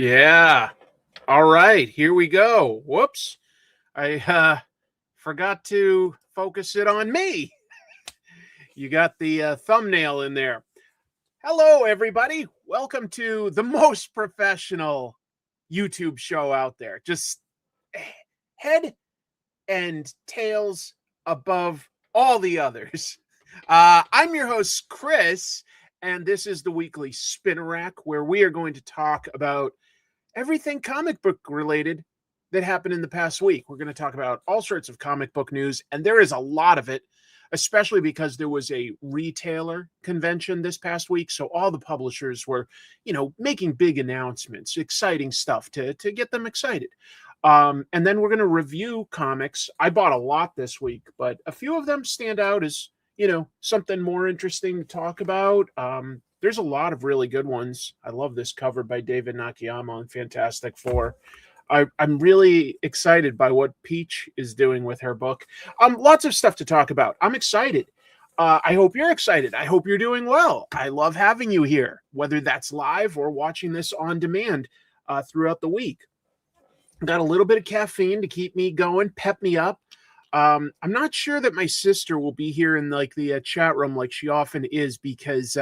Yeah. All right, here we go. Whoops. I forgot to focus it on me. You got the thumbnail in there. Hello, everybody. Welcome to the most professional YouTube show out there. Just head and tails above all the others. I'm your host, Chris, and this is the weekly Spin Rack, where we are going to talk about everything comic book related that happened in the past week. We're going to talk about all sorts of comic book news, and there is a lot of it, especially because there was a retailer convention this past week. So all the publishers were, making big announcements, exciting stuff to get them excited. And then we're going to review comics. I bought a lot this week, but a few of them stand out as, something more interesting to talk about. There's a lot of really good ones. I love this cover by David Nakayama on Fantastic Four. I'm really excited by what Peach is doing with her book. Lots of stuff to talk about. I'm excited. I hope you're excited. I hope you're doing well. I love having you here, whether that's live or watching this on demand throughout the week. Got a little bit of caffeine to keep me going, pep me up. I'm not sure that my sister will be here in the chat room like she often is, because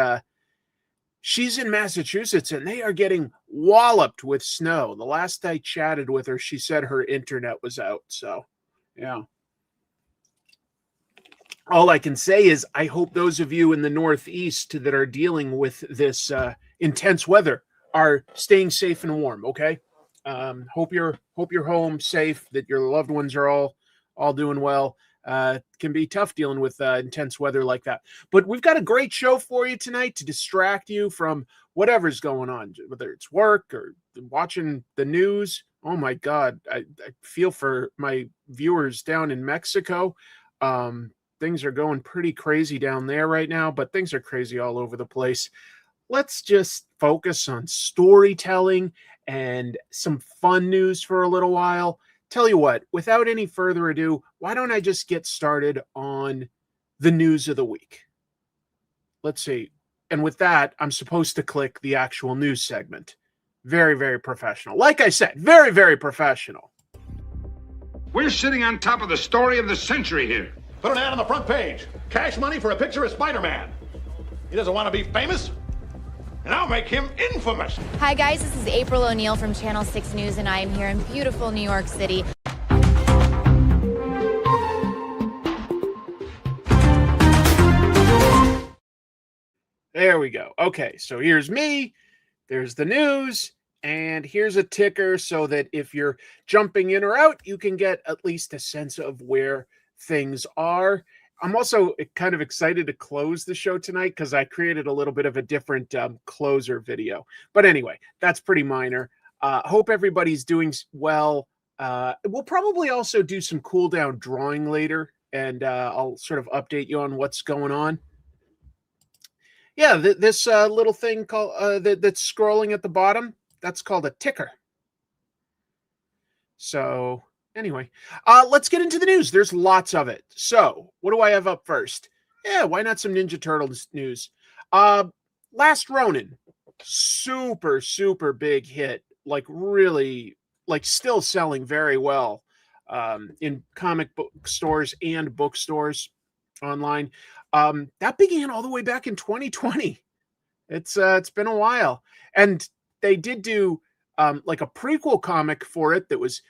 she's in Massachusetts and they are getting walloped with snow. The last I chatted with her, she said her internet was out. So, yeah. All I can say is I hope those of you in the Northeast that are dealing with this intense weather are staying safe and warm. Okay. Hope you're home safe, that your loved ones are all doing well. Can be tough dealing with intense weather like that. But we've got a great show for you tonight to distract you from whatever's going on, whether it's work or watching the news. Oh my God, I feel for my viewers down in Mexico. Things are going pretty crazy down there right now, but things are crazy all over the place. Let's just focus on storytelling and some fun news for a little while. Tell you what, without any further ado, why don't I just get started on the news of the week? Let's see. And with that, I'm supposed to click the actual news segment. Very, very professional. Like I said, very, very professional. We're sitting on top of the story of the century here. Put an ad on the front page. Cash money for a picture of Spider-Man. He doesn't want to be famous, and I'll make him infamous. Hi guys, this is April O'Neil from Channel 6 News, and I am here in beautiful New York City. There we go. Okay, so here's me, there's the news, and here's a ticker so that if you're jumping in or out, you can get at least a sense of where things are. I'm also kind of excited to close the show tonight because I created a little bit of a different closer video. But anyway, that's pretty minor. Hope everybody's doing well. We'll probably also do some cool down drawing later, and I'll sort of update you on what's going on. Yeah, this little thing called that's scrolling at the bottom, that's called a ticker. So anyway, let's get into the news. There's lots of it. So what do I have up first? Yeah, why not some Ninja Turtles news? Last Ronin, super, super big hit. Like really, like still selling very well in comic book stores and bookstores online. That began all the way back in 2020. It's been a while. And they did do like a prequel comic for it that was,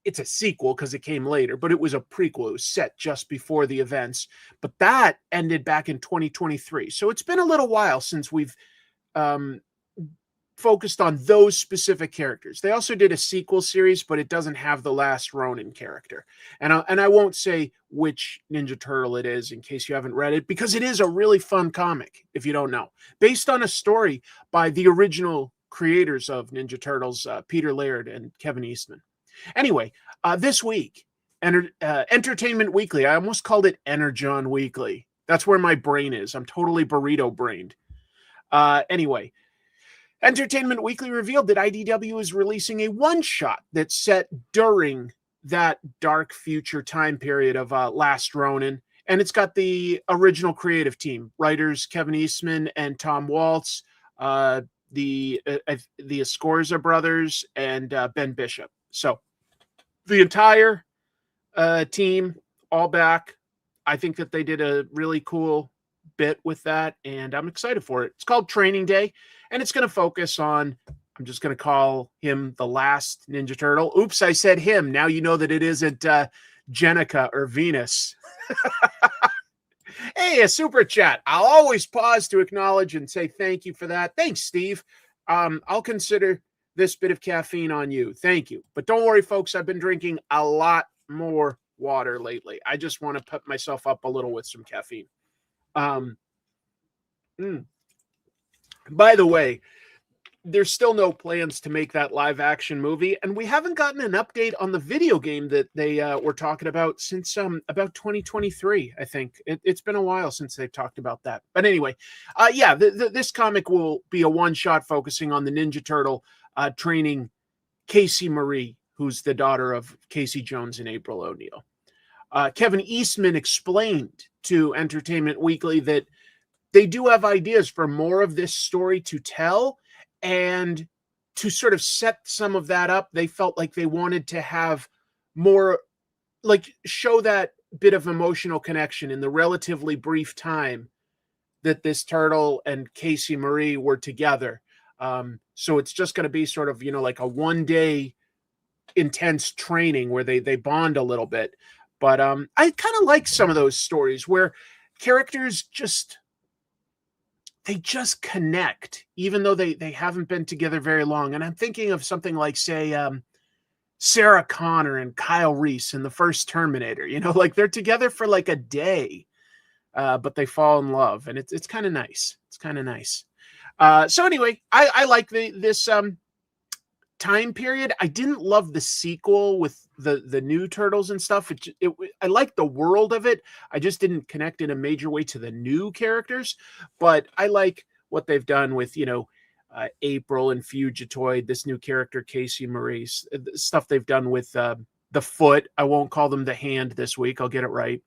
it's a sequel because it came later, but it was a prequel. It was set just before the events, but that ended back in 2023. So it's been a little while since we've focused on those specific characters. They also did a sequel series, but it doesn't have the last Ronin character. And I won't say which Ninja Turtle it is in case you haven't read it, because it is a really fun comic, if you don't know. Based on a story by the original creators of Ninja Turtles, Peter Laird and Kevin Eastman. Anyway, this week, Entertainment Weekly, I almost called it Energon Weekly. That's where my brain is. I'm totally burrito-brained. Anyway, Entertainment Weekly revealed that IDW is releasing a one-shot that's set during that dark future time period of Last Ronin. And it's got the original creative team, writers Kevin Eastman and Tom Waltz, the Escorza brothers, and Ben Bishop. So the entire team all back. I think that they did a really cool bit with that, and I'm excited for it. It's called Training Day, and it's going to focus on, I'm just going to call him the last Ninja Turtle. Oops, I said him. Now you know that it isn't Jenica or Venus. Hey, a super chat. I'll always pause to acknowledge and say thank you for that. Thanks, Steve. I'll consider this bit of caffeine on you. Thank you. But don't worry, folks. I've been drinking a lot more water lately. I just want to put myself up a little with some caffeine. By the way, there's still no plans to make that live action movie, and we haven't gotten an update on the video game that they were talking about since about 2023. I think it's been a while since they've talked about that. But anyway, this comic will be a one-shot focusing on the Ninja Turtle training Casey Marie, who's the daughter of Casey Jones and April O'Neil. Kevin Eastman explained to Entertainment Weekly that they do have ideas for more of this story to tell. And to sort of set some of that up, they felt like they wanted to have more, like, show that bit of emotional connection in the relatively brief time that this turtle and Casey Marie were together. So it's just going to be sort of, like a one-day intense training where they bond a little bit. But I kind of like some of those stories where characters just connect, even though they haven't been together very long. And I'm thinking of something like, say, Sarah Connor and Kyle Reese in the first Terminator. Like they're together for like a day, but they fall in love, and it's kind of nice. It's kind of nice. So anyway, I like this time period. I didn't love the sequel with the new turtles and stuff. I like the world of it. I just didn't connect in a major way to the new characters, but I like what they've done with, April and Fugitoid, this new character, Casey Marie, stuff they've done with the foot. I won't call them the hand this week. I'll get it right.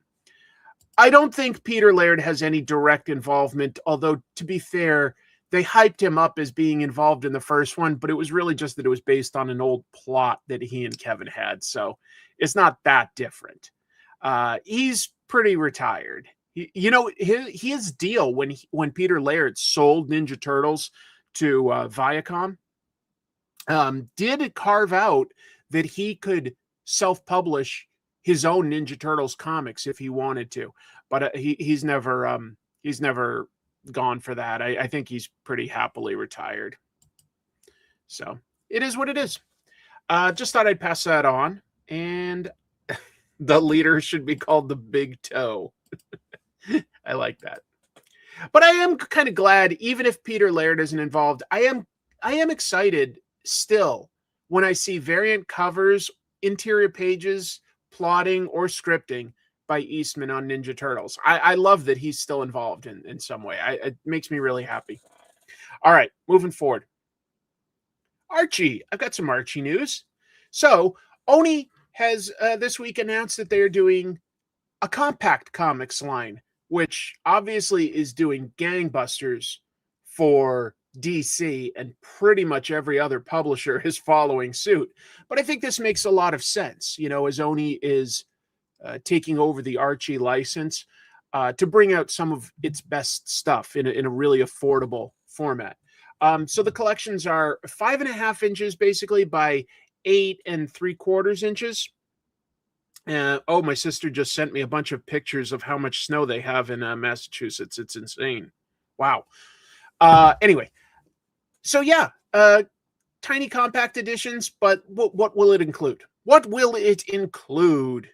I don't think Peter Laird has any direct involvement, although to be fair, they hyped him up as being involved in the first one, but it was really just that it was based on an old plot that he and Kevin had. So it's not that different. He's pretty retired. His deal when Peter Laird sold Ninja Turtles to Viacom did carve out that he could self-publish his own Ninja Turtles comics if he wanted to, but he's never gone for that. I think he's pretty happily retired. So it is what it is. Just thought I'd pass that on. And the leader should be called the Big Toe. I like that. But I am kind of glad, even if Peter Laird isn't involved, I am excited still when I see variant covers, interior pages, plotting, or scripting by Eastman on Ninja Turtles. I love that he's still involved in some way. It makes me really happy. All right, moving forward. Archie. I've got some Archie news. So Oni has this week announced that they are doing a compact comics line, which obviously is doing gangbusters for DC, and pretty much every other publisher is following suit. But I think this makes a lot of sense, as Oni is taking over the Archie license to bring out some of its best stuff in a really affordable format. So the collections are 5.5 inches basically by 8 3/4 inches. My sister just sent me a bunch of pictures of how much snow they have in Massachusetts. It's insane. Wow. Anyway, so yeah, tiny compact editions, but what will it include? What will it include?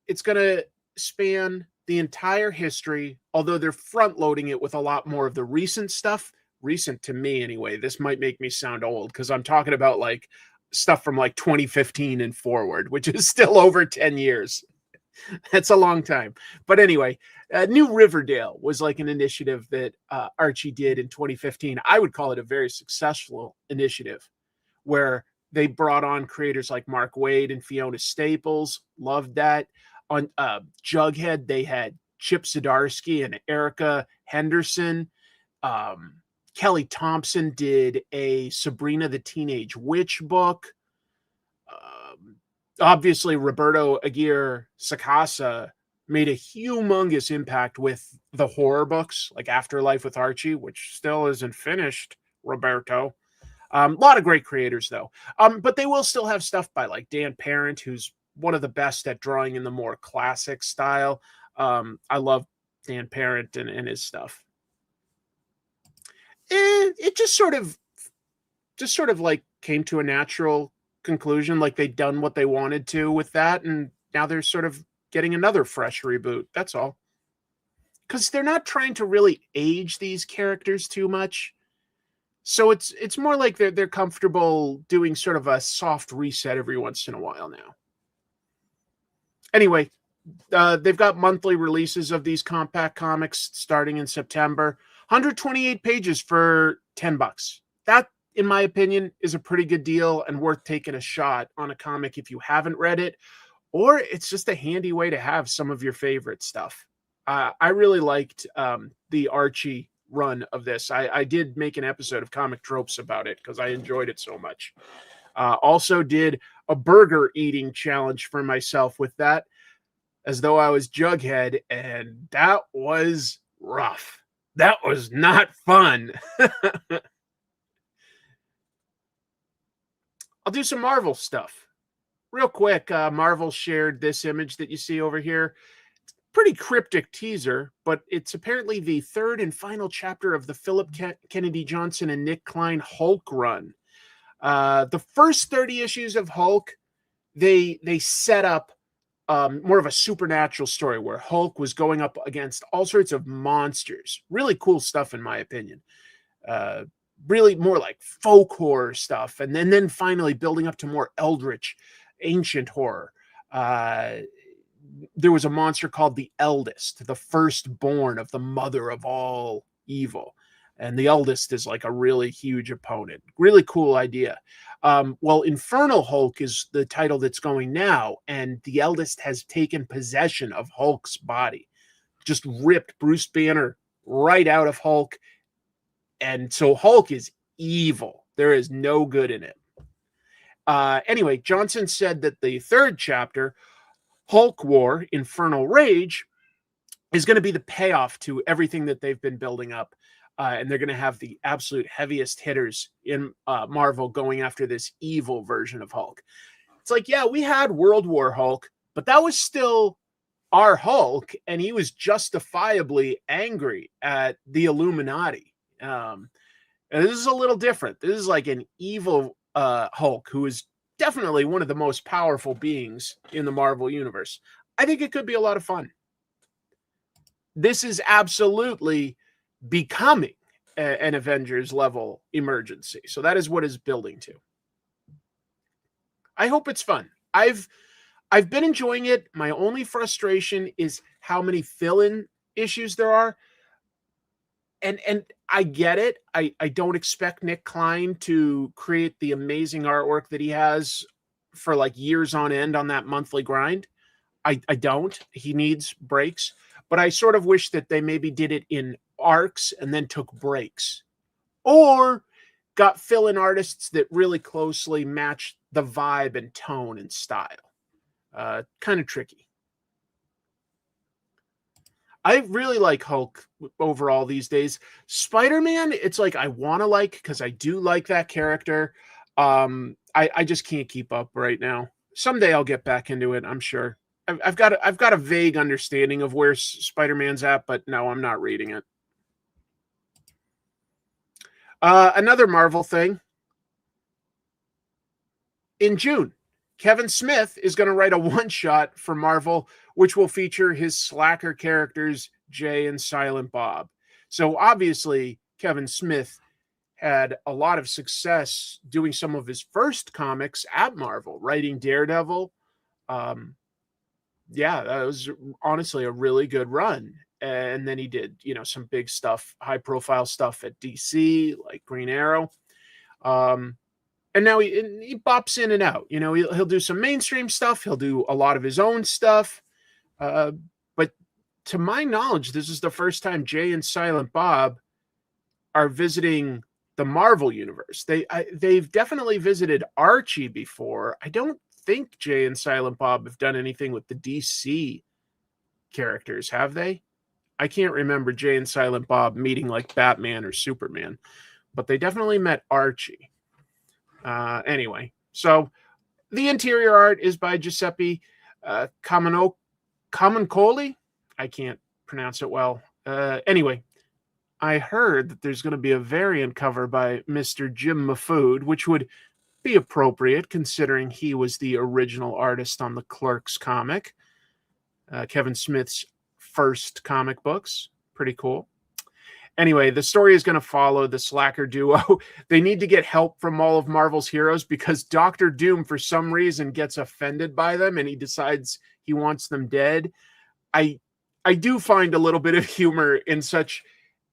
It's going to span the entire history, although they're front loading it with a lot more of the recent stuff. Recent to me anyway. This might make me sound old because I'm talking about like stuff from like 2015 and forward, which is still over 10 years. That's a long time. But anyway, New Riverdale was like an initiative that Archie did in 2015. I would call it a very successful initiative where they brought on creators like Mark Waid and Fiona Staples. Loved that. On Jughead, they had Chip Zdarsky and Erica Henderson. Kelly Thompson did a Sabrina the Teenage Witch book. Obviously, Roberto Aguirre Sacasa made a humongous impact with the horror books, like Afterlife with Archie, which still isn't finished, Roberto. A lot of great creators, though. But they will still have stuff by like Dan Parent, who's one of the best at drawing in the more classic style. I love Dan Parent and his stuff. It just sort of like came to a natural conclusion, like they'd done what they wanted to with that, and now they're sort of getting another fresh reboot. That's all. Because they're not trying to really age these characters too much. So it's more like they're comfortable doing sort of a soft reset every once in a while now. Anyway, they've got monthly releases of these compact comics starting in September. 128 pages for $10. That, in my opinion, is a pretty good deal and worth taking a shot on a comic if you haven't read it, or it's just a handy way to have some of your favorite stuff. I really liked the Archie run of this. I did make an episode of Comic Tropes about it because I enjoyed it so much. Also did a burger eating challenge for myself with that, as though I was Jughead, and that was rough. That was not fun. I'll do some Marvel stuff. Real quick, Marvel shared this image that you see over here. It's a pretty cryptic teaser, but it's apparently the third and final chapter of the Philip Kennedy Johnson and Nick Klein Hulk run. The first 30 issues of Hulk, they set up more of a supernatural story where Hulk was going up against all sorts of monsters. Really cool stuff, in my opinion. Really more like folk horror stuff, and then finally building up to more eldritch, ancient horror. There was a monster called the Eldest, the firstborn of the mother of all evil. And the Eldest is like a really huge opponent. Really cool idea. Well, Infernal Hulk is the title that's going now, and the Eldest has taken possession of Hulk's body. Just ripped Bruce Banner right out of Hulk. And so Hulk is evil. There is no good in it. Anyway, Johnson said that the third chapter, Hulk War, Infernal Rage, is going to be the payoff to everything that they've been building up. And they're going to have the absolute heaviest hitters in Marvel going after this evil version of Hulk. It's like, yeah, we had World War Hulk, but that was still our Hulk, and he was justifiably angry at the Illuminati. And this is a little different. This is like an evil Hulk who is definitely one of the most powerful beings in the Marvel universe. I think it could be a lot of fun. This is absolutely becoming an Avengers level emergency. So that is what it's building to. I hope it's fun. I've been enjoying it. My only frustration is how many fill-in issues there are. And I get it. I don't expect Nick Klein to create the amazing artwork that he has for like years on end on that monthly grind. I don't. He needs breaks. But I sort of wish that they maybe did it in arcs and then took breaks. Or got fill-in artists that really closely match the vibe and tone and style. Kind of tricky. I really like Hulk overall these days. Spider-Man, it's like I want to like because I do like that character. I just can't keep up right now. Someday I'll get back into it, I'm sure. I've got a vague understanding of where Spider-Man's at, but no, I'm not reading it. Another Marvel thing. In June, Kevin Smith is going to write a one-shot for Marvel, which will feature his slacker characters, Jay and Silent Bob. So obviously, Kevin Smith had a lot of success doing some of his first comics at Marvel, writing Daredevil. Yeah, that was honestly a really good run. And then he did, some big stuff, high-profile stuff at DC, like Green Arrow. And now he bops in and out. He'll do some mainstream stuff. He'll do a lot of his own stuff. But to my knowledge, this is the first time Jay and Silent Bob are visiting the Marvel universe. They've definitely visited Archie before. I don't think Jay and Silent Bob have done anything with the DC characters, have they? I can't remember Jay and Silent Bob meeting like Batman or Superman, but they definitely met Archie. Anyway, so the interior art is by Giuseppe Camuncoli. I can't pronounce it well. Anyway, I heard that there's going to be a variant cover by Mr. Jim Mahfood, which would be appropriate considering he was the original artist on the Clerks comic, Kevin Smith's first comic books. Pretty cool. Anyway, the story is going to follow the Slacker duo. They need to get help from all of Marvel's heroes because Doctor Doom, for some reason, gets offended by them and he decides he wants them dead. I do find a little bit of humor in such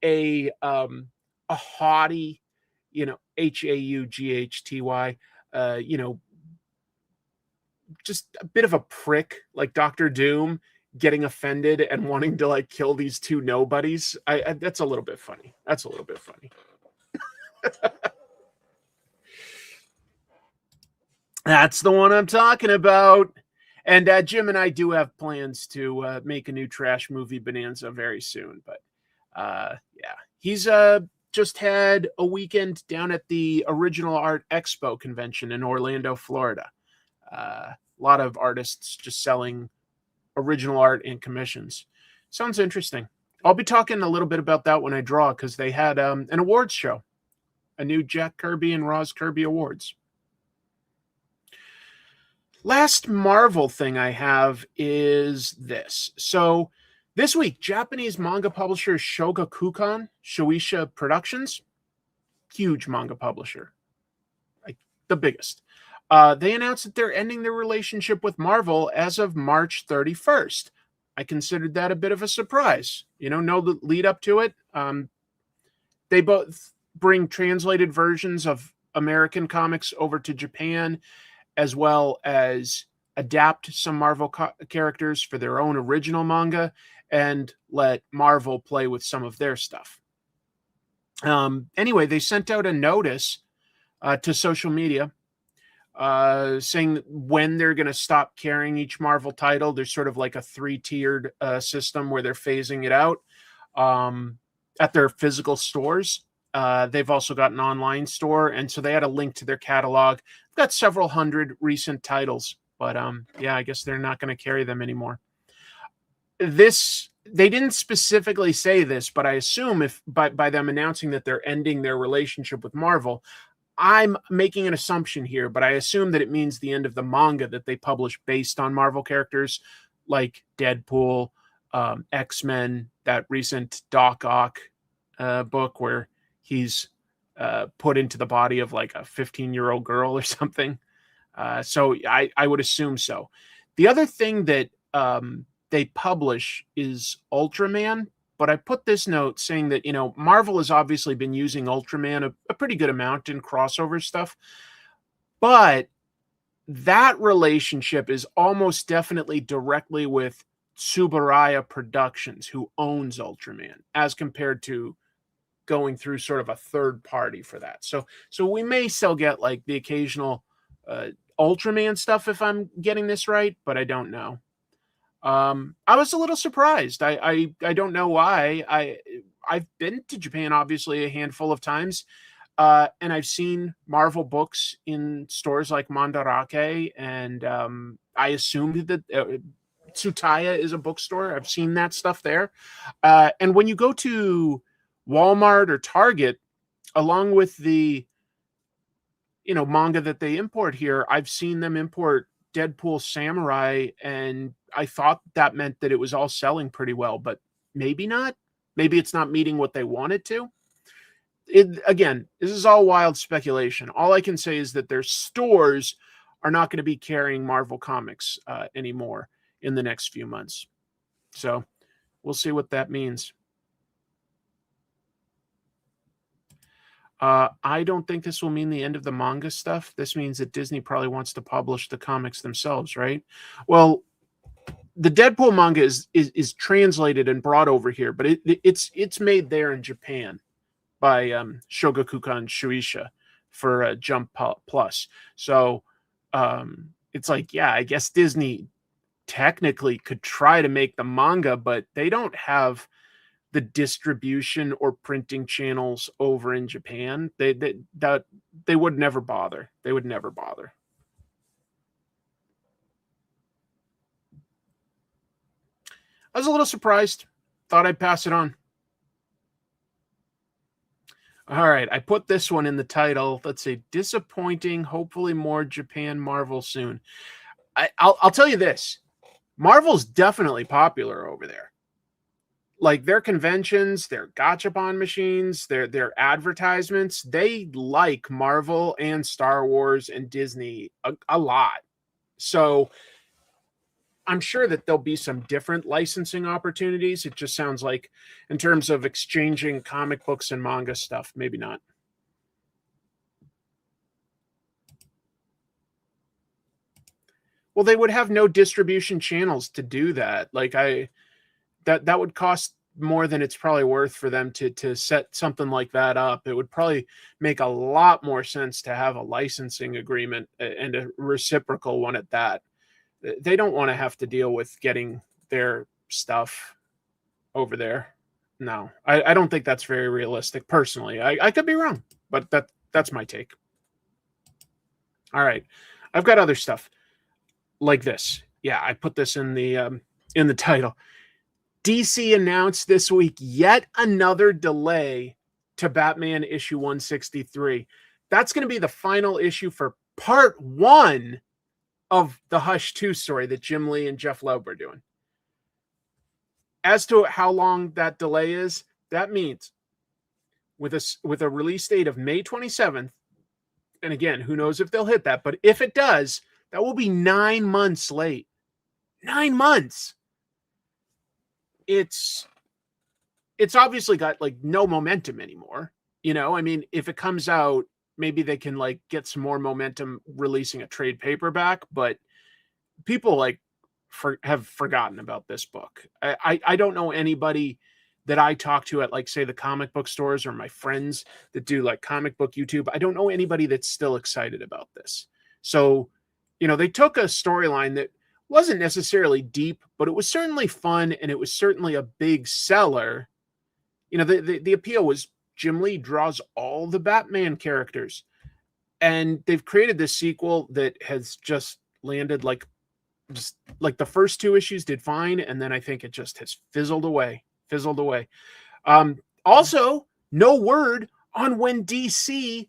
a haughty, Haughty, just a bit of a prick like Doctor Doom getting offended and wanting to like kill these two nobodies. I that's a little bit funny. That's a little bit funny. That's the one I'm talking about. And Jim and I do have plans to make a new trash movie bonanza very soon. But yeah, he's just had a weekend down at the Original Art Expo convention in Orlando, Florida. A lot of artists just selling original art and commissions. Sounds interesting. I'll be talking a little bit about that when I draw because they had an awards show, a new Jack Kirby and Roz Kirby Awards. Last Marvel thing I have is this. So this week, Japanese manga publisher Shogakukan, Shueisha Productions, huge manga publisher, like the biggest. They announced that they're ending their relationship with Marvel as of March 31st. I considered that a bit of a surprise. No lead up to it. They both bring translated versions of American comics over to Japan, as well as adapt some Marvel characters for their own original manga and let Marvel play with some of their stuff. Anyway, they sent out a notice to social media saying when they're going to stop carrying each Marvel title. There's sort of like a 3-tiered system where they're phasing it out at their physical stores. They've also got an online store, and so they had a link to their catalog. They've got several hundred recent titles, but yeah, I guess they're not going to carry them anymore. They didn't specifically say this, but I assume if by them announcing that they're ending their relationship with Marvel, I'm making an assumption here, but I assume that it means the end of the manga that they publish based on Marvel characters like Deadpool, X-Men, that recent Doc Ock book where he's put into the body of like a 15-year-old girl or something. So I would assume so. The other thing that they publish is Ultraman, but I put this note saying that, Marvel has obviously been using Ultraman a pretty good amount in crossover stuff, but that relationship is almost definitely directly with Tsuburaya Productions, who owns Ultraman, as compared to going through sort of a third party for that. So we may still get like the occasional Ultraman stuff if I'm getting this right, but I don't know. I was a little surprised. I don't know why. I've been to Japan obviously a handful of times, and I've seen Marvel books in stores like Mandarake, and I assumed that Tsutaya is a bookstore. I've seen that stuff there. And when you go to Walmart or Target, along with the manga that they import here, I've seen them import Deadpool Samurai, and I thought that meant that it was all selling pretty well, but maybe not. Maybe it's not meeting what they wanted to. Again, this is all wild speculation. All I can say is that their stores are not going to be carrying Marvel comics anymore in the next few months. So we'll see what that means. I don't think this will mean the end of the manga stuff. This means that Disney probably wants to publish the comics themselves, right? Well, the Deadpool manga is translated and brought over here, but it's made there in Japan. by Shogakukan Shueisha for Jump Plus. So it's like, yeah, I guess Disney technically could try to make the manga, but they don't have the distribution or printing channels over in Japan. They would never bother. They would never bother. I was a little surprised. Thought I'd pass it on. All right, I put this one in the title. Let's see, disappointing, hopefully more Japan Marvel soon. I'll tell you this. Marvel's definitely popular over there. Like their conventions, their gachapon machines, their advertisements, they like Marvel and Star Wars and Disney a lot. So I'm sure that there'll be some different licensing opportunities. It just sounds like in terms of exchanging comic books and manga stuff, maybe not. Well, they would have no distribution channels to do that. Like that would cost more than it's probably worth for them to set something like that up. It would probably make a lot more sense to have a licensing agreement and a reciprocal one at that. They don't want to have to deal with getting their stuff over there. No, I don't think that's very realistic personally. I could be wrong, but that's my take. All right. I've got other stuff like this. Yeah, I put this in the title. DC announced this week yet another delay to Batman issue 163. That's going to be the final issue for part 1 of the Hush 2 story that Jim Lee and Jeff Loeb are doing. As to how long that delay is, that means with a release date of May 27th, and again, who knows if they'll hit that, but if it does, that will be 9 months late. 9 months. It's obviously got like no momentum anymore. You know, I mean, if it comes out, maybe they can like get some more momentum releasing a trade paperback, but people like have forgotten about this book. I don't know anybody that I talk to at like say the comic book stores or my friends that do like comic book YouTube. I don't know anybody that's still excited about this. So, you know, they took a storyline that wasn't necessarily deep, but it was certainly fun and it was certainly a big seller. You know, the appeal was Jim Lee draws all the Batman characters, and they've created this sequel that has just landed like the first 2 issues did fine, and then I think it just has fizzled away. Also, no word on when DC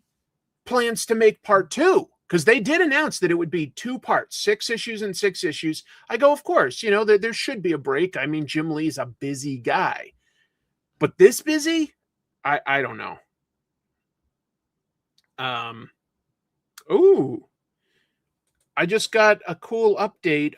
plans to make part 2, because they did announce that it would be 2 parts, 6 issues and 6 issues. I go, of course, you know, there should be a break. I mean, Jim Lee's a busy guy, but this busy? I don't know. I just got a cool update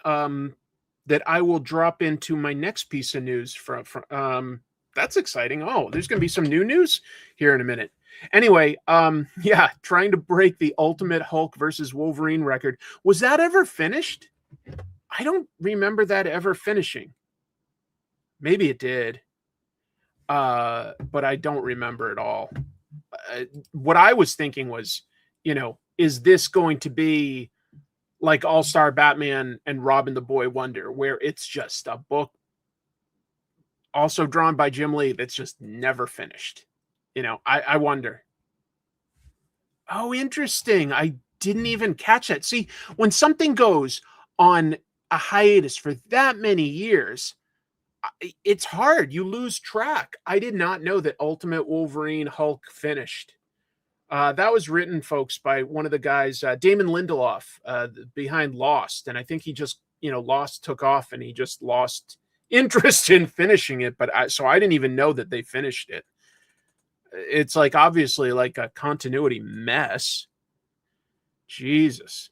that I will drop into my next piece of news from that's exciting. Oh, there's going to be some new news here in a minute. Anyway, yeah, trying to break the Ultimate Hulk versus Wolverine record. Was that ever finished? I don't remember that ever finishing. Maybe it did. But I don't remember at all. What I was thinking was, you know, is this going to be like All-Star Batman and Robin the Boy Wonder, where it's just a book also drawn by Jim Lee that's just never finished? You know, I wonder. Oh, interesting. I didn't even catch that. See, when something goes on a hiatus for that many years, it's hard. You lose track. I did not know that Ultimate Wolverine Hulk finished. That was written, folks, by one of the guys, Damon Lindelof, behind Lost. And I think he just, you know, Lost took off and he just lost interest in finishing it. But so I didn't even know that they finished it. It's like obviously like a continuity mess. Jesus.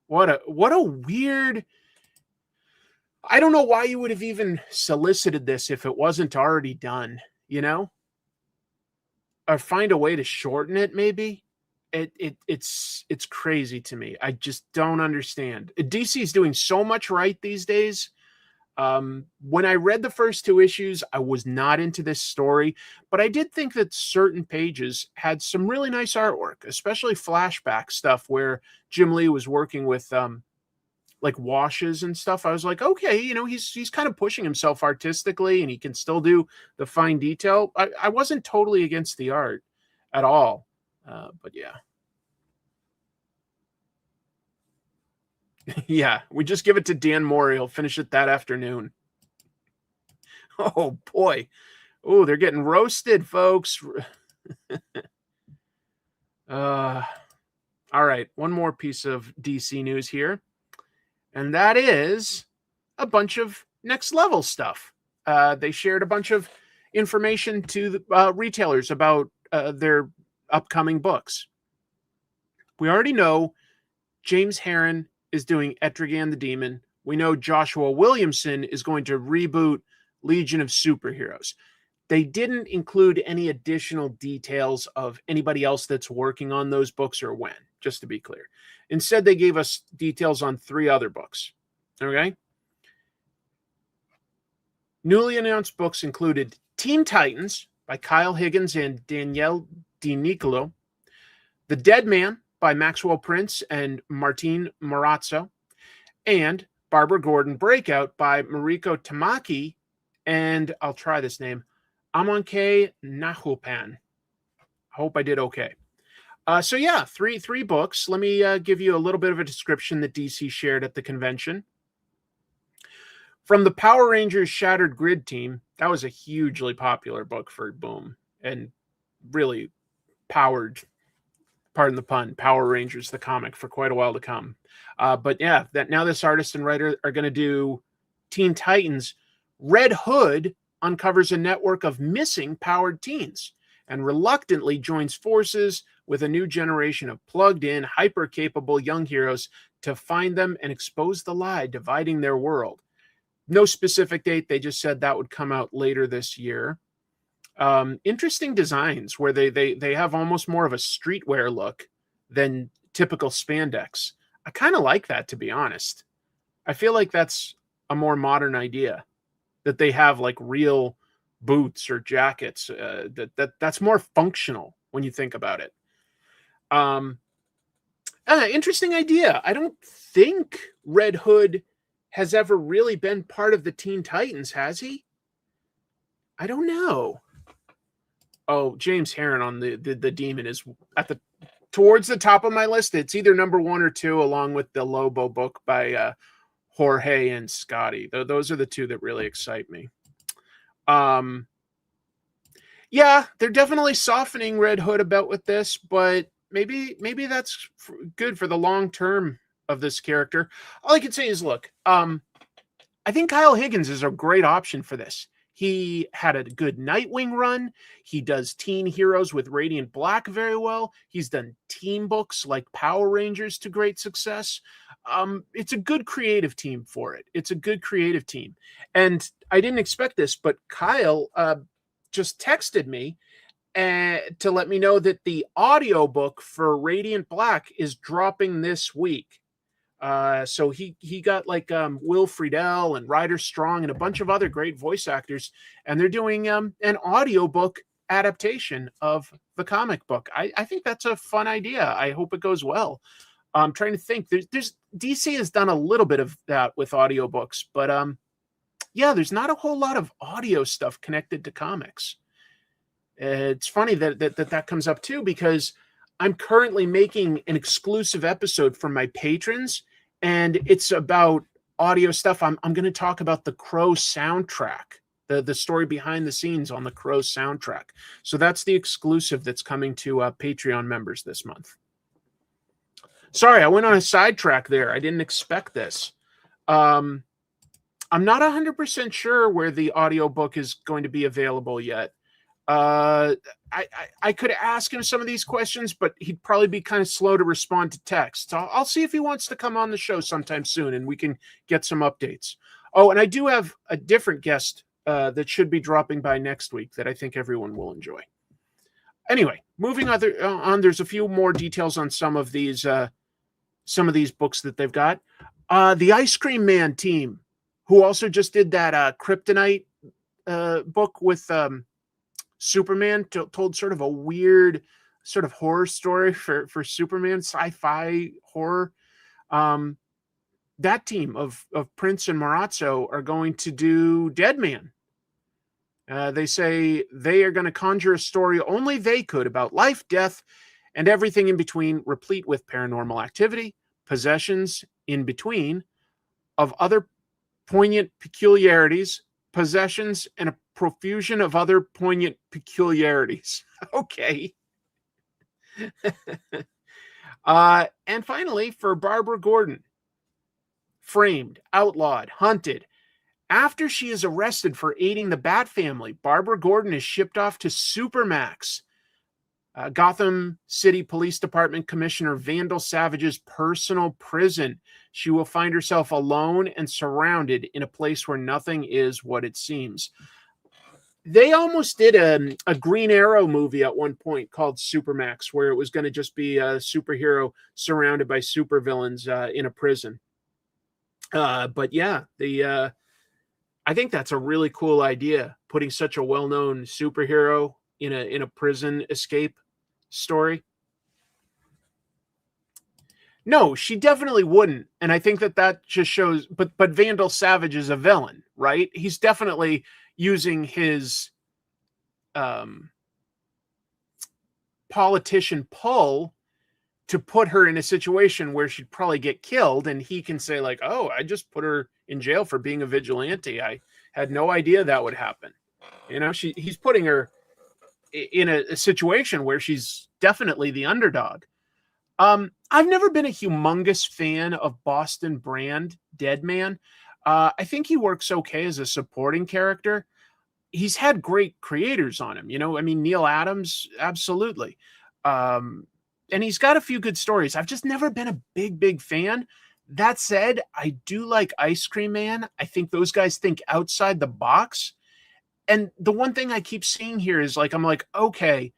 What a weird. I don't know why you would have even solicited this if it wasn't already done, you know? Or find a way to shorten it, maybe. It's crazy to me. I just don't understand. DC is doing so much right these days. When I read the first 2 issues, I was not into this story, but I did think that certain pages had some really nice artwork, especially flashback stuff where Jim Lee was working with like washes and stuff. I was like, okay, he's kind of pushing himself artistically, and he can still do the fine detail. I wasn't totally against the art at all, but yeah. Yeah, we just give it to Dan Moore. He'll finish it that afternoon. Oh, boy. Oh, they're getting roasted, folks. All right, one more piece of DC news here, and that is a bunch of Next Level stuff. They shared a bunch of information to the retailers about their upcoming books. We already know James Herron is doing Etrigan the Demon. We know Joshua Williamson is going to reboot Legion of Superheroes. They didn't include any additional details of anybody else that's working on those books or when, just to be clear. Instead, they gave us details on 3 other books. Okay? Newly announced books included Teen Titans by Kyle Higgins and Danielle DiNicolo, The Dead Man by Maxwell Prince and Martin Morazzo, and Barbara Gordon Breakout by Mariko Tamaki and, I'll try this name, Amanke Nahupan. I hope I did okay. So yeah, three books. Let me give you a little bit of a description that DC shared at the convention. From the Power Rangers Shattered Grid team, that was a hugely popular book for Boom and really powered, pardon the pun, Power Rangers, the comic, for quite a while to come. But yeah, that now this artist and writer are going to do Teen Titans. Red Hood uncovers a network of missing powered teens and reluctantly joins forces with a new generation of plugged-in, hyper-capable young heroes to find them and expose the lie dividing their world. No specific date. They just said that would come out later this year. Interesting designs where they have almost more of a streetwear look than typical spandex. I kind of like that, to be honest. I feel like that's a more modern idea, that they have like real boots or jackets. That's more functional when you think about it. Interesting idea. I don't think Red Hood has ever really been part of the Teen Titans, has he? I don't know. Oh, James Herron on the Demon is at towards the top of my list. It's either number 1 or 2, along with the Lobo book by Jorge and Scotty. Those are the 2 that really excite me. Yeah, they're definitely softening Red Hood about with this, but maybe that's good for the long term of this character. All I can say is, look, I think Kyle Higgins is a great option for this. He had a good Nightwing run. He does teen heroes with Radiant Black very well. He's done team books like Power Rangers to great success. It's a good creative team for it. It's a good creative team. And I didn't expect this, but Kyle just texted me to let me know that the audiobook for Radiant Black is dropping this week. So he got like Will Friedle and Ryder Strong and a bunch of other great voice actors, and they're doing an audiobook adaptation of the comic book. I think that's a fun idea. I hope it goes well. I'm trying to think. There's DC has done a little bit of that with audiobooks, but yeah, there's not a whole lot of audio stuff connected to comics. It's funny that comes up too, because I'm currently making an exclusive episode for my patrons, and it's about audio stuff. I'm going to talk about the Crow soundtrack, the story behind the scenes on the Crow soundtrack. So that's the exclusive that's coming to Patreon members this month. Sorry, I went on a sidetrack there. I didn't expect this. I'm not 100% sure where the audiobook is going to be available yet. I could ask him some of these questions, but he'd probably be kind of slow to respond to text. So I'll see if he wants to come on the show sometime soon, and we can get some updates. Oh, and I do have a different guest that should be dropping by next week that I think everyone will enjoy. Anyway, moving on, there's a few more details on some of these books that they've got. The Ice Cream Man team, who also just did that Kryptonite book with Superman, told sort of a weird sort of horror story for Superman, sci-fi horror. That team of Prince and Marazzo are going to do Dead Man. They say they are going to conjure a story only they could about life, death, and everything in between, replete with paranormal activity, possessions in between, of other poignant peculiarities, possessions, and a profusion of other poignant peculiarities. Okay. And finally, for Barbara Gordon, framed, outlawed, hunted. After she is arrested for aiding the Bat family, Barbara Gordon is shipped off to Supermax, Gotham City Police Department Commissioner Vandal Savage's personal prison. She will find herself alone and surrounded in a place where nothing is what it seems. They almost did a Green Arrow movie at one point called Supermax, where it was going to just be a superhero surrounded by supervillains in a prison. But yeah, I think that's a really cool idea, putting such a well-known superhero in a prison escape story. No, she definitely wouldn't, and I think that just shows. But Vandal Savage is a villain, right? He's definitely using his politician pull to put her in a situation where she'd probably get killed, and he can say like, "Oh, I just put her in jail for being a vigilante. I had no idea that would happen." You know, he's putting her in a situation where she's definitely the underdog. I've never been a humongous fan of Boston Brand Dead Man. I think he works okay as a supporting character. He's had great creators on him, you know. I mean, Neil Adams, absolutely. And he's got a few good stories. I've just never been a big fan. That said, I do like Ice Cream Man. I think those guys think outside the box. And the one thing I keep seeing here is like, I'm like, okay,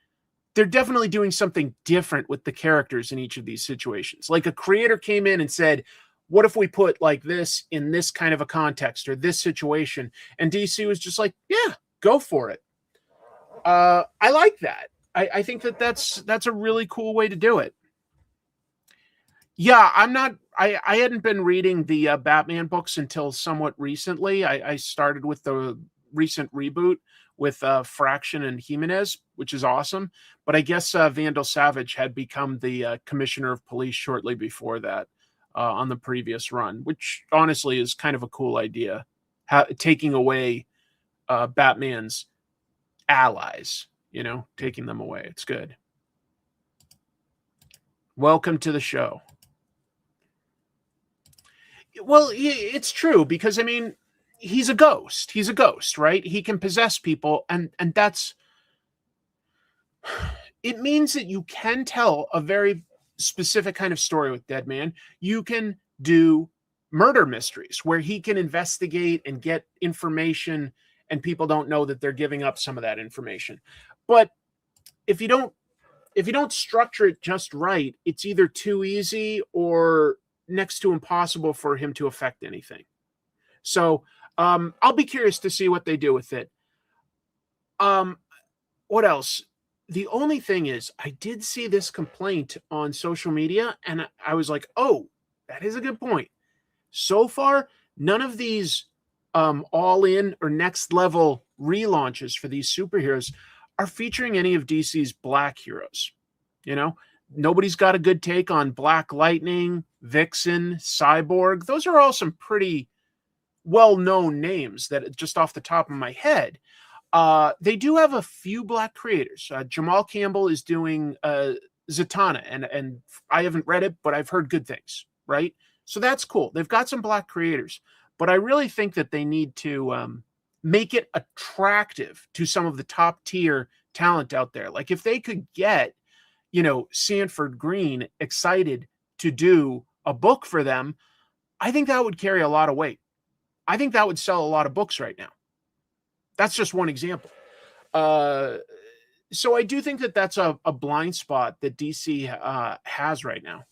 they're definitely doing something different with the characters in each of these situations. Like a creator came in and said, what if we put like this in this kind of a context or this situation? And DC was just like, yeah, go for it. I like that. I think that's a really cool way to do it. Yeah, I hadn't been reading the Batman books until somewhat recently. I started with the recent reboot with Fraction and Jimenez, which is awesome. But I guess Vandal Savage had become the commissioner of police shortly before that on the previous run, which honestly is kind of a cool idea, taking away Batman's allies, you know, taking them away. It's good. Welcome to the show. Well, it's true because, I mean, he's a ghost. He's a ghost, right? He can possess people, and that's... It means that you can tell a very specific kind of story with Dead Man. You can do murder mysteries where he can investigate and get information, and people don't know that they're giving up some of that information. But if you don't structure it just right, it's either too easy or next to impossible for him to affect anything. So I'll be curious to see what they do with it. What else? The only thing is, I did see this complaint on social media, and I was like, oh, that is a good point. So far, none of these all-in or next-level relaunches for these superheroes are featuring any of DC's black heroes. You know, nobody's got a good take on Black Lightning, Vixen, Cyborg. Those are all some pretty well-known names that just off the top of my head. They do have a few black creators. Jamal Campbell is doing Zatanna, and I haven't read it, but I've heard good things, right? So that's cool. They've got some black creators, but I really think that they need to make it attractive to some of the top tier talent out there. Like if they could get, you know, Sanford Green excited to do a book for them, I think that would carry a lot of weight. I think that would sell a lot of books right now. That's just one example. So I do think that that's a blind spot that DC has right now.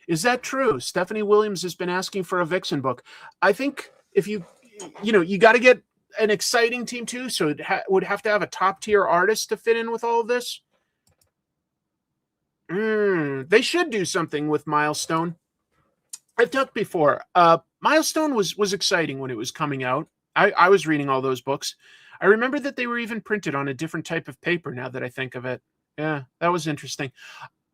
Is that true? Stephanie Williams has been asking for a Vixen book. I think if you got to get an exciting team too, so it would have to have a top tier artist to fit in with all of this. They should do something with Milestone. I've talked before. Milestone was exciting when it was coming out. I was reading all those books. I remember that they were even printed on a different type of paper now that I think of it. Yeah, that was interesting.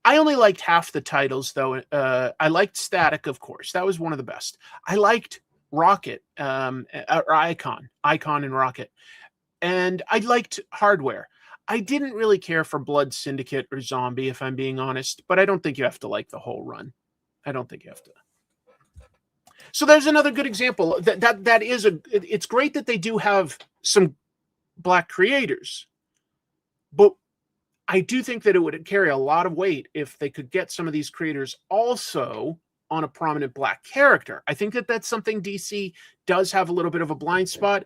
I only liked half the titles, though. I liked Static, of course. That was one of the best. I liked Rocket, or Icon and Rocket. And I liked Hardware. I didn't really care for Blood Syndicate or Zombie, if I'm being honest. But I don't think you have to like the whole run. I don't think you have to. So there's another good example. It's great that they do have some Black creators. But I do think that it would carry a lot of weight if they could get some of these creators also on a prominent Black character. I think that that's something DC does have a little bit of a blind spot.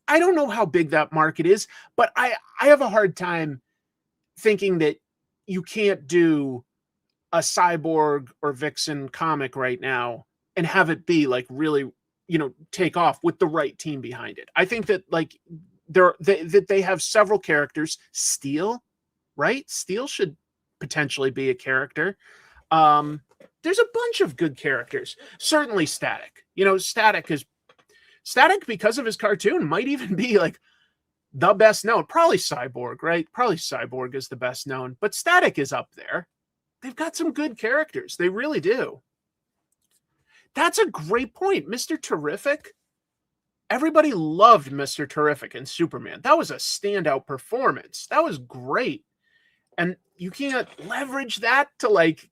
I don't know how big that market is, but I have a hard time thinking that you can't do a Cyborg or Vixen comic right now and have it be like really, take off with the right team behind it. I think that like they have several characters. Steel, right? Steel should potentially be a character. There's a bunch of good characters. Certainly Static. Static, because of his cartoon, might even be like the best known. Probably Cyborg, right? Probably Cyborg is the best known, but Static is up there. They've got some good characters. They really do. That's a great point. Mr. Terrific. Everybody loved Mr. Terrific and Superman. That was a standout performance. That was great. And you can't leverage that to like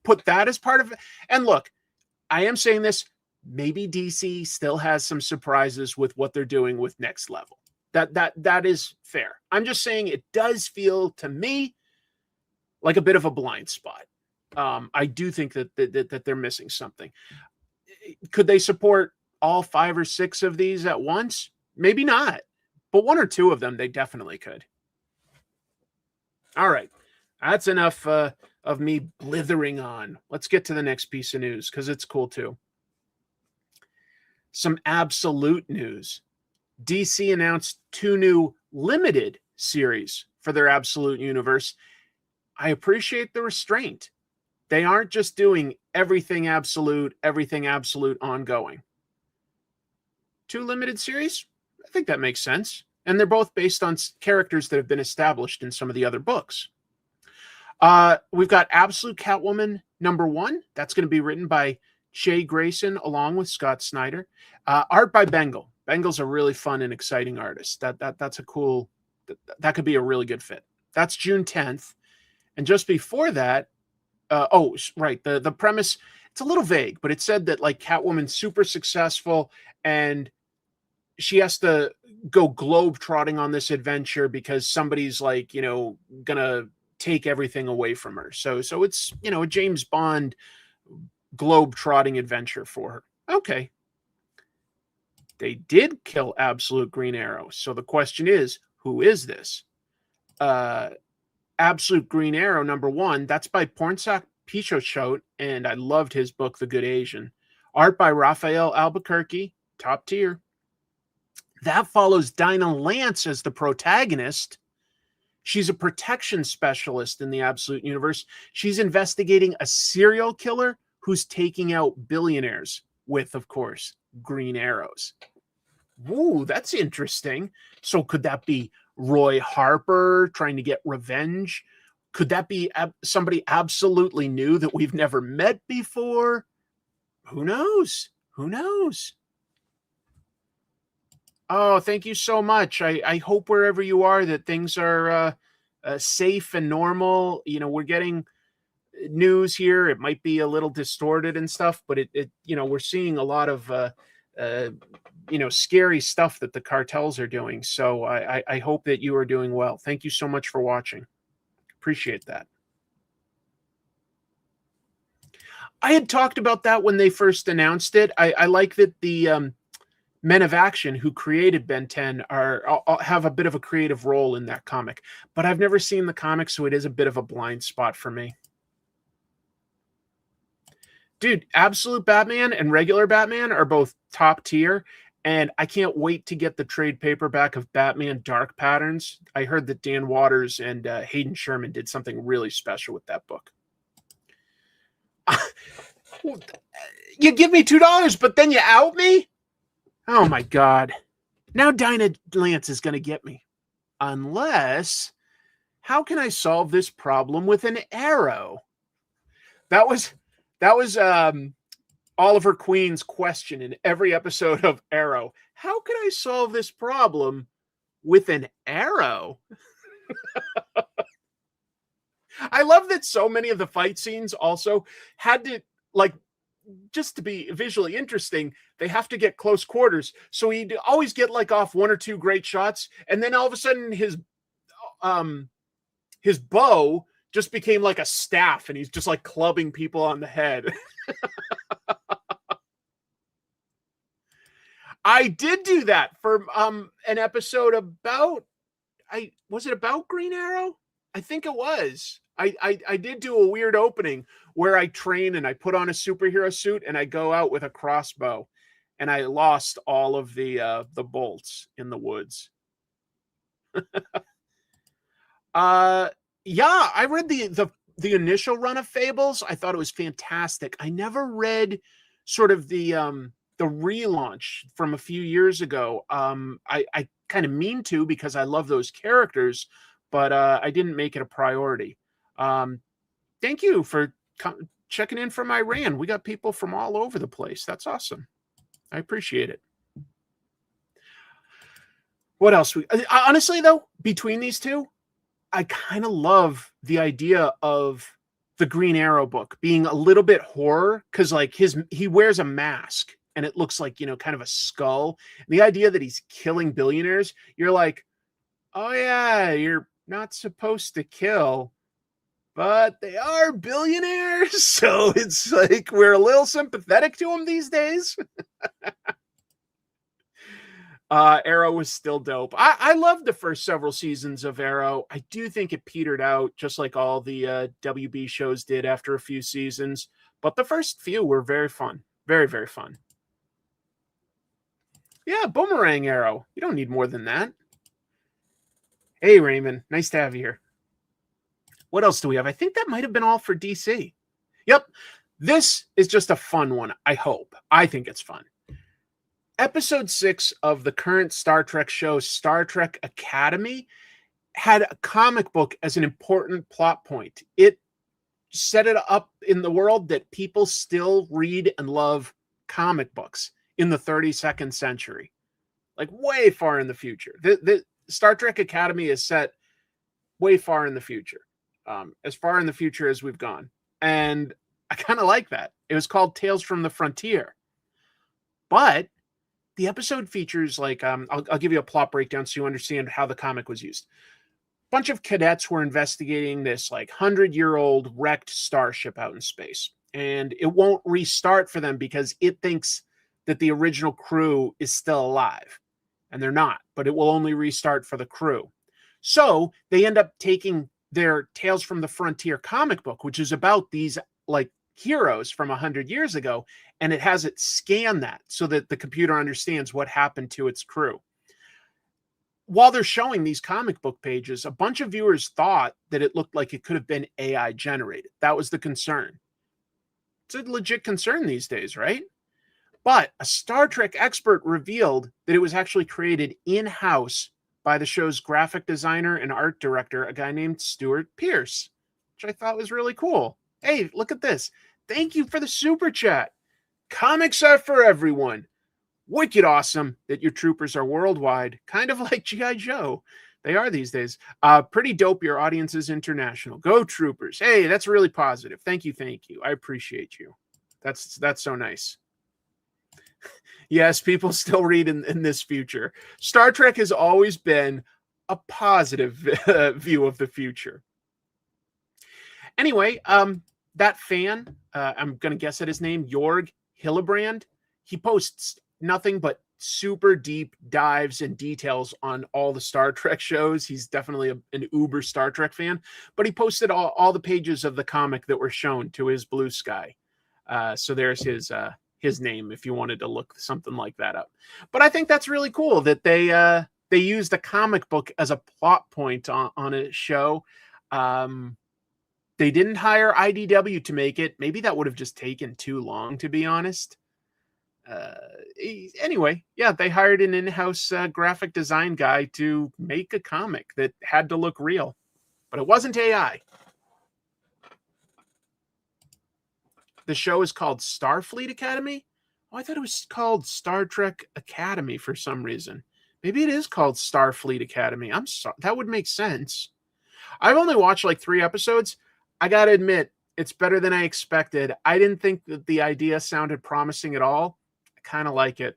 put that as part of it. And look, I am saying this, maybe DC still has some surprises with what they're doing with Next Level. That is fair. I'm just saying it does feel to me like a bit of a blind spot. I do think that they're missing something. Could they support all 5 or 6 of these at once? Maybe not, but 1 or 2 of them they definitely could. All right, that's enough of me blithering on. Let's get to the next piece of news because it's cool too. Some absolute news. DC announced 2 new limited series for their Absolute universe. I appreciate the restraint. They aren't just doing everything absolute ongoing. 2 limited series? I think that makes sense. And they're both based on characters that have been established in some of the other books. We've got Absolute Catwoman #1. That's going to be written by Che Grayson along with Scott Snyder. Art by Bengal. Bengal's a really fun and exciting artist. That's a cool... That could be a really good fit. That's June 10th. And just before that... the premise... It's a little vague, but it said that like Catwoman's super successful and she has to go globe-trotting on this adventure because somebody's like, gonna take everything away from her. So it's, a James Bond globe-trotting adventure for her. Okay. They did kill Absolute Green Arrow. So the question is, who is this? Absolute Green Arrow #1, that's by Pornsak Pichot, and I loved his book, The Good Asian. Art by Raphael Albuquerque, top tier. That follows Dinah Lance as the protagonist. She's a protection specialist in the Absolute universe. She's investigating a serial killer who's taking out billionaires with, of course, green arrows. Woo, that's interesting. So could that be Roy Harper trying to get revenge? Could that be somebody absolutely new that we've never met before? Who knows? Who knows? Oh, thank you so much. I hope wherever you are that things are safe and normal. We're getting news here. It might be a little distorted and stuff, but we're seeing a lot of scary stuff that the cartels are doing. So I hope that you are doing well. Thank you so much for watching. Appreciate that. I had talked about that when they first announced it. I like that the Men of Action, who created Ben 10, have a bit of a creative role in that comic. But I've never seen the comic, so it is a bit of a blind spot for me. Dude, Absolute Batman and regular Batman are both top tier. And I can't wait to get the trade paperback of Batman Dark Patterns. I heard that Dan Waters and Hayden Sherman did something really special with that book. You give me $2, but then you out me? Oh my God. Now Dinah Lance is going to get me. Unless, how can I solve this problem with an arrow? That was Oliver Queen's question in every episode of Arrow. How can I solve this problem with an arrow? I love that so many of the fight scenes also had to, like, just to be visually interesting, they have to get close quarters. So he'd always get like off one or two great shots, and then all of a sudden his bow just became like a staff, and he's just like clubbing people on the head. I did do that for an episode about, was it about Green Arrow? I think it was. I did do a weird opening where I train and I put on a superhero suit and I go out with a crossbow, and I lost all of the bolts in the woods. Yeah, I read the initial run of Fables. I thought it was fantastic. I never read sort of the relaunch from a few years ago. I kind of mean to, because I love those characters, but I didn't make it a priority. Thank you for checking in from Iran. We got people from all over the place. That's awesome. I appreciate it. What else? Honestly, though, between these two, I kind of love the idea of the Green Arrow book being a little bit horror, because like he wears a mask and it looks like, kind of a skull. And the idea that he's killing billionaires, you're like, oh yeah, you're not supposed to kill, but they are billionaires. So it's like we're a little sympathetic to them these days. Arrow was still dope. I loved the first several seasons of Arrow. I do think it petered out, just like all the WB shows did after a few seasons. But the first few were very fun. Very, very fun. Yeah, Boomerang Arrow. You don't need more than that. Hey, Raymond. Nice to have you here. What else do we have? I think that might have been all for DC. Yep. This is just a fun one, I hope. I think it's fun. Episode 6 of the current Star Trek show, Star Trek Academy, had a comic book as an important plot point. It set it up in the world that people still read and love comic books in the 32nd century, like way far in the future. The Star Trek Academy is set way far in the future, as far in the future as we've gone. And I kind of like that. It was called Tales from the Frontier. But the episode features, like, I'll give you a plot breakdown so you understand how the comic was used. A bunch of cadets were investigating this, like, 100-year-old wrecked starship out in space. And it won't restart for them because it thinks that the original crew is still alive. And they're not, but it will only restart for the crew. So they end up taking their Tales from the Frontier comic book, which is about these, like, heroes from 100 years ago, and it has it scan that so that the computer understands what happened to its crew. While they're showing these comic book pages, a bunch of viewers thought that it looked like it could have been AI generated. That was the concern. It's a legit concern these days, right? But a Star Trek expert revealed that it was actually created in-house by the show's graphic designer and art director, a guy named Stuart Pierce, which I thought was really cool. Hey, look at this. Thank you for the super chat. Comics are for everyone. Wicked awesome that your troopers are worldwide, kind of like G.I. Joe. They are these days. Pretty dope your audience is international. Go troopers. Hey, that's really positive. Thank you. I appreciate you. That's so nice. Yes, people still read in this future. Star Trek has always been a positive view of the future. Anyway, that fan, I'm going to guess at his name, Jorg Hillebrand, he posts nothing but super deep dives and details on all the Star Trek shows. He's definitely an uber Star Trek fan, but he posted all the pages of the comic that were shown to his Blue Sky. So there's his name if you wanted to look something like that up. But I think that's really cool that they used a comic book as a plot point on a show. They didn't hire IDW to make it. Maybe that would have just taken too long, to be honest. Anyway, yeah, they hired an in-house graphic design guy to make a comic that had to look real, but it wasn't AI. The show is called Starfleet Academy. Oh, I thought it was called Star Trek Academy for some reason. Maybe it is called Starfleet Academy. I'm sorry. That would make sense. I've only watched like 3 episodes. I got to admit, it's better than I expected. I didn't think that the idea sounded promising at all. I kind of like it.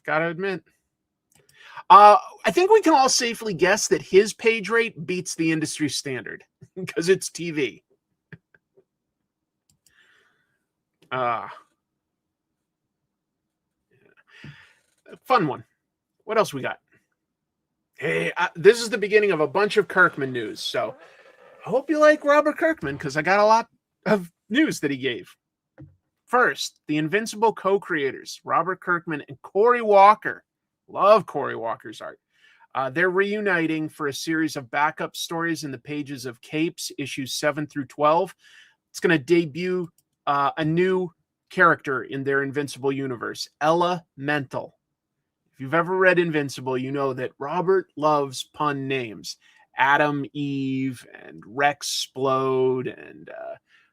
Got to admit. I think we can all safely guess that his page rate beats the industry standard because it's TV. Fun one. What else we got? Hey, this is the beginning of a bunch of Kirkman news, so I hope you like Robert Kirkman because I got a lot of news that he gave. First, the Invincible co-creators, Robert Kirkman and Cory Walker. Love Cory Walker's art. They're reuniting for a series of backup stories in the pages of Capes, issues 7 through 12. It's going to debut a new character in their Invincible universe, Elemental. If you've ever read Invincible, you know that Robert loves pun names. Adam, Eve, and Rexplode, and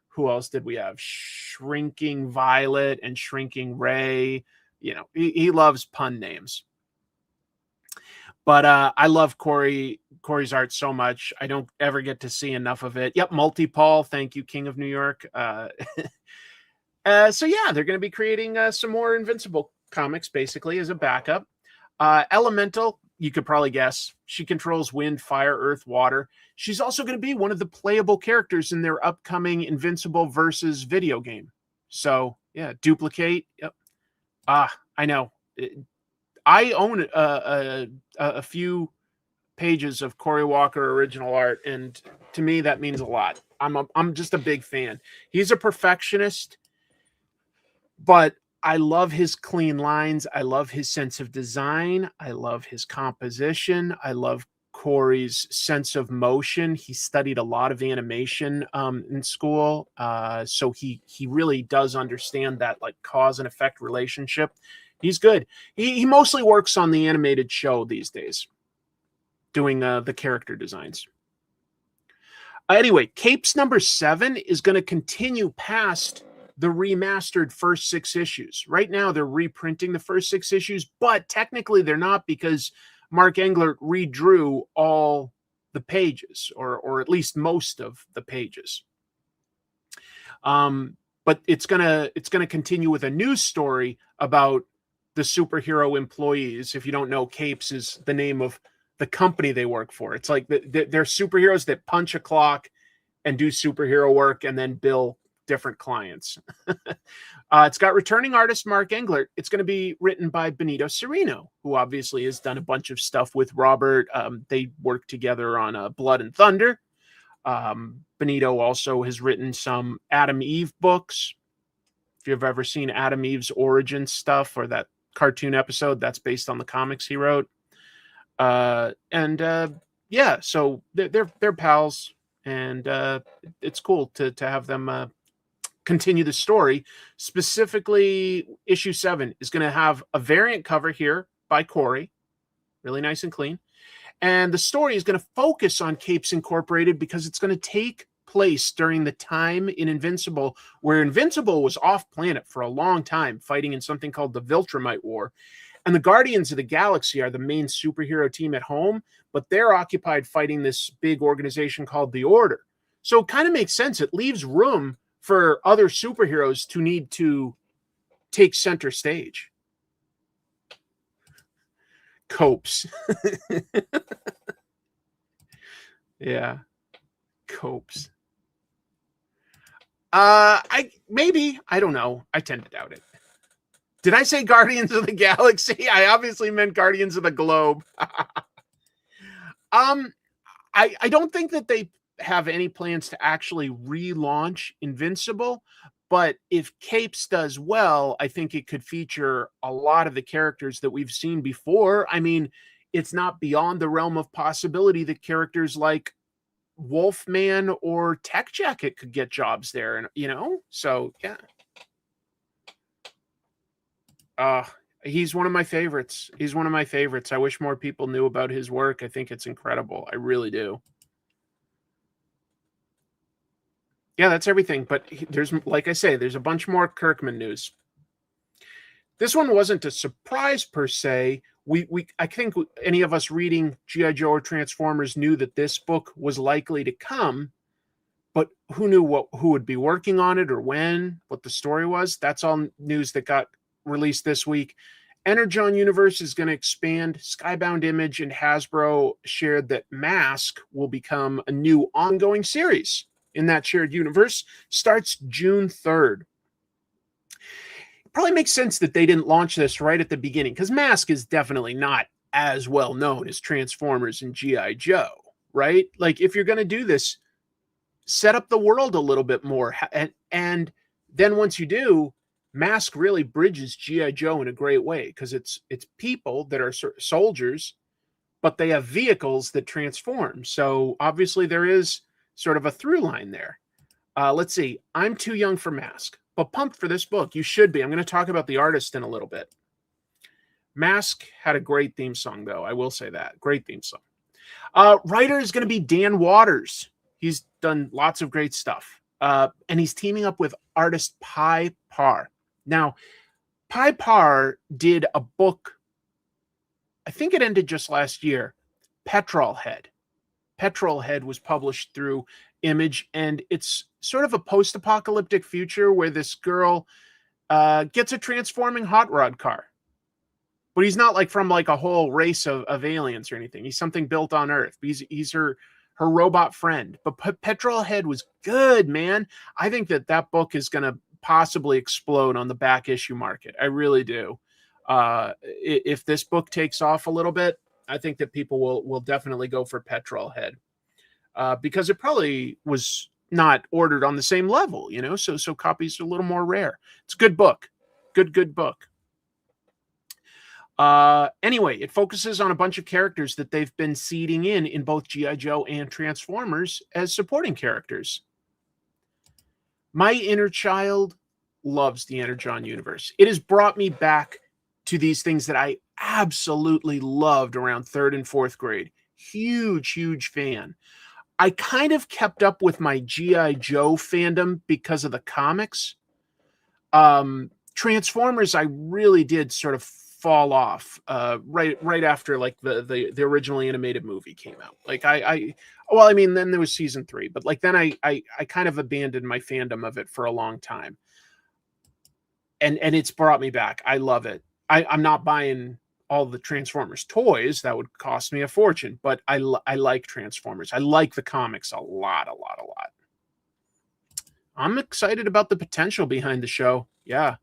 who else did we have? Shrinking Violet and Shrinking Ray. You know, he loves pun names. But I love Cory's art so much. I don't ever get to see enough of it. Yep, Multi-Paul. Thank you, King of New York. So yeah, they're going to be creating some more Invincible comics, basically, as a backup. Elemental, you could probably guess. She controls wind, fire, earth, water. She's also going to be one of the playable characters in their upcoming Invincible versus video game. So yeah, duplicate. Yep. I know. I own a few pages of Cory Walker original art, and to me that means a lot. I'm just a big fan. He's a perfectionist, but I love his clean lines. I love his sense of design. I love his composition. I love Cory's sense of motion. He studied a lot of animation in school, so he really does understand that like cause and effect relationship. He's good. He mostly works on the animated show these days, doing the character designs. Anyway, Capes number 7 is going to continue past the remastered first 6 issues. Right now, they're reprinting the first 6 issues, but technically they're not because Mark Englert redrew all the pages, or at least most of the pages. But it's gonna continue with a news story about the superhero employees. If you don't know, Capes is the name of the company they work for. It's like they're superheroes that punch a clock and do superhero work and then bill different clients. It's got returning artist Mark Englert. It's going to be written by Benito Cereno, who obviously has done a bunch of stuff with Robert. They worked together on Blood and Thunder. Benito also has written some Adam Eve books. If you've ever seen Adam Eve's origin stuff or that cartoon episode, that's based on the comics he wrote. Yeah, so they're pals, and it's cool to have them continue the story. Specifically, issue 7 is going to have a variant cover here by Cory, really nice and clean, and the story is going to focus on Capes Incorporated because it's going to take place during the time in Invincible where Invincible was off planet for a long time, fighting in something called the Viltrumite War. And the Guardians of the Galaxy are the main superhero team at home, but they're occupied fighting this big organization called the Order. So it kind of makes sense. It leaves room for other superheroes to need to take center stage. Copes. Yeah. Copes. I don't know. I tend to doubt it. Did I say Guardians of the Galaxy? I obviously meant Guardians of the Globe. I don't think that they have any plans to actually relaunch Invincible, But if Capes does well, I think it could feature a lot of the characters that we've seen before. I mean, it's not beyond the realm of possibility that characters like Wolfman or Tech Jacket could get jobs there, and so yeah. He's one of my favorites. I wish more people knew about his work. I think it's incredible. I really do. Yeah, that's everything. But there's, like I say, there's a bunch more Kirkman news. This one wasn't a surprise per se. I think any of us reading G.I. Joe or Transformers knew that this book was likely to come, but who knew who would be working on it or when, what the story was? That's all news that got released this week. Energon Universe is going to expand. Skybound Image and Hasbro shared that M.A.S.K will become a new ongoing series in that shared universe. Starts June 3rd. It probably makes sense that they didn't launch this right at the beginning, because M.A.S.K is definitely not as well known as Transformers and G.I. Joe, right? Like, if you're going to do this, set up the world a little bit more. And then once you do, M.A.S.K really bridges G.I. Joe in a great way, because it's people that are soldiers, but they have vehicles that transform. So obviously there is sort of a through line there. Let's see. I'm too young for M.A.S.K, but pumped for this book. You should be. I'm going to talk about the artist in a little bit. M.A.S.K had a great theme song, though. I will say that. Great theme song. Writer is going to be Dan Waters. He's done lots of great stuff. And he's teaming up with artist Pi Par. Now, Pi Par did a book, I think it ended just last year, Petrol Head. Petrol Head was published through Image, and it's sort of a post-apocalyptic future where this girl gets a transforming hot rod car. But he's not like from like a whole race of aliens or anything. He's something built on Earth. He's her robot friend. But Petrol Head was good, man. I think that book is going to possibly explode on the back issue market. I really do. If this book takes off a little bit, I think that people will definitely go for Petrol Head, because it probably was not ordered on the same level, so copies are a little more rare. It's a good book. Good book. Anyway, it focuses on a bunch of characters that they've been seeding in both G.I. Joe and Transformers as supporting characters. My inner child loves the Energon universe. It has brought me back to these things that I absolutely loved around 3rd and 4th grade. Huge fan. I kind of kept up with my G.I. Joe fandom because of the comics. Transformers, I really did sort of fall off right after like the original animated movie came out. Like then there was season 3, but like then I kind of abandoned my fandom of it for a long time. And it's brought me back. I love it. I'm not buying all the Transformers toys. That would cost me a fortune, but I like Transformers. I like the comics a lot. I'm excited about the potential behind the show. Yeah.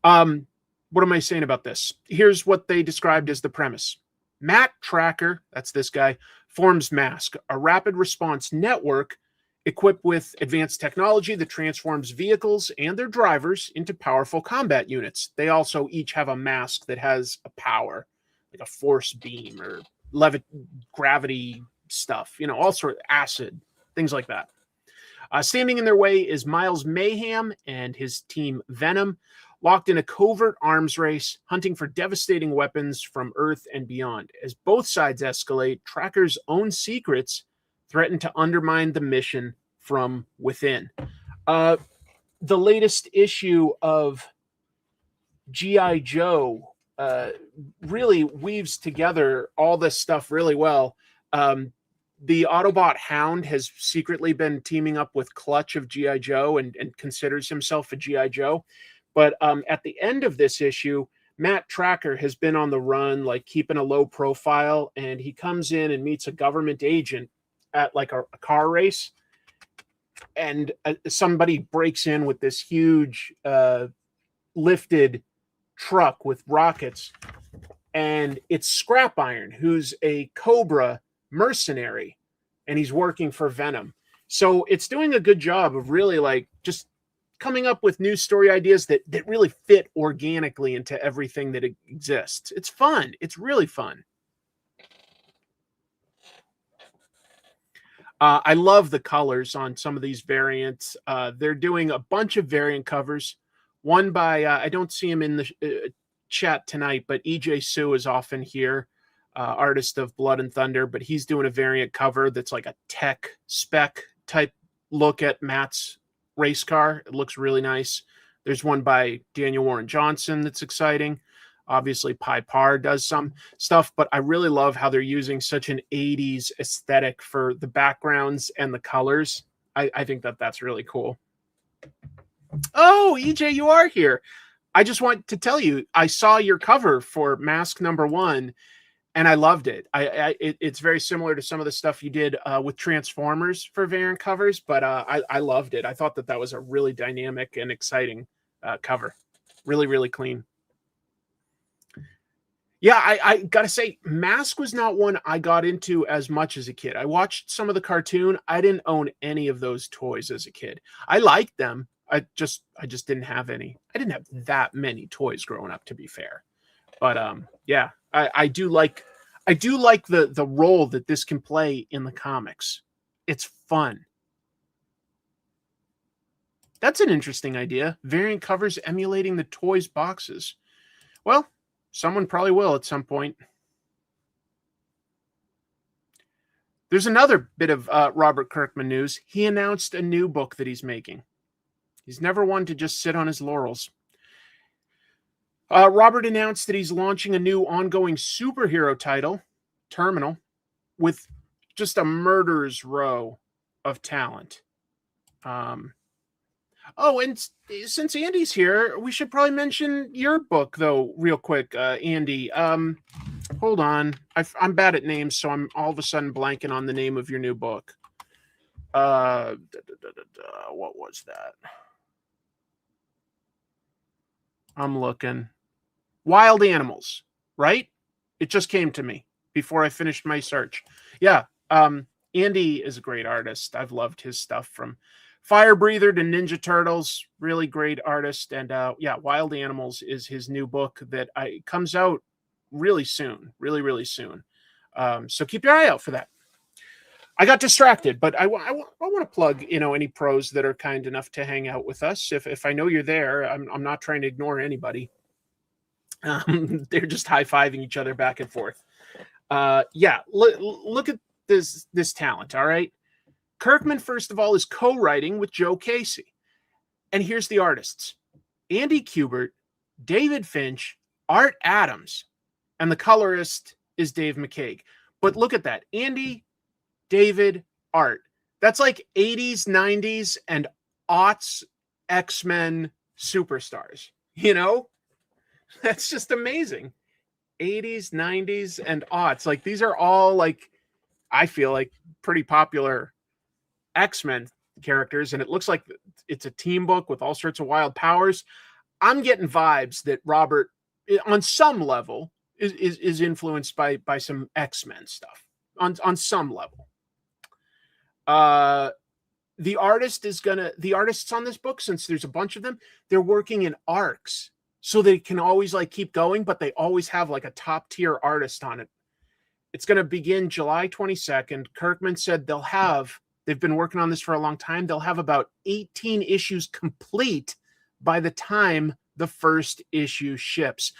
What am I saying about this? Here's what they described as the premise. Matt Tracker, that's this guy, forms M.A.S.K, a rapid response network equipped with advanced technology that transforms vehicles and their drivers into powerful combat units. They also each have a mask that has a power, like a force beam or gravity stuff, all sort of acid, things like that. Standing in their way is Miles Mayhem and his team Venom, locked in a covert arms race, hunting for devastating weapons from Earth and beyond. As both sides escalate, Tracker's own secrets threaten to undermine the mission from within. The latest issue of G.I. Joe really weaves together all this stuff really well. The Autobot Hound has secretly been teaming up with Clutch of G.I. Joe and considers himself a G.I. Joe. But at the end of this issue, Matt Tracker has been on the run, like keeping a low profile, and he comes in and meets a government agent at like a car race, and somebody breaks in with this huge lifted truck with rockets, and it's Scrap Iron, who's a Cobra mercenary, and he's working for Venom. So it's doing a good job of really like just coming up with new story ideas that really fit organically into everything that exists. It's fun. It's really fun. I love the colors on some of these variants. They're doing a bunch of variant covers. One by, I don't see him in the chat tonight, but EJ Sue is often here, artist of Blood and Thunder, but he's doing a variant cover that's like a tech spec type look at Matt's race car. It looks really nice. There's one by Daniel Warren Johnson that's exciting. Obviously, Pi Par does some stuff, but I really love how they're using such an 80s aesthetic for the backgrounds and the colors. I think that's really cool. Oh, EJ, you are here. I just want to tell you, I saw your cover for M.A.S.K #1, and I loved it. It's very similar to some of the stuff you did with Transformers for variant covers, but I loved it. I thought that was a really dynamic and exciting cover. Really, really clean. Yeah, I gotta say, M.A.S.K was not one I got into as much as a kid. I watched some of the cartoon. I didn't own any of those toys as a kid. I liked them. I just didn't have any. I didn't have that many toys growing up, to be fair. But yeah, I do like the role that this can play in the comics. It's fun. That's an interesting idea. Variant covers emulating the toys boxes. Well, someone probably will at some point. There's another bit of Robert Kirkman news. He announced a new book that he's making. He's never one to just sit on his laurels. Robert announced that he's launching a new ongoing superhero title, Terminal, with just a murderer's row of talent. Oh, and since Andy's here, we should probably mention your book, though, real quick, Andy. Hold on. I'm bad at names, so I'm all of a sudden blanking on the name of your new book. What was that? I'm looking. Wild Animals, right? It just came to me before I finished my search. Yeah, Andy is a great artist. I've loved his stuff from Fire Breather to Ninja Turtles. Really great artist. And yeah, Wild Animals is his new book that comes out really soon. Really, really soon. So keep your eye out for that. I got distracted, but I want to plug, any pros that are kind enough to hang out with us. If I know you're there, I'm not trying to ignore anybody. They're just high-fiving each other back and forth. Yeah, look at this talent, all right? Kirkman, first of all, is co-writing with Joe Casey. And here's the artists. Andy Kubert, David Finch, Art Adams, and the colorist is Dave McCaig. But look at that. Andy, David, Art. That's like 80s, 90s, and aughts X-Men superstars. That's just amazing. 80s, 90s, and aughts. Like, these are all, like, I feel like pretty popular X-Men characters, and it looks like it's a team book with all sorts of wild powers. I'm getting vibes that Robert, on some level, is influenced by some X-Men stuff. On some level. The artists on this book, since there's a bunch of them, they're working in arcs. So they can always keep going, but they always have a top tier artist on it. It's going to begin July 22nd. Kirkman said they've been working on this for a long time. They'll have about 18 issues complete by the time the first issue ships.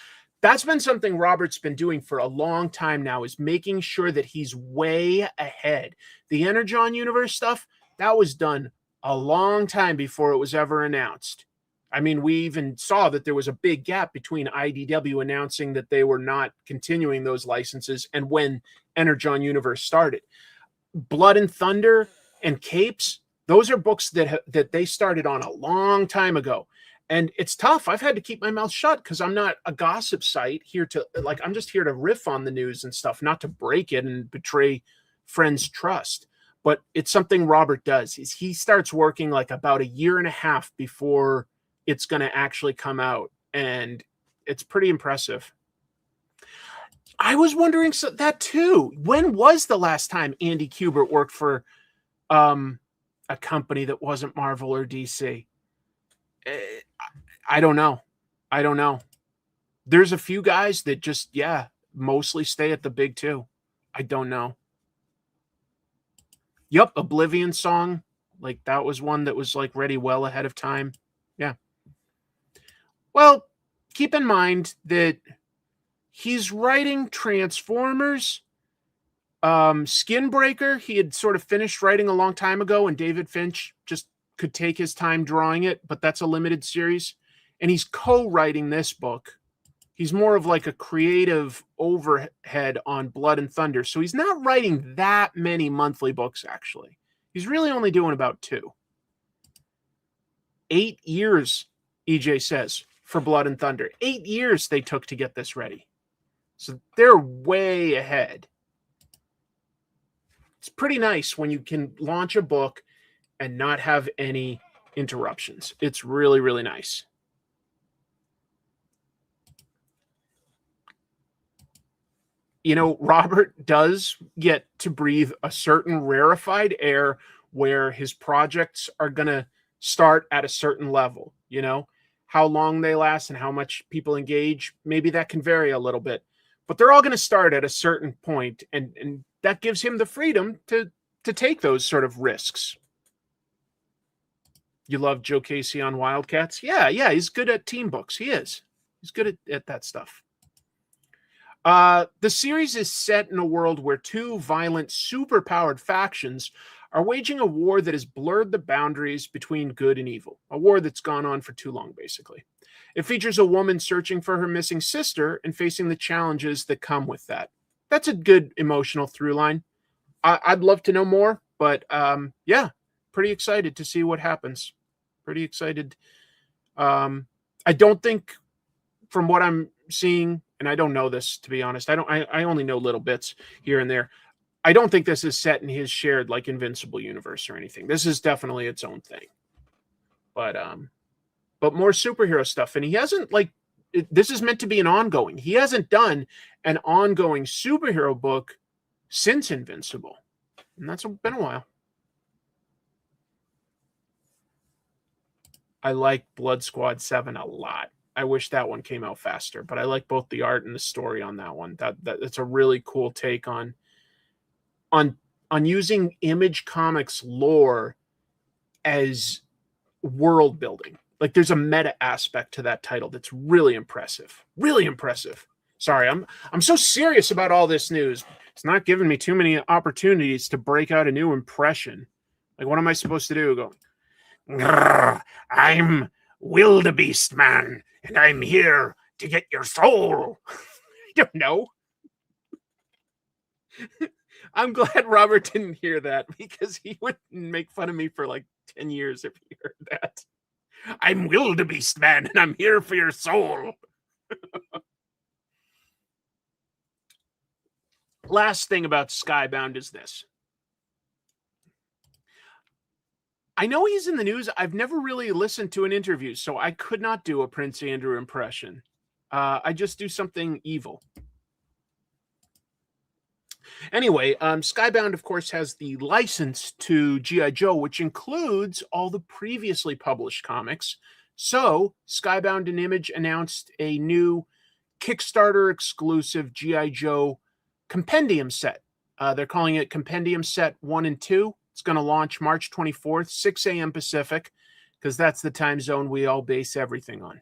That's been something Robert's been doing for a long time now, is making sure that he's way ahead. The Energon universe stuff, that was done a long time before it was ever announced. I mean, we even saw that there was a big gap between IDW announcing that they were not continuing those licenses and when Energon Universe started. Blood and Thunder and Capes, those are books that they started on a long time ago. And it's tough. I've had to keep my mouth shut because I'm not a gossip site here to, I'm just here to riff on the news and stuff, not to break it and betray friends' trust. But it's something Robert does, is he starts working about a year and a half before it's going to actually come out, and it's pretty impressive. I was wondering that too. When was the last time Andy Kubert worked for a company that wasn't Marvel or DC? I don't know. I don't know. There's a few guys that just, mostly stay at the big two. I don't know. Yup, Oblivion Song. Like, that was one that was, like, ready well ahead of time. Yeah. Well, keep in mind that he's writing Transformers. Skinbreaker, he had sort of finished writing a long time ago, and David Finch just could take his time drawing it, but that's a limited series. And he's co-writing this book. He's more of like a creative overhead on Blood and Thunder. So he's not writing that many monthly books, actually. He's really only doing about 2. 8 years, EJ says, for Blood and Thunder. 8 years they took to get this ready. So they're way ahead. It's pretty nice when you can launch a book and not have any interruptions. It's really, really nice. You know, Robert does get to breathe a certain rarefied air where his projects are going to start at a certain level. You know, how long they last and how much people engage, maybe that can vary a little bit. But they're all going to start at a certain point, and that gives him the freedom to take those sort of risks. You love Joe Casey on Wildcats? Yeah, he's good at team books. He is. He's good at that stuff. The series is set in a world where 2 violent, superpowered factions are waging a war that has blurred the boundaries between good and evil. A war that's gone on for too long, basically. It features a woman searching for her missing sister and facing the challenges that come with that. That's a good emotional through line. I'd love to know more, but pretty excited to see what happens. Pretty excited. I don't think, from what I'm seeing, and I don't know this, to be honest, I only know little bits here and there. I don't think this is set in his shared, like, Invincible universe or anything. This is definitely its own thing. But more superhero stuff. And he hasn't, like, this is meant to be an ongoing. He hasn't done an ongoing superhero book since Invincible. And that's been a while. I like Blood Squad 7 a lot. I wish that one came out faster, but I like both the art and the story on that one. That's a really cool take on using Image Comics lore as world building. Like, there's a meta aspect to that title that's really impressive. Really impressive. Sorry, I'm so serious about all this news. It's not giving me too many opportunities to break out a new impression. Like, what am I supposed to do? Go, I'm Wildebeest Man, and I'm here to get your soul. I don't know. I'm glad Robert didn't hear that, because he would make fun of me for like 10 years if he heard that. I'm Wildebeest Man, and I'm here for your soul. Last thing about Skybound is this. I know he's in the news. I've never really listened to an interview, so I could not do a Prince Andrew impression. I just do something evil. Anyway, Skybound, of course, has the license to G.I. Joe, which includes all the previously published comics. So, Skybound and Image announced a new Kickstarter exclusive G.I. Joe Compendium set. They're calling it Compendium Set 1 and 2. It's going to launch March 24th, 6 a.m. Pacific, because that's the time zone we all base everything on.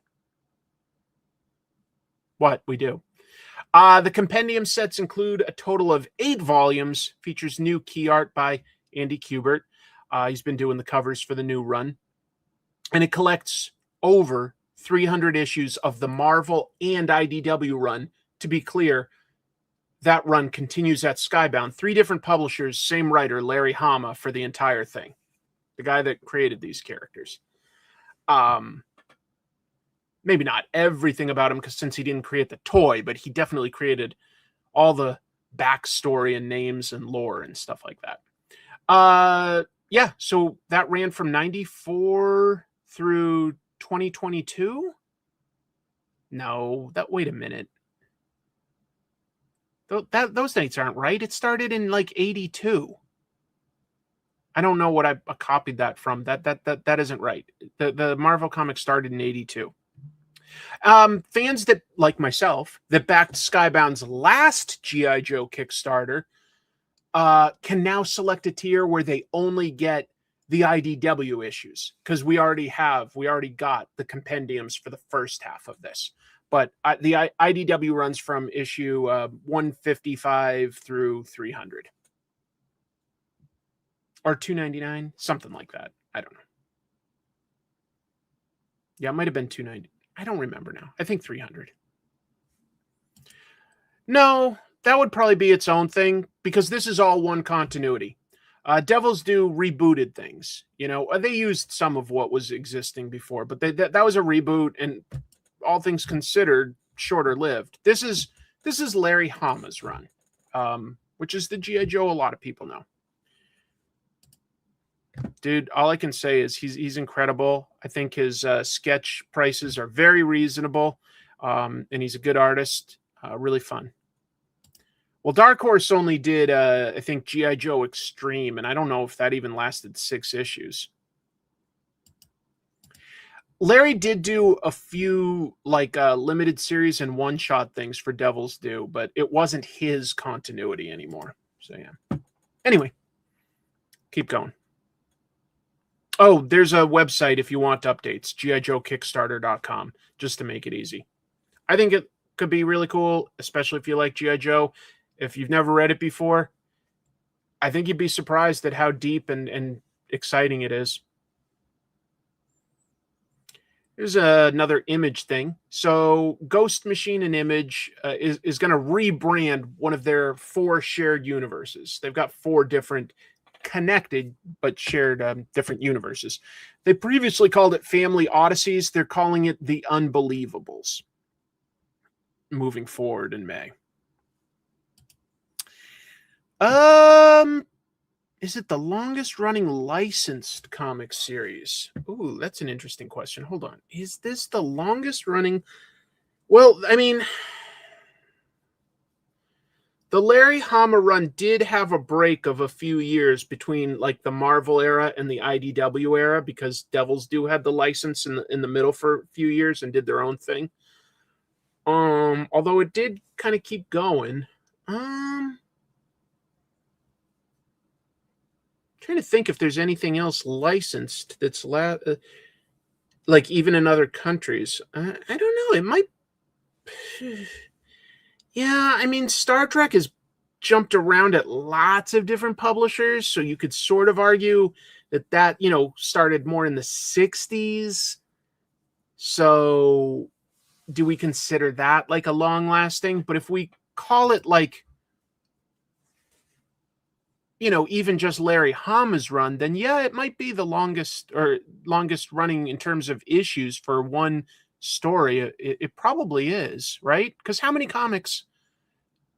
What we do. The compendium sets include a total of 8 volumes, features new key art by Andy Kubert. He's been doing the covers for the new run. And it collects over 300 issues of the Marvel and IDW run. To be clear, that run continues at Skybound. 3 different publishers, same writer, Larry Hama, for the entire thing. The guy that created these characters. Maybe not everything about him, because since he didn't create the toy, but he definitely created all the backstory and names and lore and stuff like that. Yeah, so that ran from 94 through 2022. No, wait a minute. Those dates aren't right. It started in like 82. I don't know what I copied that from. That isn't right. The Marvel comic started in 82. Fans that, like myself, that backed Skybound's last G.I. Joe Kickstarter can now select a tier where they only get the IDW issues, because we already got the compendiums for the first half of this. But the IDW runs from issue 155 through 300. Or 299, something like that. I don't know. Yeah, it might have been 290. I don't remember now. I think 300. No, that would probably be its own thing, because this is all one continuity. Devil's Due rebooted things. You know, they used some of what was existing before, but that was a reboot, and all things considered, shorter lived. This is Larry Hama's run, which is the G.I. Joe a lot of people know. Dude, all I can say is he's incredible. I think his sketch prices are very reasonable, and he's a good artist. Really fun. Well, Dark Horse only did, I think, G.I. Joe Extreme, and I don't know if that even lasted 6 issues. Larry did do a few limited series and one-shot things for Devil's Due, but it wasn't his continuity anymore. So yeah. Anyway, keep going. Oh, there's a website if you want updates, GIJoeKickstarter.com, just to make it easy. I think it could be really cool, especially if you like G.I. Joe. If you've never read it before, I think you'd be surprised at how deep and exciting it is. Here's another Image thing. So Ghost Machine and Image is going to rebrand one of their 4 shared universes. They've got 4 different connected but shared different universes. They previously called it Family Odysseys. They're calling it The Unbelievables moving forward in May. Is it the longest running licensed comic series? Ooh, that's an interesting question. Hold on. Is this the longest running? Well, I mean, the Larry Hama run did have a break of a few years between like the Marvel era and the IDW era, because Devil's Due had the license in the middle for a few years and did their own thing. Although it did kind of keep going. Trying to think if there's anything else licensed that's like even in other countries. I don't know. It might. Yeah, I mean, Star Trek has jumped around at lots of different publishers, so you could sort of argue that started more in the 60s. So do we consider that like a long-lasting? But if we call it like, even just Larry Hama's run, then yeah, it might be the longest running in terms of issues for one story. It probably is, right? Because how many comics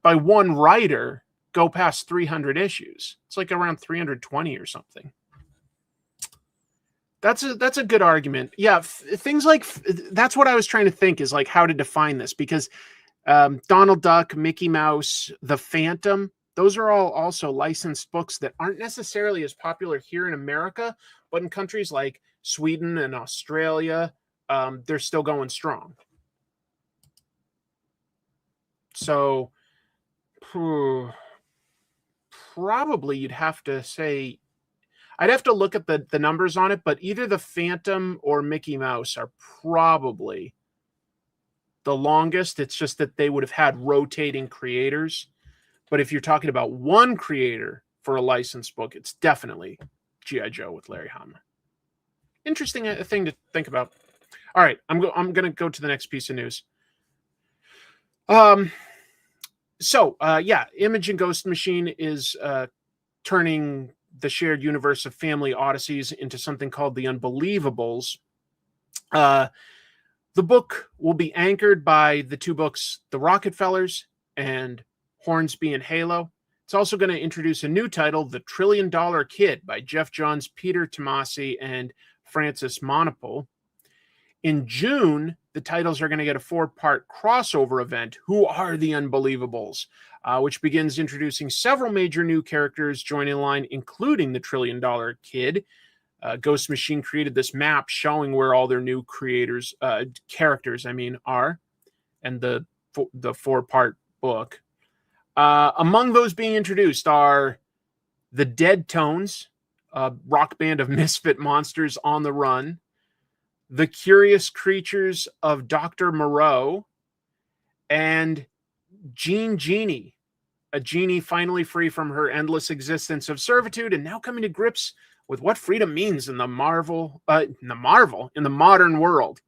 by one writer go past 300 issues? It's like around 320 or something. That's a good argument. Yeah, things like that's what I was trying to think, is like how to define this, because Donald Duck, Mickey Mouse, The Phantom, those are all also licensed books that aren't necessarily as popular here in America, but in countries like Sweden and Australia, they're still going strong. So probably you'd have to say, I'd have to look at the numbers on it, but either The Phantom or Mickey Mouse are probably the longest. It's just that they would have had rotating creators. But if you're talking about one creator for a licensed book, it's definitely G.I. Joe with Larry Hama. Interesting thing to think about. All right, I'm going to go to the next piece of news. Image and Ghost Machine is turning the shared universe of Family Odysseys into something called The Unbelievables. The book will be anchored by the 2 books, The Rockefellers and Hornsby and Halo. It's also going to introduce a new title, The $1 Trillion Kid, by Jeff Johns, Peter Tomasi, and Francis Monopole. In June, the titles are going to get a 4-part crossover event, Who Are the Unbelievables, which begins introducing several major new characters joining the line, including the $1 Trillion Kid. Ghost Machine created this map showing where all their new characters, are, and the 4-part book. Among those being introduced are the Dead Tones, a rock band of misfit monsters on the run, the Curious Creatures of Dr. Moreau, and Genie, a genie finally free from her endless existence of servitude and now coming to grips with what freedom means in the modern world.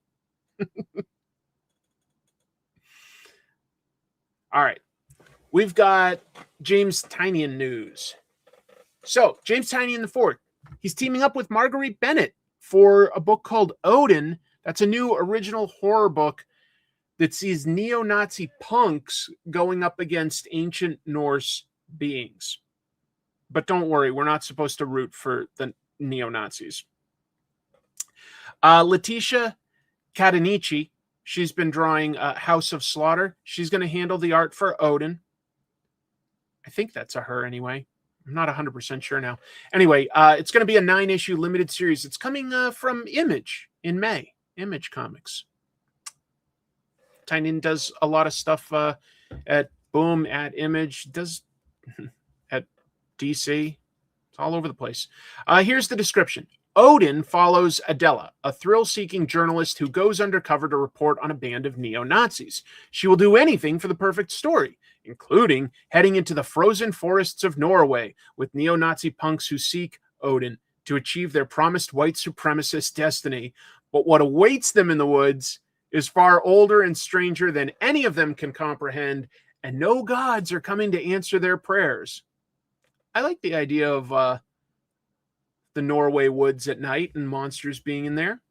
All right. We've got James Tynion news. So, James Tynion IV, he's teaming up with Marguerite Bennett for a book called Odin. That's a new original horror book that sees neo-Nazi punks going up against ancient Norse beings. But don't worry, we're not supposed to root for the neo-Nazis. Letitia Cadanici, she's been drawing House of Slaughter. She's going to handle the art for Odin. I think that's a her anyway. I'm not 100% sure now. Anyway, it's going to be a 9-issue limited series. It's coming from Image in May. Image Comics. Tynion does a lot of stuff at Boom, at Image, does at DC. It's all over the place. Here's the description. Odin follows Adela, a thrill-seeking journalist who goes undercover to report on a band of neo-Nazis. She will do anything for the perfect story, including heading into the frozen forests of Norway with neo-Nazi punks who seek Odin to achieve their promised white supremacist destiny. But what awaits them in the woods is far older and stranger than any of them can comprehend, and no gods are coming to answer their prayers. I like the idea of the Norway woods at night and monsters being in there.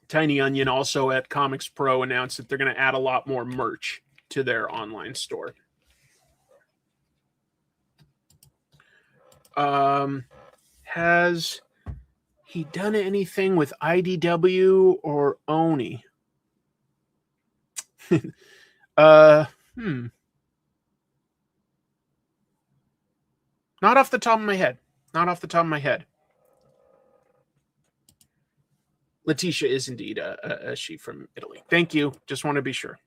Tiny Onion also at Comics Pro announced that they're going to add a lot more merch to their online store. Has he done anything with IDW or Oni? Not off the top of my head. Not off the top of my head. Letitia is indeed a she from Italy. Thank you. Just want to be sure.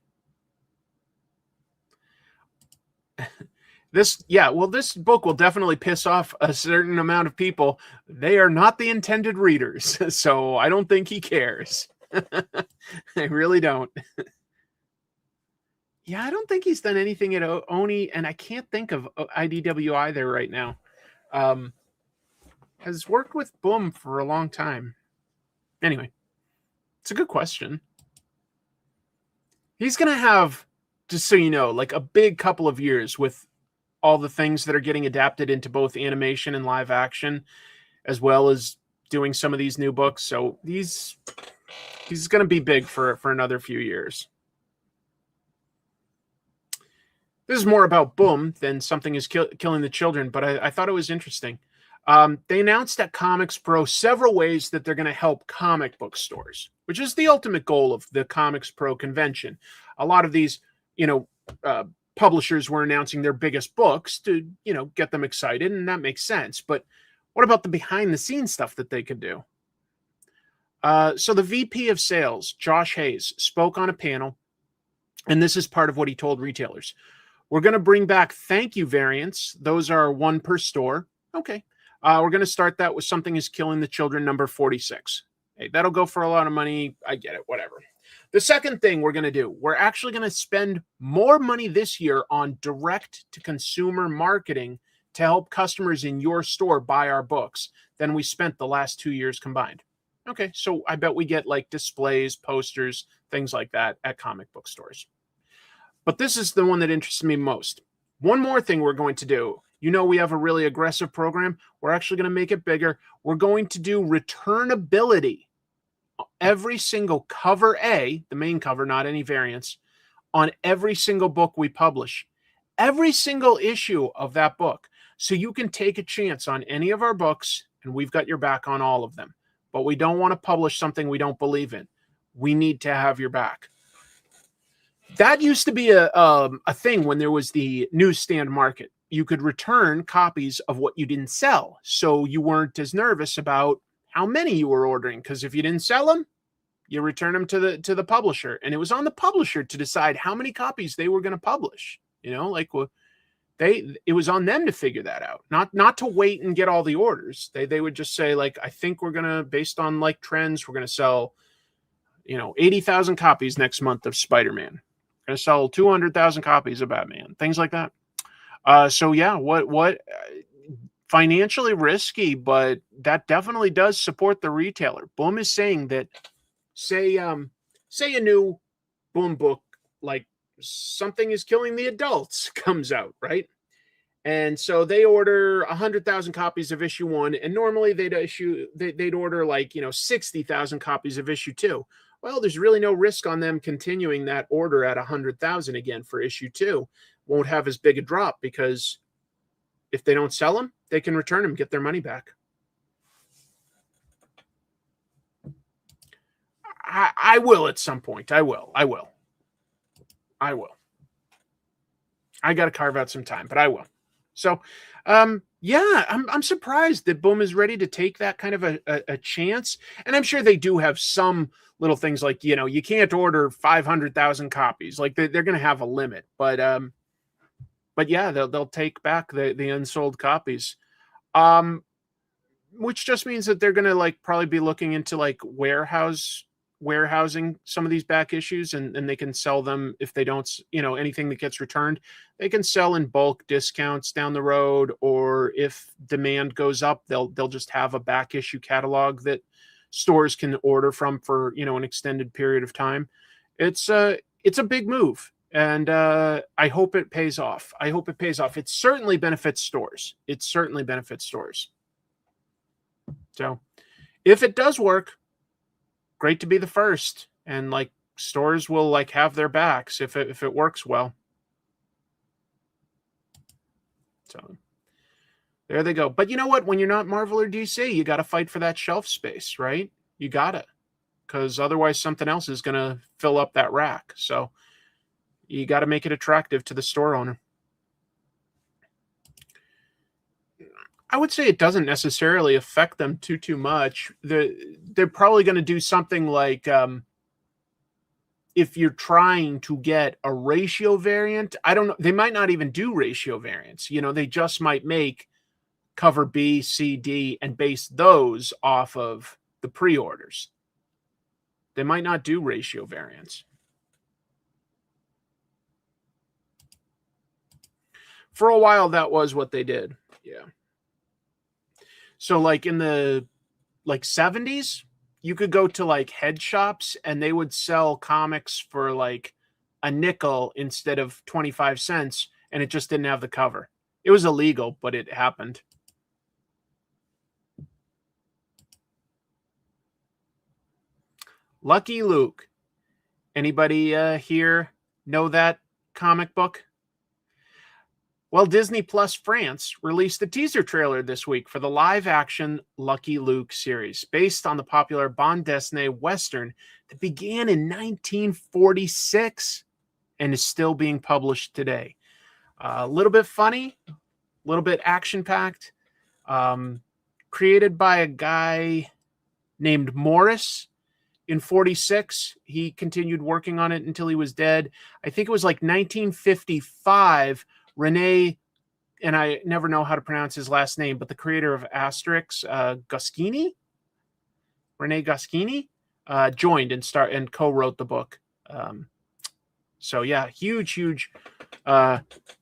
This book will definitely piss off a certain amount of people. They are not the intended readers, so I don't think he cares. I really don't. Yeah, I don't think he's done anything at Oni, and I can't think of IDW either right now. Has worked with Boom for a long time. Anyway, it's a good question. He's going to have, just so you know, like a big couple of years with all the things that are getting adapted into both animation and live action, as well as doing some of these new books. So he's going to be big for another few years. This is more about Boom than Something is Killing the Children, but I thought it was interesting. They announced at Comics Pro several ways that they're going to help comic book stores, which is the ultimate goal of the Comics Pro convention. A lot of these, publishers were announcing their biggest books to, get them excited, and that makes sense. But what about the behind-the-scenes stuff that they could do? So the VP of Sales, Josh Hayes, spoke on a panel, and this is part of what he told retailers. We're going to bring back thank you variants. Those are 1 per store. Okay. We're going to start that with Something is Killing the Children, number 46. Hey, that'll go for a lot of money. I get it. Whatever. The second thing we're going to do, we're actually going to spend more money this year on direct-to-consumer marketing to help customers in your store buy our books than we spent the last 2 years combined. Okay, so I bet we get like displays, posters, things like that at comic book stores. But this is the one that interests me most. One more thing we're going to do. We have a really aggressive program. We're actually going to make it bigger. We're going to do returnability. Every single cover A, the main cover, not any variants, on every single book we publish. Every single issue of that book. So you can take a chance on any of our books, and we've got your back on all of them. but we don't want to publish something we don't believe in. We need to have your back. That used to be a thing when there was the newsstand market. You could return copies of what you didn't sell, so you weren't as nervous about how many you were ordering, because if you didn't sell them, you return them to the publisher, and it was on the publisher to decide how many copies they were going to publish. You know, like it was on them to figure that out, not to wait and get all the orders. They would just say, like, I think we're gonna, based on like trends, we're gonna sell, 80,000 copies next month of Spider-Man. We're gonna sell 200,000 copies of Batman, things like that. So yeah, what financially risky, but that definitely does support the retailer. Boom is saying that, say a new Boom book like Something is Killing the Adults comes out, right? And so they order 100,000 copies of issue 1, and normally they'd order like 60,000 copies of issue 2. Well, there's really no risk on them continuing that order at 100,000 again for issue 2. Won't have as big a drop, because if they don't sell them, they can return them, get their money back. I will at some point. I will. I got to carve out some time, but I will. So, yeah, I'm surprised that Boom is ready to take that kind of a chance. And I'm sure they do have some little things like, you can't order 500,000 copies. Like they're going to have a limit, but yeah, they'll take back the unsold copies. Which just means that they're going to like probably be looking into like warehousing some of these back issues, and they can sell them if they don't, anything that gets returned, they can sell in bulk discounts down the road, or if demand goes up, they'll just have a back issue catalog that stores can order from for, an extended period of time. It's a big move, and I hope it pays off. It certainly benefits stores. So if it does work, great to be the first, and like stores will like have their backs if it works well. So there they go. But you know what? When you're not Marvel or DC, you got to fight for that shelf space, right? You gotta, because otherwise something else is gonna fill up that rack. So you got to make it attractive to the store owner. I would say it doesn't necessarily affect them too much. They're probably going to do something like, if you're trying to get a ratio variant, I don't know. They might not even do ratio variants. They just might make cover B, C, D, and base those off of the pre-orders. They might not do ratio variants. For a while, that was what they did. Yeah. So like in the 70s, you could go to like head shops and they would sell comics for like a nickel instead of 25 cents, and it just didn't have the cover. It was illegal, but it happened. Lucky Luke. Anybody here know that comic book? Well, Disney Plus France released a teaser trailer this week for the live-action Lucky Luke series, based on the popular bande dessinée Western that began in 1946 and is still being published today. A little bit funny, a little bit action-packed, created by a guy named Morris in 46. He continued working on it until he was dead. I think it was like 1955. Rene, and I never know how to pronounce his last name, but the creator of Asterix, Rene Goscinny, joined and co-wrote the book. So yeah, huge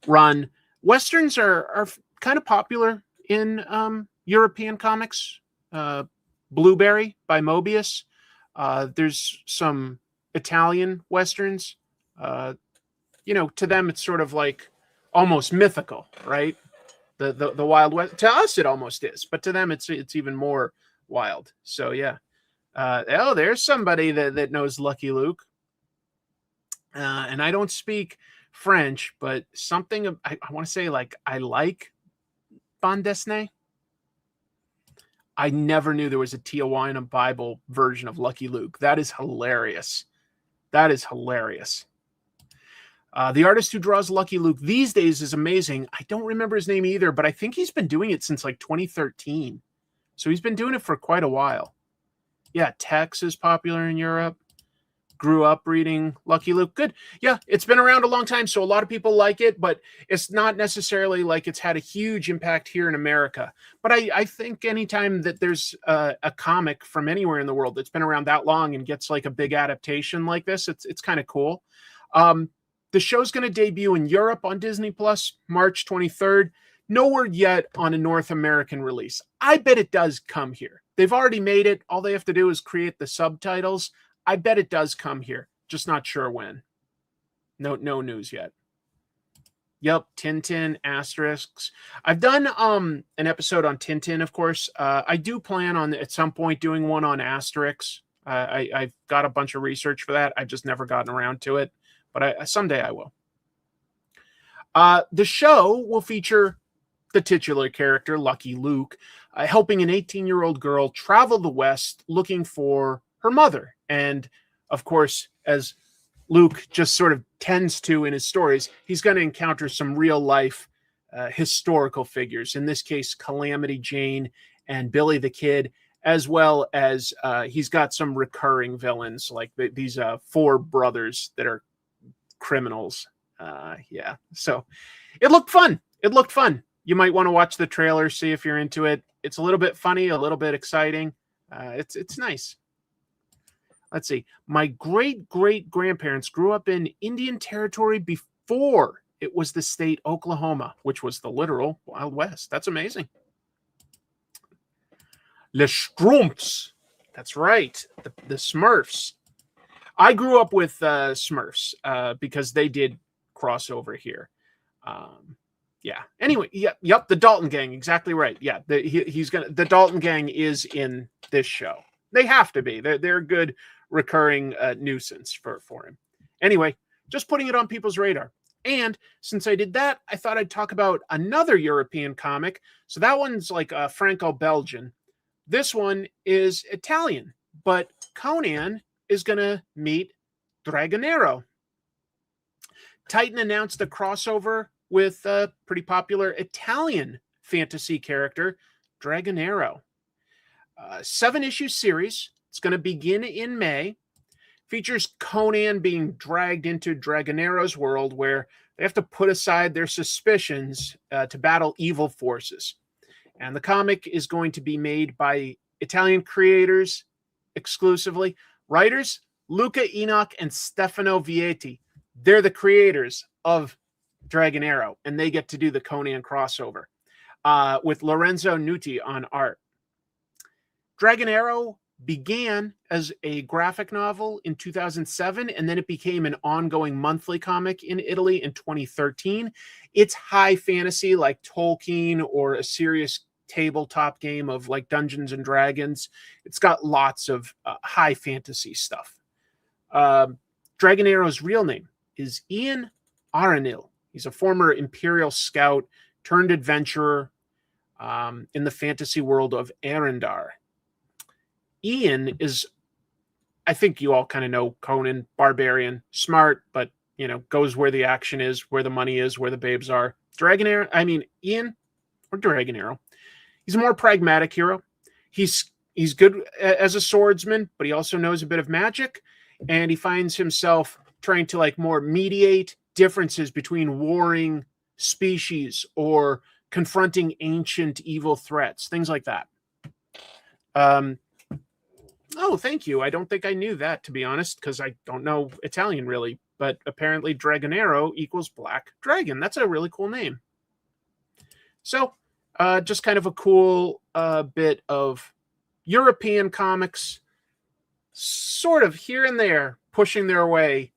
run. Westerns are kind of popular in European comics. Blueberry by Mobius. There's some Italian Westerns. To them, it's sort of like almost mythical, right? The Wild West. To us, it almost is, but to them, it's even more wild. So yeah. There's somebody that knows Lucky Luke. And I don't speak French, but something I want to say, like, I like bande dessinée. I never knew there was a Tijuana Bible version of Lucky Luke. That is hilarious. That is hilarious. The artist who draws Lucky Luke these days is amazing. I don't remember his name either, but I think he's been doing it since like 2013. So he's been doing it for quite a while. Yeah, Tex is popular in Europe. Grew up reading Lucky Luke. Good. Yeah, it's been around a long time, so a lot of people like it, but it's not necessarily like it's had a huge impact here in America. But I think anytime that there's a comic from anywhere in the world that's been around that long and gets like a big adaptation like this, it's kind of cool. The show's going to debut in Europe on Disney Plus March 23rd. No word yet on a North American release. I bet it does come here. They've already made it. All they have to do is create the subtitles. I bet it does come here. Just not sure when. No news yet. Yep, Tintin, asterisks. I've done an episode on Tintin, of course. I do plan on at some point doing one on asterisks. I've got a bunch of research for that. I've just never gotten around to it. But someday I will. The show will feature the titular character, Lucky Luke, helping an 18-year-old girl travel the West looking for her mother. And of course, as Luke just sort of tends to in his stories, he's going to encounter some real life historical figures. In this case, Calamity Jane and Billy the Kid, as well as he's got some recurring villains like these 4 brothers that are criminals. Yeah, so it looked fun. It looked fun. You might want to watch the trailer, see if you're into it. It's a little bit funny, a little bit exciting. It's nice. Let's see. My great-great-grandparents grew up in Indian Territory before it was the state Oklahoma, which was the literal Wild West. That's amazing. Les Schtroumpfs. That's right. The Smurfs. I grew up with Smurfs because they did crossover here. Yeah. Anyway, yep. The Dalton Gang. Exactly right. Yeah. The Dalton Gang is in this show. They have to be. They're a good recurring nuisance for him. Anyway, just putting it on people's radar. And since I did that, I thought I'd talk about another European comic. So that one's like Franco-Belgian. This one is Italian, but Conan is going to meet Dragonero. Titan announced a crossover with a pretty popular Italian fantasy character, Dragonero. 7-issue series. It's going to begin in May. Features Conan being dragged into Dragonero's world where they have to put aside their suspicions to battle evil forces. And the comic is going to be made by Italian creators exclusively. Writers, Luca Enoch and Stefano Vietti. They're the creators of Dragonero, and they get to do the Conan crossover with Lorenzo Nuti on art. Dragonero began as a graphic novel in 2007, and then it became an ongoing monthly comic in Italy in 2013. It's high fantasy like Tolkien or a serious tabletop game of like Dungeons and Dragons. It's got lots of high fantasy stuff. Dragonero's real name is Ian Aranil. He's a former Imperial scout turned adventurer in the fantasy world of Arendar. Ian is, I think you all kind of know Conan, barbarian, smart, but, you know, goes where the action is, where the money is, where the babes are. Ian, or Dragonero, he's a more pragmatic hero. He's good as a swordsman, but he also knows a bit of magic, and he finds himself trying to like more mediate differences between warring species or confronting ancient evil threats, things like that. Oh, thank you. I don't think I knew that, to be honest, because I don't know Italian really, but apparently Dragonero equals black dragon. That's a really cool name. So just kind of a cool bit of European comics, sort of here and there, pushing their way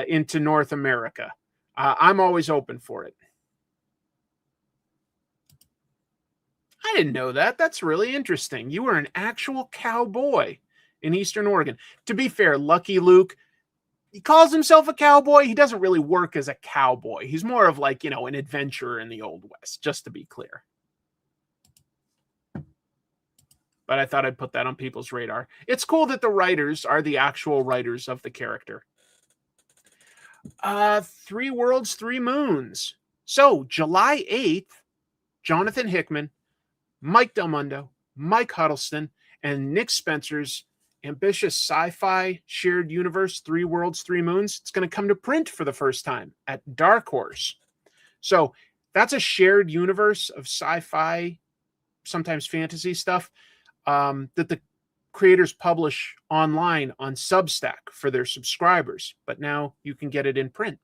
into North America. I'm always open for it. I didn't know that. That's really interesting. You were an actual cowboy in Eastern Oregon. To be fair, Lucky Luke, he calls himself a cowboy. He doesn't really work as a cowboy. He's more of like, you know, an adventurer in the Old West, just to be clear. but I thought I'd put that on people's radar. It's cool that the writers are the actual writers of the character. 3 Worlds, 3 Moons. So July 8th, Jonathan Hickman, Mike Del Mundo, Mike Huddleston, and Nick Spencer's ambitious sci-fi shared universe 3 Worlds, 3 Moons. It's going to come to print for the first time at Dark Horse. So that's a shared universe of sci-fi, sometimes fantasy stuff that the creators publish online on Substack for their subscribers. But now you can get it in print.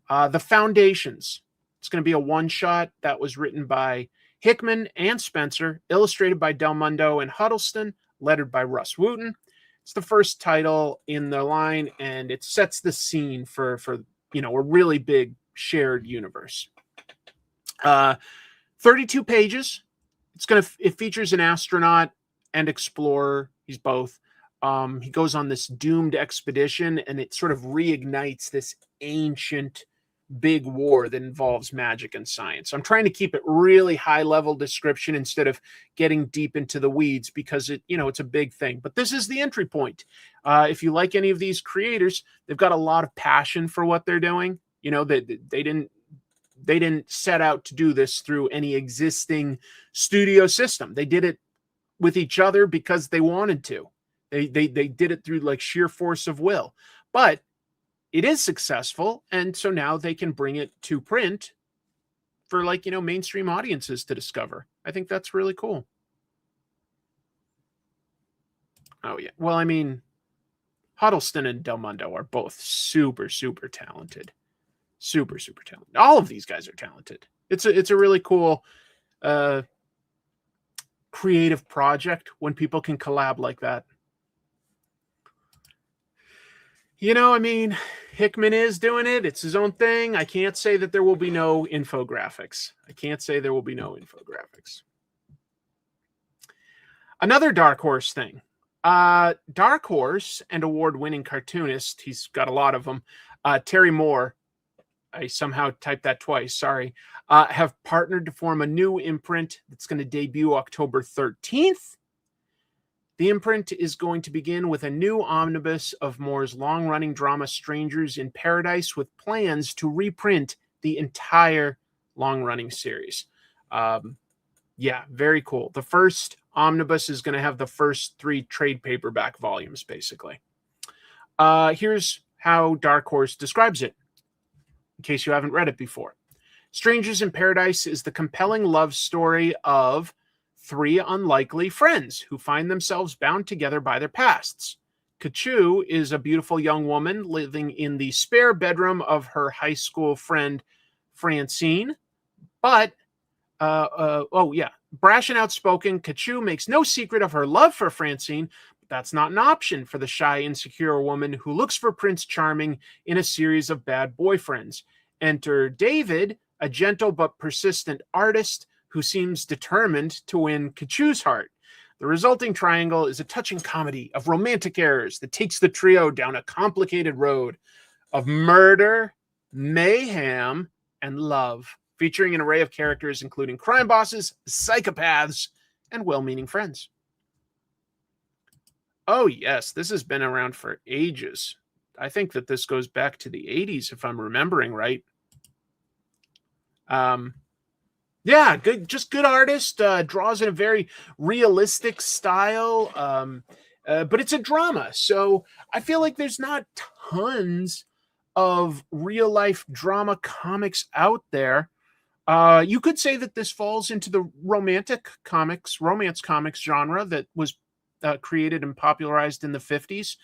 The Foundations. It's going to be a one-shot that was written by Hickman and Spencer, illustrated by Del Mundo and Huddleston, lettered by Russ Wooten. It's the first title in the line, and it sets the scene for a really big shared universe. 32 pages. It features an astronaut and explorer. He's both. He goes on this doomed expedition, and it sort of reignites this ancient big war that involves magic and science. I'm trying to keep it really high level description instead of getting deep into the weeds, because it's a big thing. But this is the entry point. If you like any of these creators, they've got a lot of passion for what they're doing. They didn't set out to do this through any existing studio system. They did it with each other because they wanted to. They did it through like sheer force of will. But it is successful, and so now they can bring it to print for mainstream audiences to discover. I think that's really cool. Oh yeah. Well, I mean, Huddleston and Del Mundo are both super, super talented. Super, super talented. All of these guys are talented. It's a really cool creative project when people can collab like that. Hickman is doing it. It's his own thing. I can't say that there will be no infographics. Another Dark Horse thing. Dark Horse and award-winning cartoonist, he's got a lot of them, Terry Moore, I somehow typed that twice, sorry, have partnered to form a new imprint that's going to debut October 13th. The imprint is going to begin with a new omnibus of Moore's long-running drama Strangers in Paradise, with plans to reprint the entire long-running series. Yeah, very cool. The first omnibus is going to have the first 3 trade paperback volumes, basically. Here's how Dark Horse describes it, in case you haven't read it before. Strangers in Paradise is the compelling love story of 3 unlikely friends who find themselves bound together by their pasts. Kachu is a beautiful young woman living in the spare bedroom of her high school friend Francine. But, brash and outspoken, Kachu makes no secret of her love for Francine, but that's not an option for the shy, insecure woman who looks for Prince Charming in a series of bad boyfriends. Enter David, a gentle but persistent artist who seems determined to win Kachu's heart. The resulting triangle is a touching comedy of romantic errors that takes the trio down a complicated road of murder, mayhem, and love, featuring an array of characters including crime bosses, psychopaths, and well-meaning friends. Oh yes, this has been around for ages. I think that this goes back to the 80s, if I'm remembering right. Yeah, good artist, draws in a very realistic style, but it's a drama. So I feel like there's not tons of real life drama comics out there. You could say that this falls into the romance comics genre that was created and popularized in the 50s.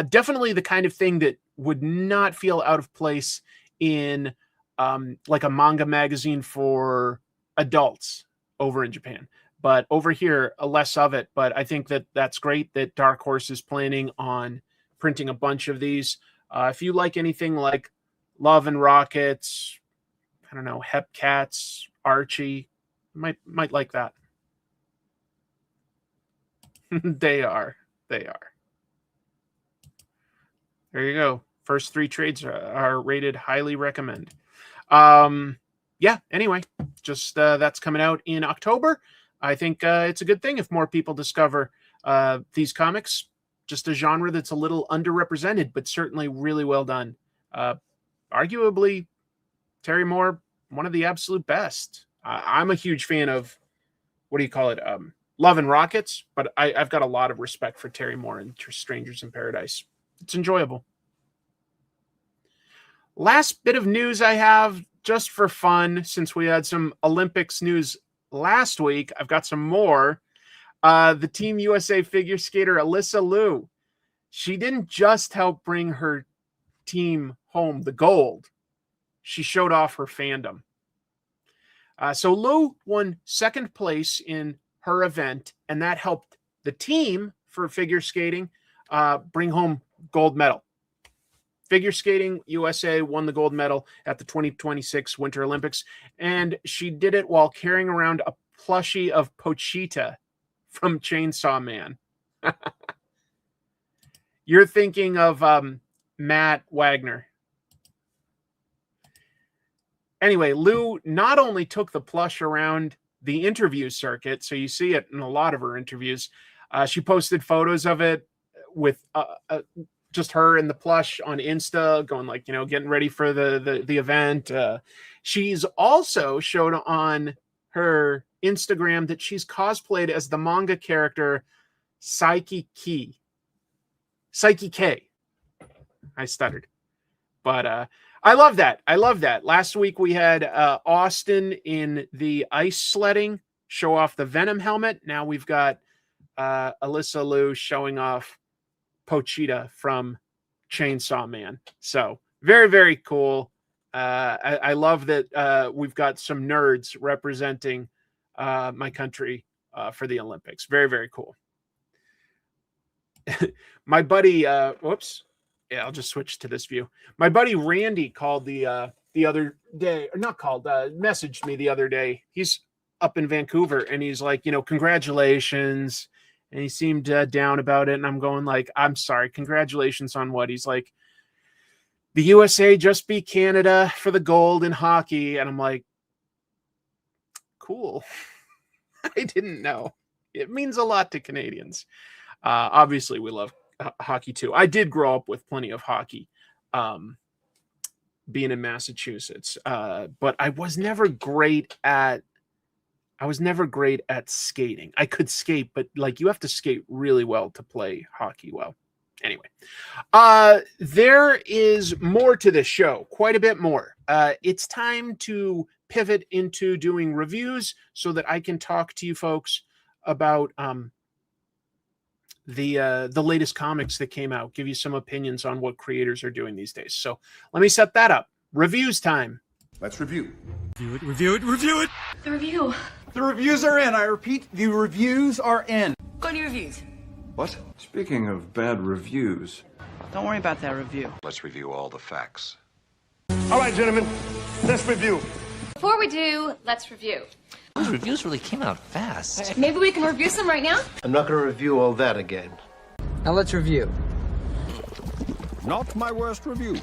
Definitely the kind of thing that would not feel out of place in like a manga magazine for adults over in Japan, but over here less of it. But I think that that's great that Dark Horse is planning on printing a bunch of these. If you like anything like Love and Rockets, I don't know, Hepcats, Archie, might like that. They are. There you go. First 3 trades are rated highly recommend. Yeah, anyway, just that's coming out in October. I think it's a good thing if more people discover these comics, just a genre that's a little underrepresented, but certainly really well done. Arguably, Terry Moore, one of the absolute best. I'm a huge fan of, what do you call it? Love and Rockets, but I've got a lot of respect for Terry Moore and Strangers in Paradise. It's enjoyable. Last bit of news I have, just for fun, since we had some Olympics news last week, I've got some more. The Team USA figure skater Alyssa Liu, she didn't just help bring her team home the gold. She showed off her fandom. So Liu won second place in her event, and that helped the team for figure skating bring home gold medal. Figure skating USA won the gold medal at the 2026 Winter Olympics, and she did it while carrying around a plushie of Pochita from Chainsaw Man. You're thinking of Matt Wagner. Anyway, Liu not only took the plush around the interview circuit, so you see it in a lot of her interviews. She posted photos of it with just her and the plush on Insta, going like, getting ready for the event. She's also showed on her Instagram that she's cosplayed as the manga character Psyche K. I stuttered. But I love that. Last week we had Austin in the ice sledding show off the Venom helmet. Now we've got Alyssa Liu showing off Pochita from Chainsaw Man. So very, very cool. I love that we've got some nerds representing my country for the Olympics. Very, very cool. My buddy, whoops. Yeah, I'll just switch to this view. My buddy Randy called the other day, or not called, messaged me the other day. He's up in Vancouver, and he's like, congratulations. And he seemed down about it. And I'm going like, I'm sorry, congratulations on what? He's like, the USA just beat Canada for the gold in hockey. And I'm like, cool. I didn't know. It means a lot to Canadians. Obviously, we love hockey too. I did grow up with plenty of hockey, being in Massachusetts, but I was never great at skating. I could skate, but like, you have to skate really well to play hockey well. Anyway, there is more to this show, quite a bit more. It's time to pivot into doing reviews so that I can talk to you folks about the latest comics that came out, give you some opinions on what creators are doing these days. So let me set that up. Reviews time. Let's review. Review it. The review. The reviews are in. I repeat, the reviews are in. Go to your reviews. What? Speaking of bad reviews. Don't worry about that review. Let's review all the facts. All right, gentlemen, let's review. Before we do, let's review. Those reviews really came out fast. Maybe we can review some right now? I'm not going to review all that again. Now let's review. Not my worst review.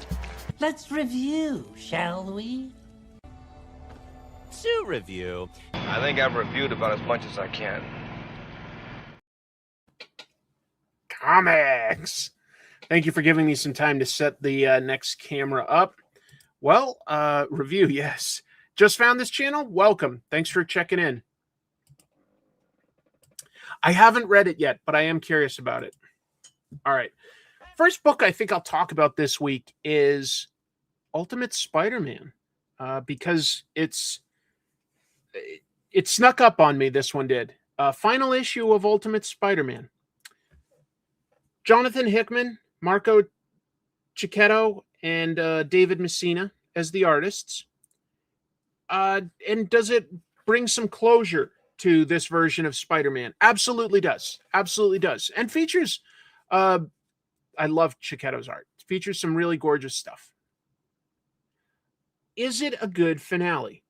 Let's review, shall we? To review. I think I've reviewed about as much as I can. Comics. Thank you for giving me some time to set the next camera up. Well, review, yes. Just found this channel? Welcome. Thanks for checking in. I haven't read it yet, but I am curious about it. All right. First book I think I'll talk about this week is Ultimate Spider-Man, because it snuck up on me, this one did. Final issue of Ultimate Spider-Man. Jonathan Hickman, Marco Cicchetto, and David Messina as the artists. And does it bring some closure to this version of Spider-Man? Absolutely does. Absolutely does. And features, I love Cicchetto's art. It features some really gorgeous stuff. Is it a good finale?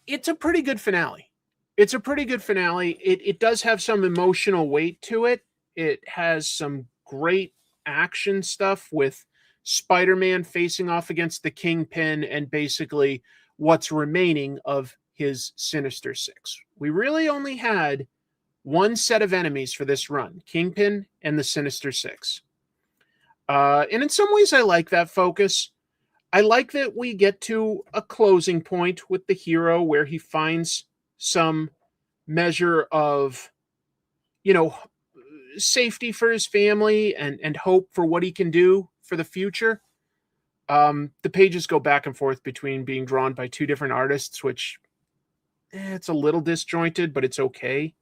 It's a pretty good finale. It's a pretty good finale. It does have some emotional weight to it. It has some great action stuff with Spider-Man facing off against the Kingpin and basically what's remaining of his Sinister Six. We really only had one set of enemies for this run, Kingpin and the Sinister Six. And in some ways, I like that focus. I like that we get to a closing point with the hero where he finds some measure of, safety for his family and hope for what he can do for the future. The pages go back and forth between being drawn by two different artists, which it's a little disjointed, but it's okay.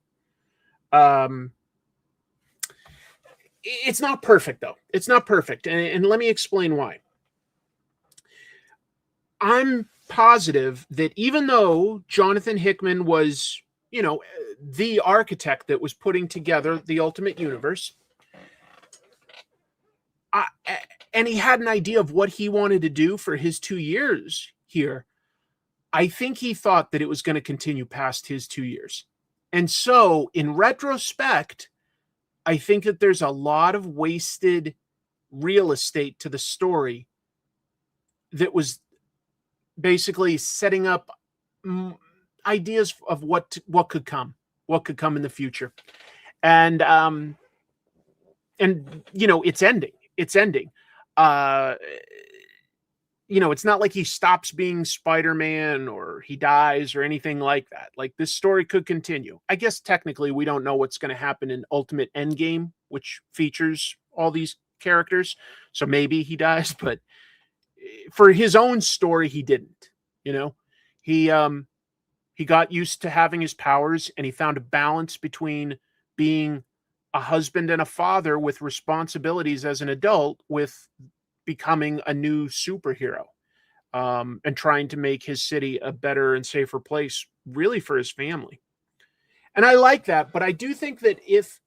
It's not perfect, though. It's not perfect. And let me explain why. I'm positive that even though Jonathan Hickman was, the architect that was putting together the Ultimate Universe, and he had an idea of what he wanted to do for his 2 years here, I think he thought that it was going to continue past his 2 years. And so, in retrospect, I think that there's a lot of wasted real estate to the story that was basically setting up ideas of what could come in the future. And it's ending. It's not like he stops being Spider-Man or he dies or anything like that. Like, this story could continue. I guess technically we don't know what's going to happen in Ultimate Endgame, which features all these characters. So maybe he dies, but for his own story, he didn't. He got used to having his powers, and he found a balance between being a husband and a father with responsibilities as an adult with becoming a new superhero, and trying to make his city a better and safer place, really, for his family. And I like that, but I do think that if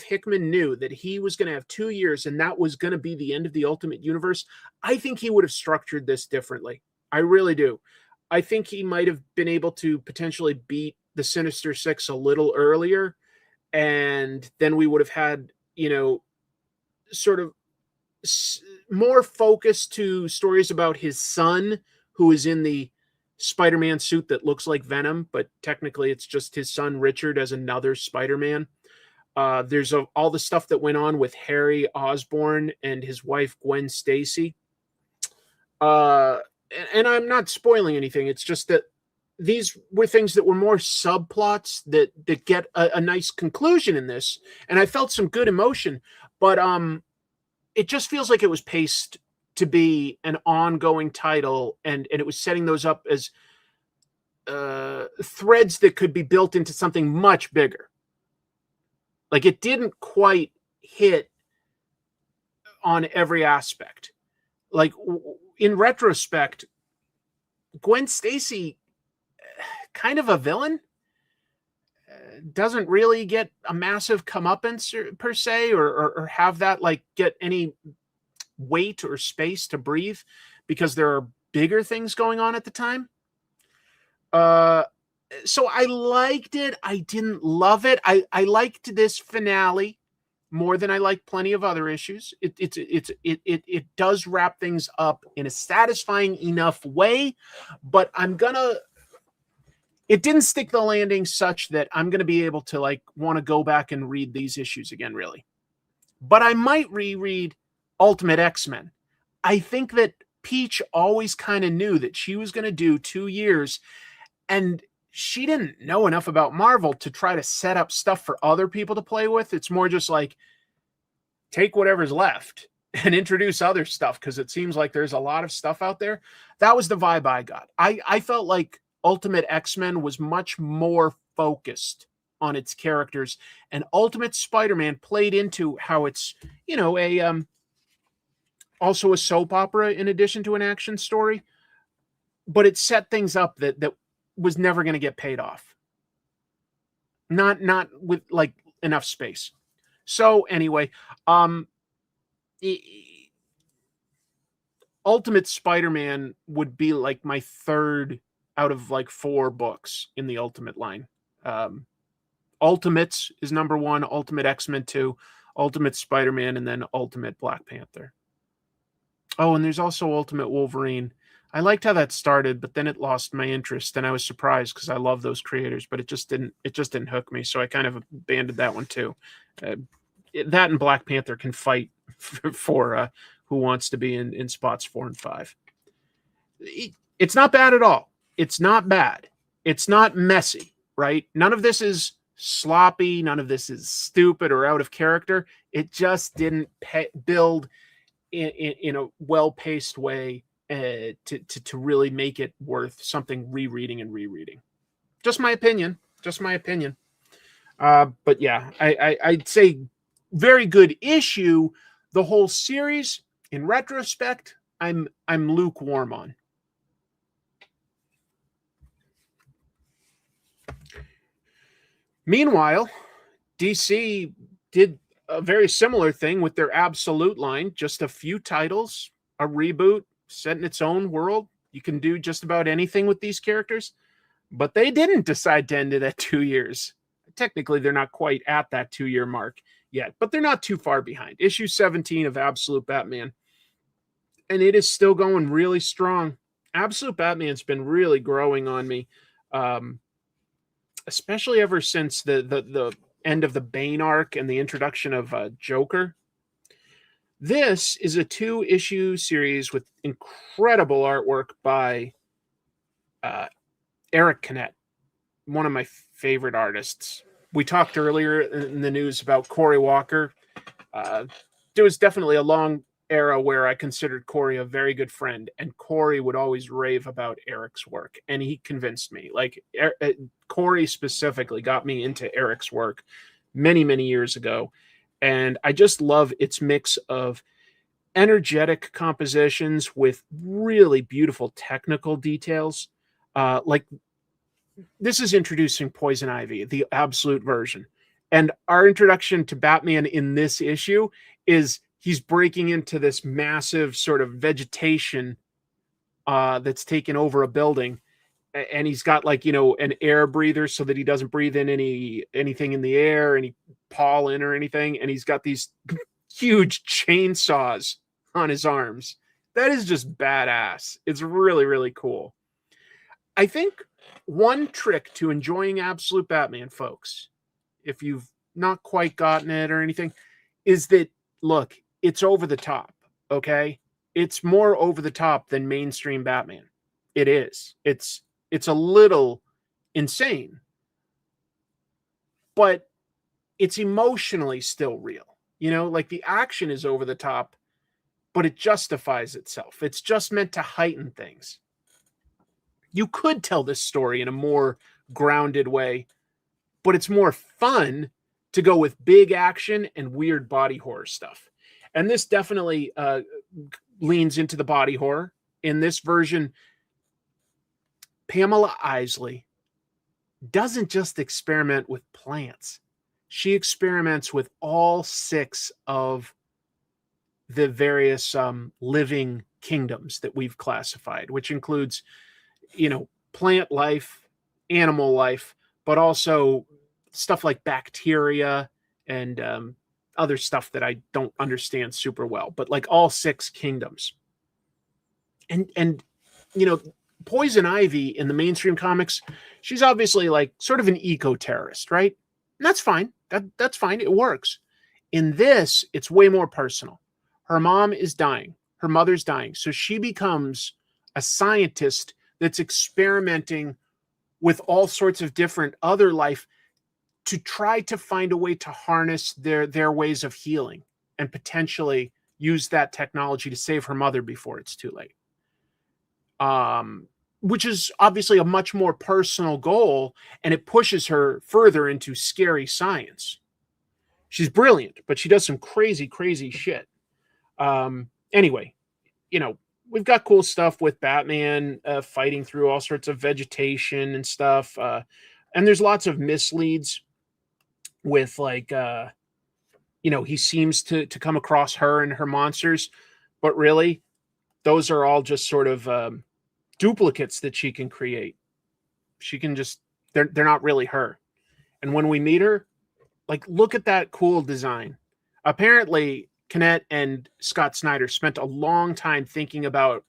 Hickman knew that he was going to have 2 years and that was going to be the end of the Ultimate Universe, I think he would have structured this differently. I really do. I think he might have been able to potentially beat the Sinister Six a little earlier, and then we would have had, sort of more focus to stories about his son, who is in the Spider-Man suit that looks like Venom, but technically it's just his son Richard as another Spider-Man. There's all the stuff that went on with Harry Osborn and his wife Gwen Stacy. And I'm not spoiling anything. It's just that these were things that were more subplots that get a nice conclusion in this. And I felt some good emotion, but it just feels like it was paced to be an ongoing title, and it was setting those up as threads that could be built into something much bigger. Like, it didn't quite hit on every aspect. Like, in retrospect, Gwen Stacy, kind of a villain, doesn't really get a massive comeuppance per se, or have that like get any weight or space to breathe, because there are bigger things going on at the time. So I liked it. I didn't love it. I liked this finale more than I like plenty of other issues. It does wrap things up in a satisfying enough way, but it didn't stick the landing such that I'm going to be able to want to go back and read these issues again, really. But I might reread Ultimate X-Men. I think that Peach always kind of knew that she was going to do 2 years, and she didn't know enough about Marvel to try to set up stuff for other people to play with. It's more just like, take whatever's left and introduce other stuff, because it seems like there's a lot of stuff out there. That was the vibe I got. I felt like Ultimate X-Men was much more focused on its characters, and Ultimate Spider-Man played into how it's, also a soap opera in addition to an action story, but it set things up that was never going to get paid off. Not with enough space. So anyway, Ultimate Spider-Man would be like my third out of 4 books in the Ultimate line. Ultimates is number 1, Ultimate X-Men 2, Ultimate Spider-Man, and then Ultimate Black Panther. Oh, and there's also Ultimate Wolverine. I liked how that started, but then it lost my interest, and I was surprised because I love those creators, but it just didn't hook me. So I kind of abandoned that one too. That and Black Panther can fight for who wants to be in spots 4 and 5. It's not bad at all. It's not bad. It's not messy, right? None of this is sloppy. None of this is stupid or out of character. It just didn't build in a well-paced way to really make it worth something rereading and rereading. Just my opinion. But yeah, I'd say very good issue. The whole series, in retrospect, I'm lukewarm on. Meanwhile, DC did a very similar thing with their Absolute line. Just a few titles, a reboot, set in its own world. You can do just about anything with these characters. But they didn't decide to end it at 2 years. Technically, they're not quite at that 2-year mark yet, but they're not too far behind. Issue 17 of Absolute Batman. And it is still going really strong. Absolute Batman's been really growing on me. Especially ever since the end of the Bane arc and the introduction of Joker. This is a 2-issue series with incredible artwork by Eric Canet, one of my favorite artists. We talked earlier in the news about Cory Walker. There was definitely a long era where I considered Cory a very good friend, and Cory would always rave about Eric's work, and he convinced me. Like, Cory specifically got me into Eric's work many, many years ago, and I just love its mix of energetic compositions with really beautiful technical details. Like, this is introducing Poison Ivy, the Absolute version, and our introduction to Batman in this issue is he's breaking into this massive sort of vegetation that's taken over a building. And he's got, like, an air breather so that he doesn't breathe in anything in the air, any pollen or anything. And he's got these huge chainsaws on his arms. That is just badass. It's really, really cool. I think one trick to enjoying Absolute Batman, folks, if you've not quite gotten it or anything, is that, look, it's over the top, okay? It's more over the top than mainstream Batman. It is. It's a little insane, but it's emotionally still real. Like, the action is over the top, but it justifies itself. It's just meant to heighten things. You could tell this story in a more grounded way, but it's more fun to go with big action and weird body horror stuff. And this definitely leans into the body horror. In this version, Pamela Isley doesn't just experiment with plants. She experiments with all 6 of the various living kingdoms that we've classified, which includes, plant life, animal life, but also stuff like bacteria and other stuff that I don't understand super well, but like all 6 kingdoms. And Poison Ivy in the mainstream comics, she's obviously like sort of an eco-terrorist, right? And that's fine. That's fine. It works. In this, it's way more personal. Her mom is dying. Her mother's dying. So she becomes a scientist that's experimenting with all sorts of different other life to try to find a way to harness their ways of healing and potentially use that technology to save her mother before it's too late. Which is obviously a much more personal goal, and it pushes her further into scary science. She's brilliant, but she does some crazy, crazy shit. Anyway, we've got cool stuff with Batman fighting through all sorts of vegetation and stuff. And there's lots of misleads with, like, he seems to come across her and her monsters, but really those are all just sort of duplicates that she can create. She can just, they're not really her. And when we meet her, like, look at that cool design. Apparently Canet and Scott Snyder spent a long time thinking about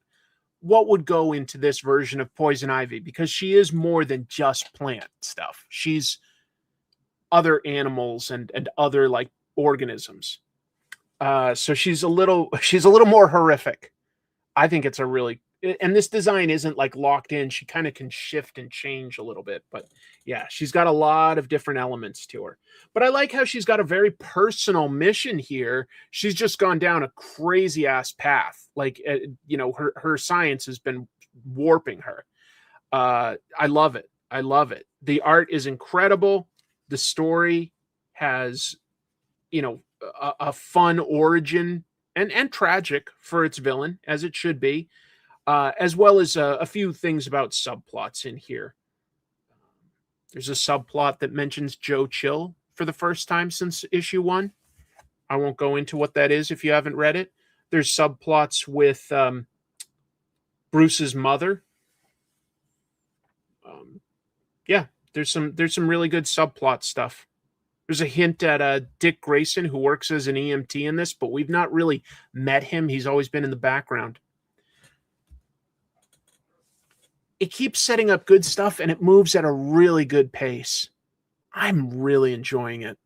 what would go into this version of Poison Ivy, because she is more than just plant stuff. She's other animals and other like organisms. So she's a little more horrific. I think it's a really, and this design isn't like locked in. She kind of can shift and change a little bit, but yeah, she's got a lot of different elements to her. But I like how she's got a very personal mission here. She's just gone down a crazy ass path. Like, her science has been warping her. I love it. I love it. The art is incredible. The story has, a fun origin and tragic for its villain, as it should be, as well as a few things about subplots in here. There's a subplot that mentions Joe Chill for the first time since issue 1. I won't go into what that is if you haven't read it. There's subplots with Bruce's mother. There's some really good subplot stuff. There's a hint at Dick Grayson, who works as an EMT in this, but we've not really met him. He's always been in the background. It keeps setting up good stuff, and it moves at a really good pace. I'm really enjoying it.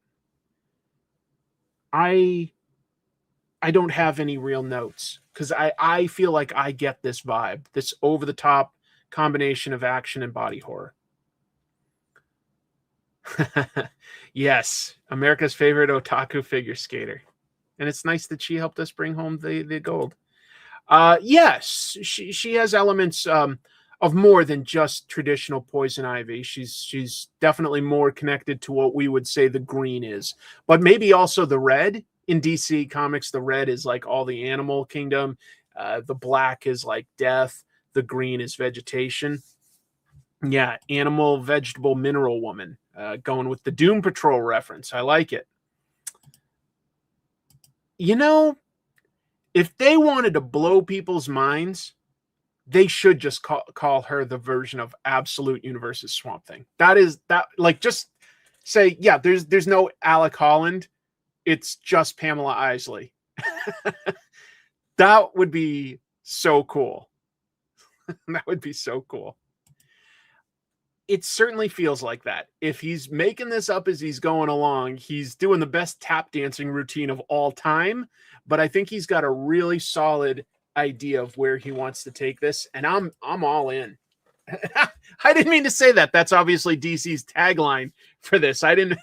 I don't have any real notes, because I feel like I get this vibe, this over-the-top combination of action and body horror. Yes, America's favorite otaku figure skater. And it's nice that she helped us bring home the gold. Yes, she has elements of more than just traditional Poison Ivy. She's definitely more connected to what we would say the green is. But maybe also the red. In DC Comics, the red is like all the animal kingdom. The black is like death. The green is vegetation. Yeah, animal, vegetable, mineral woman. Going with the Doom Patrol reference. I like it. If they wanted to blow people's minds, they should just call her the version of Absolute Universe's Swamp Thing. Just say, yeah, there's no Alec Holland. It's just Pamela Isley. That would be so cool. That would be so cool. It certainly feels like that. If he's making this up as he's going along, he's doing the best tap dancing routine of all time. But I think he's got a really solid idea of where he wants to take this, and I'm all in. I didn't mean to say that. That's obviously DC's tagline for this. I didn't.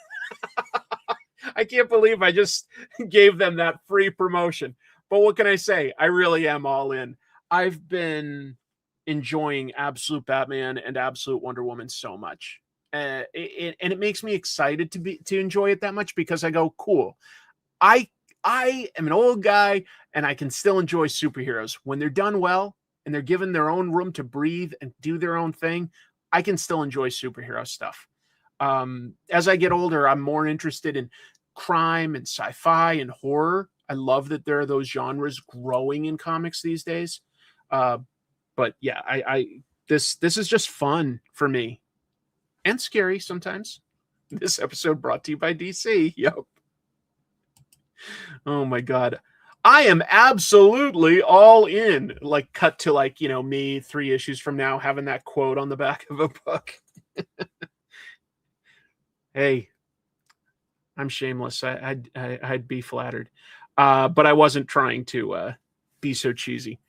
I can't believe I just gave them that free promotion. But what can I say? I really am all in. I've been enjoying Absolute Batman and Absolute Wonder Woman so much. And it makes me excited to enjoy it that much, because I go, cool. I am an old guy and I can still enjoy superheroes. When they're done well and they're given their own room to breathe and do their own thing, I can still enjoy superhero stuff. As I get older, I'm more interested in crime and sci-fi and horror. I love that there are those genres growing in comics these days. But yeah, this is just fun for me, and scary sometimes. This episode brought to you by DC. Yep. Oh my God. I am absolutely all in. Like, cut to me 3 issues from now having that quote on the back of a book. Hey, I'm shameless. I'd be flattered. But I wasn't trying to be so cheesy.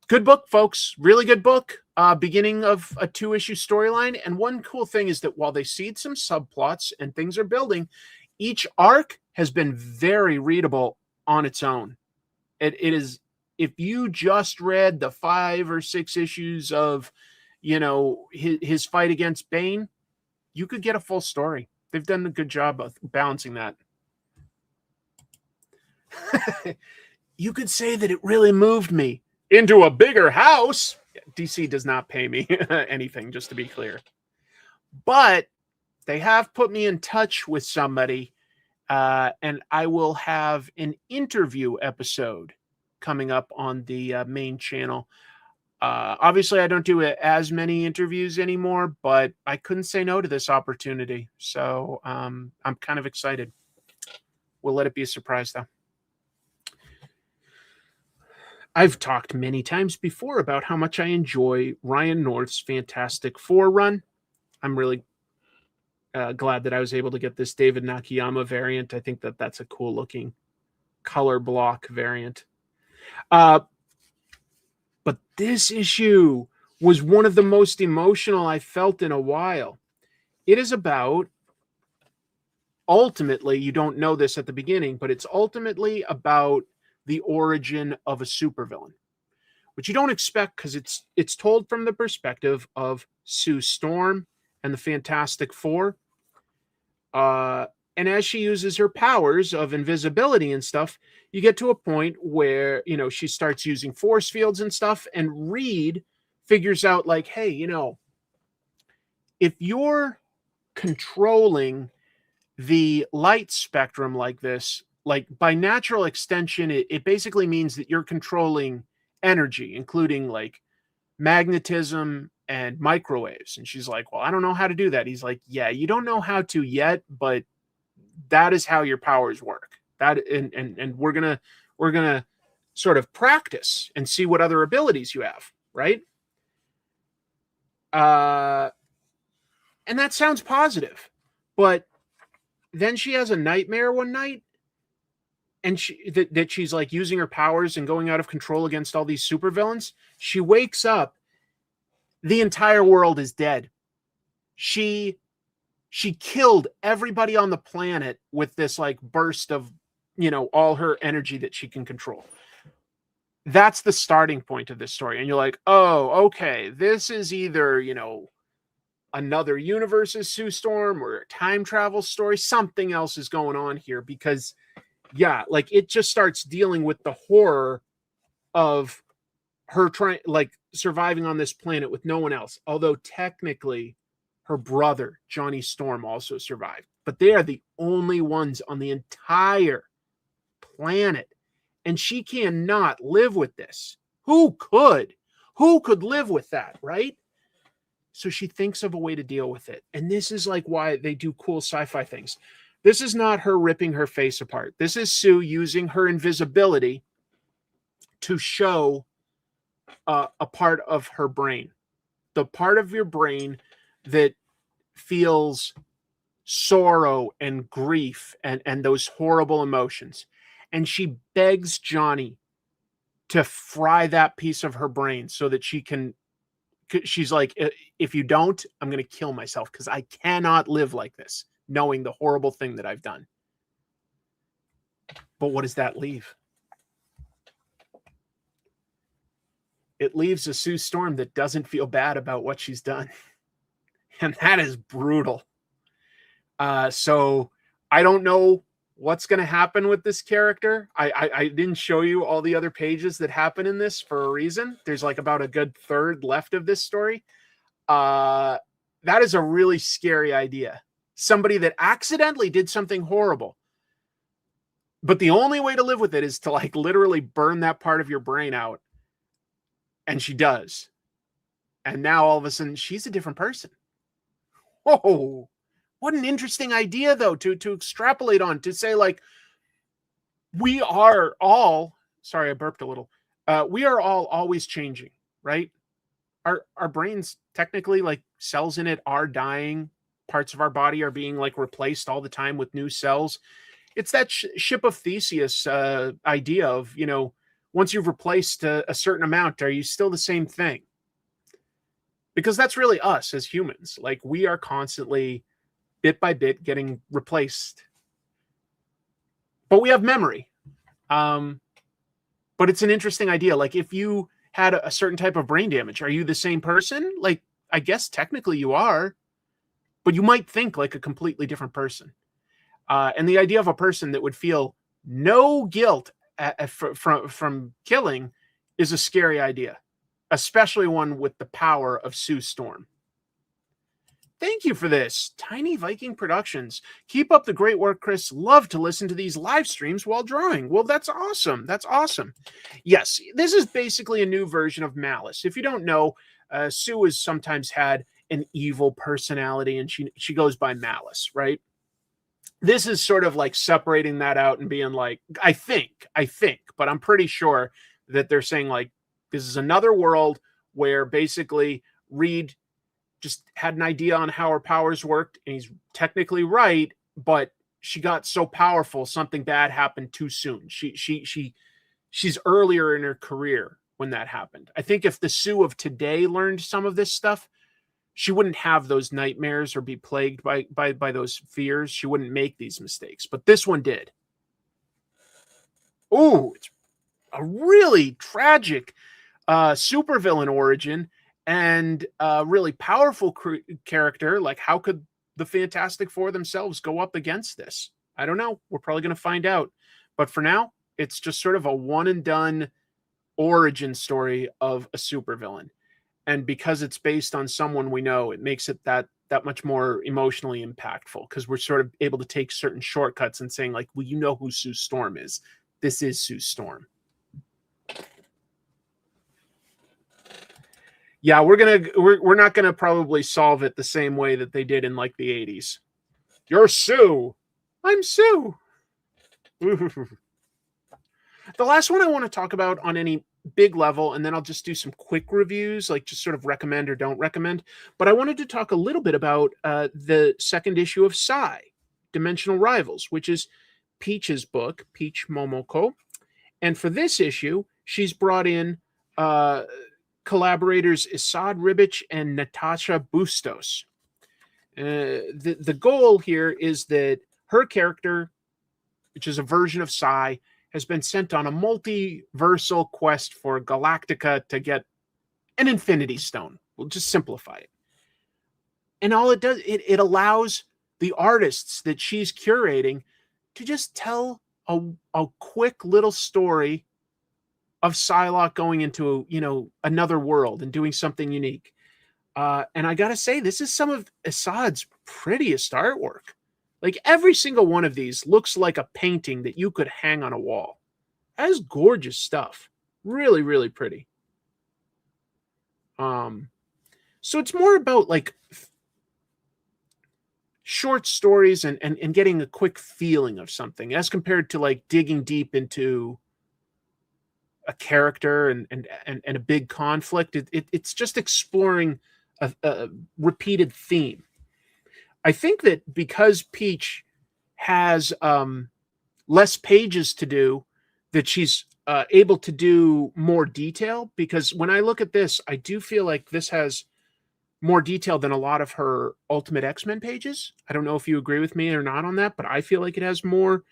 Good book, folks. Really good book. Beginning of a 2-issue storyline. And one cool thing is that while they seed some subplots and things are building, each arc has been very readable on its own. It is, if you just read the 5 or 6 issues of, his fight against Bane, you could get a full story. They've done a good job of balancing that. You could say that it really moved me into a bigger house. DC does not pay me anything, just to be clear. But they have put me in touch with somebody, and I will have an interview episode coming up on the main channel. Obviously, I don't do as many interviews anymore, but I couldn't say no to this opportunity. So I'm kind of excited. We'll let it be a surprise, though. I've talked many times before about how much I enjoy Ryan North's Fantastic Four run. I'm really glad that I was able to get this David Nakayama variant. I think that that's a cool looking color block variant. But this issue was one of the most emotional I felt in a while. It is about, ultimately, you don't know this at the beginning, but it's ultimately about the origin of a supervillain, which you don't expect because it's told from the perspective of Sue Storm and the Fantastic Four. And as she uses her powers of invisibility and stuff, you get to a point where, you know, she starts using force fields and stuff, and Reed figures out, like, hey, you know, if you're controlling the light spectrum like this, like by natural extension, it basically means that you're controlling energy, including like magnetism and microwaves. And she's like, well, I don't know how to do that. He's like, yeah, you don't know how to yet, but that is how your powers work. That and we're gonna sort of practice and see what other abilities you have, right? And that sounds positive, but then she has a nightmare one night, and that she's like using her powers and going out of control against all these supervillains. She wakes up, the entire world is dead. She killed everybody on the planet with this like burst of, you know, all her energy that she can control. That's the starting point of this story. And you're like, oh, okay, this is either, you know, another universe's Sue Storm or a time travel story. Something else is going on here, because yeah, like it just starts dealing with the horror of her trying, like, surviving on this planet with no one else. Although technically her brother, Johnny Storm, also survived. But they are the only ones on the entire planet. And she cannot live with this. Who could? Who could live with that, right? So she thinks of a way to deal with it. And this is like why they do cool sci-fi things. This is not her ripping her face apart. This is Sue using her invisibility to show a part of her brain. The part of your brain that feels sorrow and grief and those horrible emotions. And she begs Johnny to fry that piece of her brain so that she can, she's like, if you don't, I'm going to kill myself because I cannot live like this, knowing the horrible thing that I've done. But what does that leave? It leaves a Sue Storm that doesn't feel bad about what she's done. And that is brutal. So I don't know what's going to happen with this character. I didn't show you all the other pages that happen in this for a reason. There's like about a good third left of this story. That is a really scary idea. Somebody that accidentally did something horrible, but the only way to live with it is to like literally burn that part of your brain out. And she does. And now all of a sudden she's a different person. Oh, what an interesting idea, though, to extrapolate on, to say, like, we are all, sorry, I burped a little. We are all always changing, right? Our brains, technically, like, cells in it are dying. Parts of our body are being, like, replaced all the time with new cells. It's that ship of Theseus idea of, you know, once you've replaced a certain amount, are you still the same thing? Because that's really us as humans. Like, we are constantly, bit by bit, getting replaced. But we have memory. But it's an interesting idea. Like, if you had a certain type of brain damage, are you the same person? Like, I guess technically you are, but you might think like a completely different person. And the idea of a person that would feel no guilt from killing is a scary idea, especially one with the power of Sue Storm. Thank you for this, Tiny Viking Productions. Keep up the great work, Chris. Love to listen to these live streams while drawing. Well, that's awesome. That's awesome. Yes, this is basically a new version of Malice. If you don't know, Sue has sometimes had an evil personality, and she goes by Malice, right? This is sort of like separating that out and being like, I think, but I'm pretty sure that they're saying like, this is another world where basically Reed just had an idea on how her powers worked, and he's technically right, but she got so powerful, something bad happened too soon. She's earlier in her career when that happened. I think if the Sue of today learned some of this stuff, she wouldn't have those nightmares or be plagued by those fears. She wouldn't make these mistakes, but this one did. Ooh, it's a really tragic supervillain origin, and a really powerful character. Like, how could the Fantastic Four themselves go up against this? I don't know. We're probably going to find out. But for now, it's just sort of a one and done origin story of a supervillain. And because it's based on someone we know, it makes it that much more emotionally impactful, because we're sort of able to take certain shortcuts and saying like, well, you know who Sue Storm is. This is Sue Storm. Yeah, we're not gonna probably solve it the same way that they did in like the 80s. You're Sue. I'm Sue. The last one I want to talk about on any big level, and then I'll just do some quick reviews, like just sort of recommend or don't recommend. But I wanted to talk a little bit about the second issue of Psy, Dimensional Rivals, which is Peach's book, Peach Momoko. And for this issue, she's brought in collaborators Isad Ribic and Natasha Bustos. The goal here is that her character, which is a version of Psy, has been sent on a multiversal quest for Galactica to get an Infinity Stone. We'll just simplify it. And all it does, it allows the artists that she's curating to just tell a quick little story of Psylocke going into, another world and doing something unique. And I got to say, this is some of Isad's prettiest artwork. Like, every single one of these looks like a painting that you could hang on a wall. That is gorgeous stuff. Really, really pretty. So it's more about like short stories and getting a quick feeling of something, as compared to like digging deep into a character and a big conflict. It's just exploring a repeated theme. I think that because Peach has less pages to do, that she's able to do more detail, because when I look at this, I do feel like this has more detail than a lot of her Ultimate X-Men pages. I don't know if you agree with me or not on that, but I feel like it has more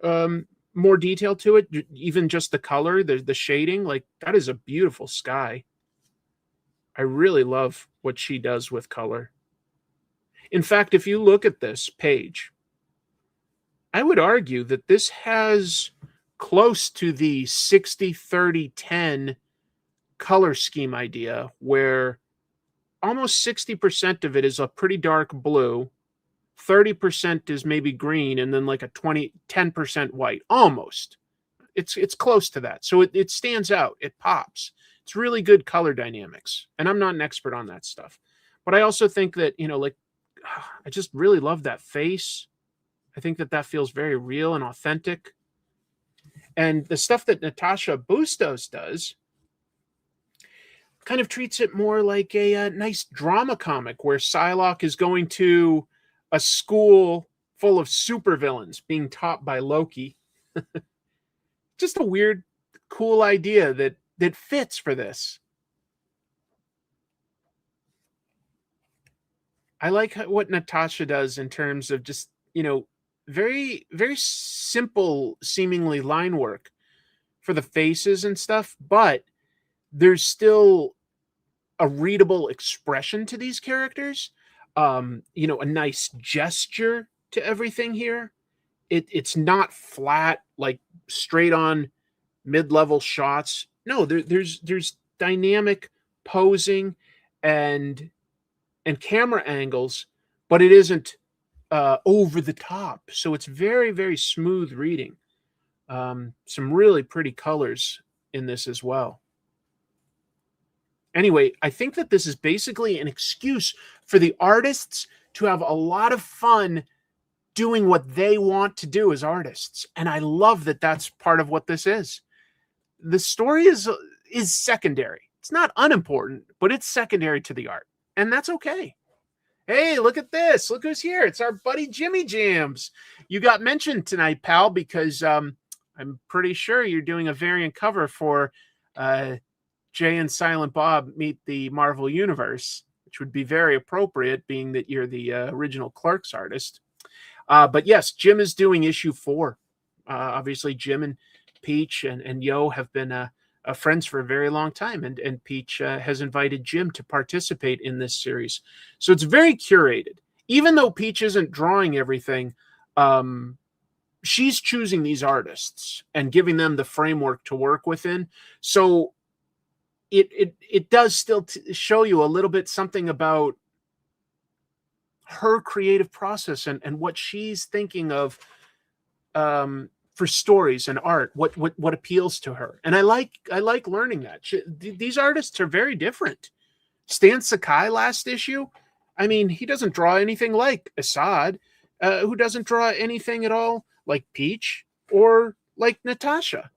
detail to it. Even just the color, the shading, like that is a beautiful sky. I really love what she does with color. In fact, if you look at this page, I would argue that this has close to the 60-30-10 color scheme idea, where almost 60% of it is a pretty dark blue, 30% is maybe green, and then like a 10% white. Almost. It's close to that. So it stands out. It pops. It's really good color dynamics. And I'm not an expert on that stuff. But I also think that, I just really love that face. I think that feels very real and authentic. And the stuff that Natasha Bustos does kind of treats it more like a nice drama comic, where Psylocke is going to a school full of supervillains being taught by Loki. Just a weird, cool idea that fits for this. I like what Natasha does in terms of just, very, very simple, seemingly line work for the faces and stuff, but there's still a readable expression to these characters. A nice gesture to everything here. It's not flat, like straight on mid-level shots. No, there's dynamic posing and camera angles, but it isn't over the top. So it's very, very smooth reading. Some really pretty colors in this as well. Anyway, I think that this is basically an excuse for the artists to have a lot of fun doing what they want to do as artists. And I love that that's part of what this is. the story is secondary. It's not unimportant, but it's secondary to the art, and that's okay. Hey, look at this. Look who's here. It's our buddy Jimmy Jams. You got mentioned tonight, pal, because I'm pretty sure you're doing a variant cover for Jay and Silent Bob Meet the Marvel Universe, which would be very appropriate, being that you're the original Clerks artist. But yes, Jim is doing issue 4. Obviously, Jim and Peach and Yo have been friends for a very long time, and Peach has invited Jim to participate in this series. So it's very curated. Even though Peach isn't drawing everything, she's choosing these artists and giving them the framework to work within. So it does still show you a little bit something about her creative process and what she's thinking of for stories and art, what appeals to her. And I like learning that. These artists are very different. Stan Sakai last issue, I mean, he doesn't draw anything like Assad, who doesn't draw anything at all like Peach or like Natasha,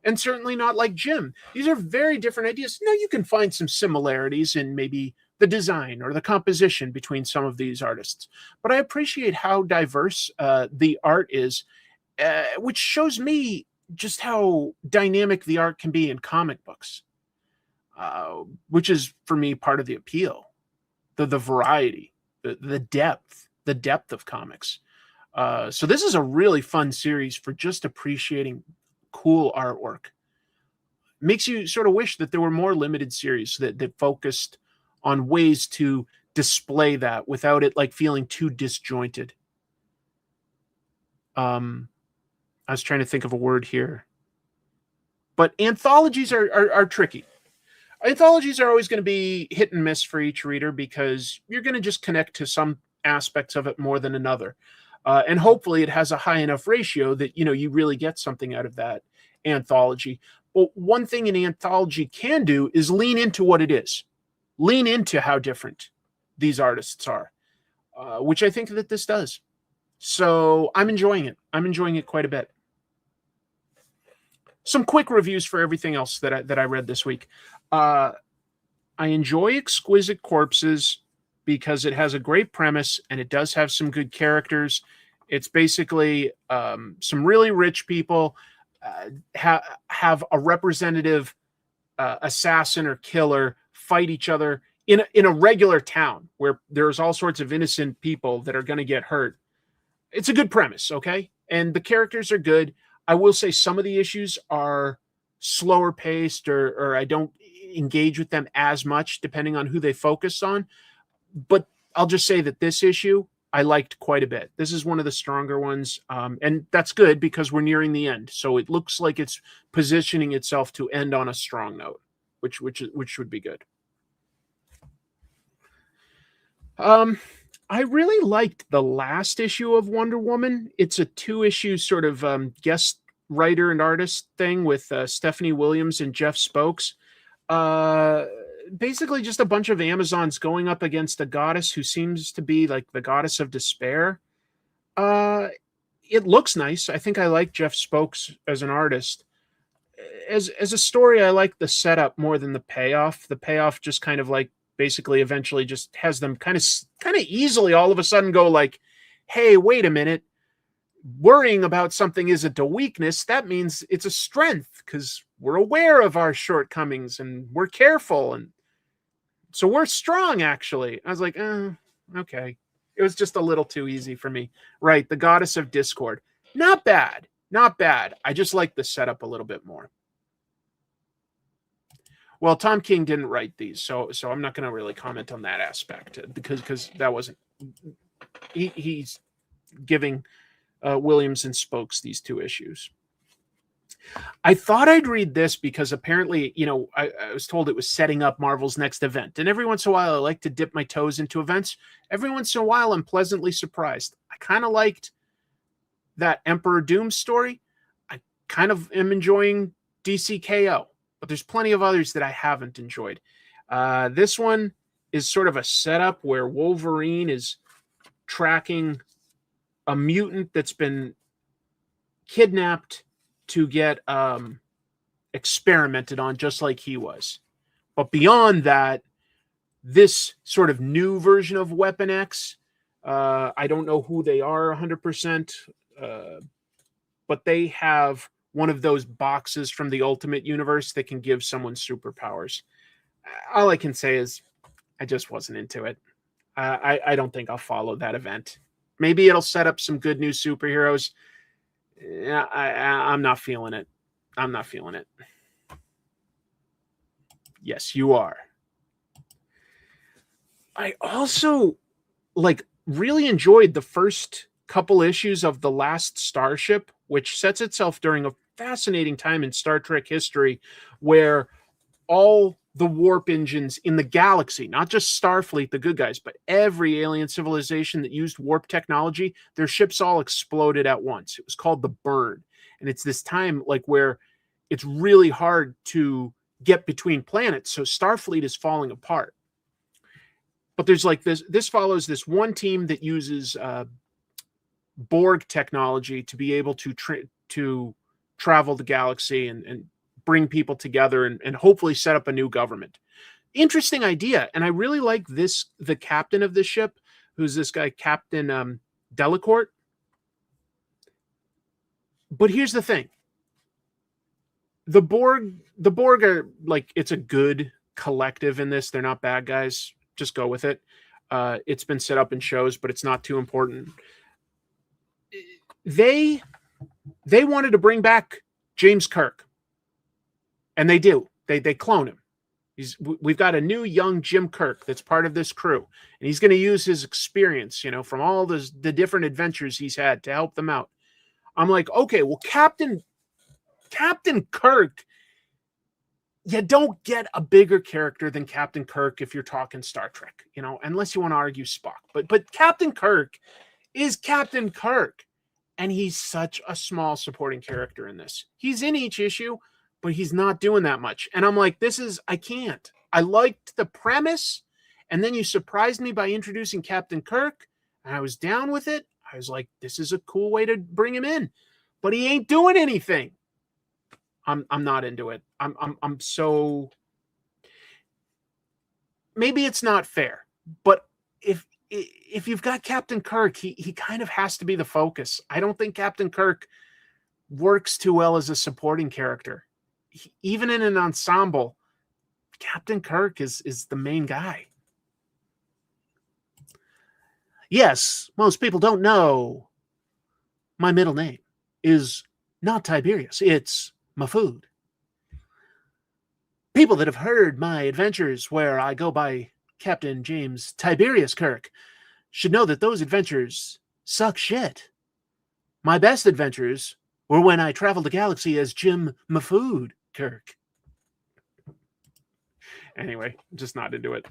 and certainly not like Jim. These are very different ideas. Now, you can find some similarities in maybe the design or the composition between some of these artists, but I appreciate how diverse the art is, which shows me just how dynamic the art can be in comic books, which is, for me, part of the appeal, the variety, the depth of comics. So this is a really fun series for just appreciating cool artwork. Makes you sort of wish that there were more limited series that focused on ways to display that without it like feeling too disjointed. I was trying to think of a word here, but anthologies are tricky. Anthologies are always going to be hit and miss for each reader because you're going to just connect to some aspects of it more than another. And hopefully it has a high enough ratio that, you really get something out of that anthology. But one thing an anthology can do is lean into what it is. Lean into how different these artists are, which I think that this does. So I'm enjoying it. I'm enjoying it quite a bit. Some quick reviews for everything else that I read this week. I enjoy Exquisite Corpses because it has a great premise and it does have some good characters. It's basically some really rich people have a representative assassin or killer fight each other in a regular town where there's all sorts of innocent people that are going to get hurt. It's a good premise, okay? And the characters are good. I will say some of the issues are slower paced or I don't engage with them as much depending on who they focus on. But I'll just say that this issue I liked quite a bit. This is one of the stronger ones. And that's good because we're nearing the end. So it looks like it's positioning itself to end on a strong note, which would be good. I really liked the last issue of Wonder Woman. It's a 2-issue sort of guest writer and artist thing with Stephanie Williams and Jeff Spokes. Basically just a bunch of Amazons going up against a goddess who seems to be like the goddess of despair. It looks nice. I think I like Jeff Spokes as an artist. As a story, I like the setup more than the payoff. The payoff just kind of like basically eventually just has them kind of easily all of a sudden go like, hey, wait a minute. Worrying about something isn't a weakness. That means it's a strength because we're aware of our shortcomings and we're careful. And so we're strong, actually. I was like, okay. It was just a little too easy for me. Right. The goddess of discord. Not bad. Not bad. I just like the setup a little bit more. Well, Tom King didn't write these, so I'm not going to really comment on that aspect because that wasn't. He's giving Williams and Spokes these 2 issues. I thought I'd read this because apparently, I was told it was setting up Marvel's next event. And every once in a while, I like to dip my toes into events. Every once in a while, I'm pleasantly surprised. I kind of liked that Emperor Doom story. I kind of am enjoying DCKO. But there's plenty of others that I haven't enjoyed. This one is sort of a setup where Wolverine is tracking a mutant that's been kidnapped to get experimented on just like he was. But beyond that, this sort of new version of Weapon X, I don't know who they are 100%, but they have one of those boxes from the Ultimate Universe that can give someone superpowers. All I can say is I just wasn't into it. I don't think I'll follow that event. Maybe it'll set up some good new superheroes. I'm not feeling it. I'm not feeling it. Yes, you are. I also really enjoyed the first couple issues of The Last Starship, which sets itself during a fascinating time in Star Trek history where all the warp engines in the galaxy, not just Starfleet, the good guys, but every alien civilization that used warp technology, their ships all exploded at once. It was called the Burn. And it's this time where it's really hard to get between planets. So Starfleet is falling apart. But there's this follows this one team that uses Borg technology to be able to travel the galaxy and bring people together and hopefully set up a new government. Interesting idea. And I really like the captain of this ship, who's this guy, Captain Delacourt. But here's the thing. The Borg are it's a good collective in this. They're not bad guys. Just go with it. It's been set up in shows, but it's not too important. They wanted to bring back James Kirk. And they do. They clone him. We've got a new young Jim Kirk that's part of this crew. And he's going to use his experience, from all the different adventures he's had to help them out. I'm like, okay, well, Captain Kirk, you don't get a bigger character than Captain Kirk if you're talking Star Trek, unless you want to argue Spock. But Captain Kirk is Captain Kirk. And he's such a small supporting character in this. He's in each issue, but he's not doing that much. And I'm like, I can't. I liked the premise, and then you surprised me by introducing Captain Kirk, and I was down with it. I was like, this is a cool way to bring him in, but he ain't doing anything. I'm not into it. I'm so, maybe it's not fair, but if you've got Captain Kirk, he kind of has to be the focus. I don't think Captain Kirk works too well as a supporting character. Even in an ensemble, Captain Kirk is the main guy. Yes, most people don't know my middle name is not Tiberius. It's Mafood. People that have heard my adventures where I go by Captain James Tiberius Kirk should know that those adventures suck shit. My best adventures were when I traveled the galaxy as Jim Mafood Kirk. Anyway, I'm just not into it.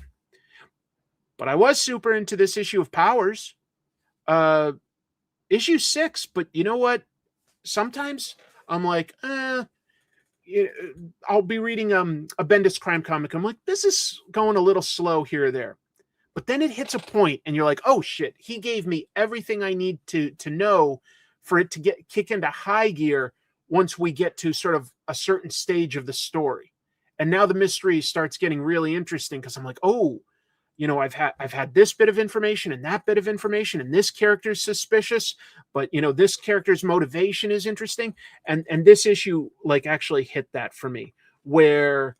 But I was super into this issue of Powers. Issue 6, but you know what? Sometimes I'm like, I'll be reading a Bendis crime comic. I'm like, this is going a little slow here or there. But then it hits a point and you're like, oh shit, he gave me everything I need to know for it to kick into high gear once we get to sort of a certain stage of the story. And now the mystery starts getting really interesting because I'm like, oh, I've had this bit of information and that bit of information, and this character's suspicious, but this character's motivation is interesting. And this issue actually hit that for me, where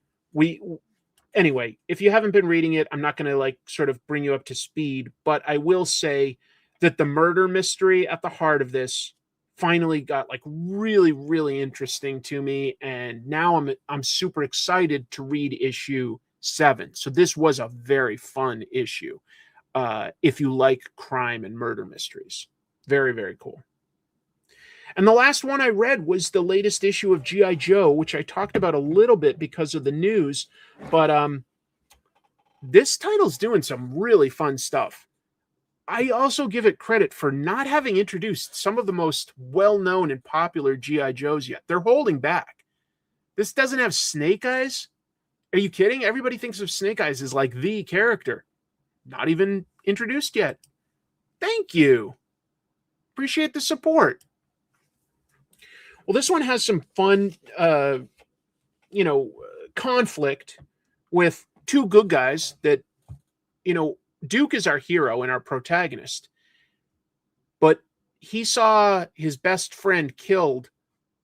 anyway, if you haven't been reading it, I'm not going to sort of bring you up to speed, but I will say that the murder mystery at the heart of this finally got really, really interesting to me. And now I'm super excited to read issue 7. So this was a very fun issue. If you like crime and murder mysteries, very, very cool. And the last one I read was the latest issue of G.I. Joe, which I talked about a little bit because of the news, but this title's doing some really fun stuff. I also give it credit for not having introduced some of the most well-known and popular G.I. Joes yet. They're holding back. This doesn't have Snake Eyes. Are you kidding? Everybody thinks of Snake Eyes as the character. Not even introduced yet. Thank you. Appreciate the support. Well, this one has some fun conflict with two good guys that, Duke is our hero and our protagonist, but he saw his best friend killed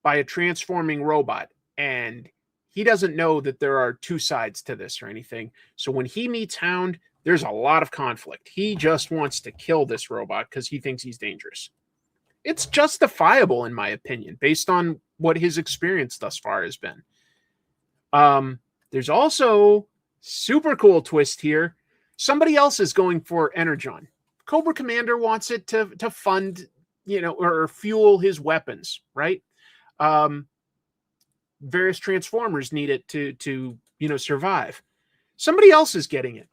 by a transforming robot, and he doesn't know that there are two sides to this or anything. So when he meets Hound, there's a lot of conflict. He just wants to kill this robot because he thinks he's dangerous. It's justifiable, in my opinion, based on what his experience thus far has been. There's also super cool twist here. Somebody else is going for Energon. Cobra Commander wants it to fund, or fuel his weapons, right? Various Transformers need it to survive. Somebody else is getting it.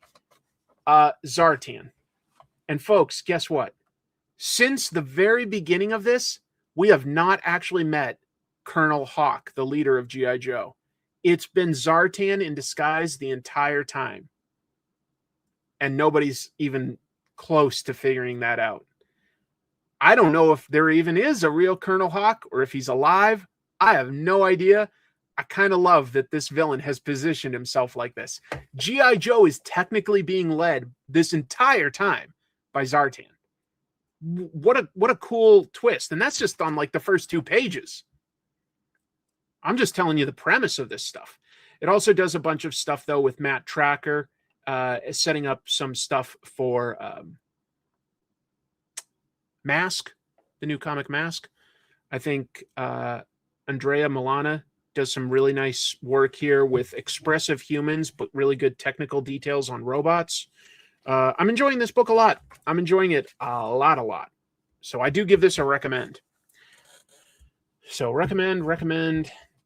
Zartan. And folks, guess what? Since the very beginning of this, we have not actually met Colonel Hawk, the leader of G.I. Joe. It's been Zartan in disguise the entire time. And nobody's even close to figuring that out. I don't know if there even is a real Colonel Hawk or if he's alive. I have no idea. I kind of love that this villain has positioned himself like this. G.I. Joe is technically being led this entire time by Zartan. What a cool twist. And that's just on like the first 2 pages. I'm just telling you the premise of this stuff. It also does a bunch of stuff, though, with Matt Tracker, setting up some stuff for M.A.S.K, the new comic M.A.S.K. I think Andrea Milana does some really nice work here with expressive humans, but really good technical details on robots. I'm enjoying this book a lot. I'm enjoying it a lot. So I do give this a recommend. So recommend,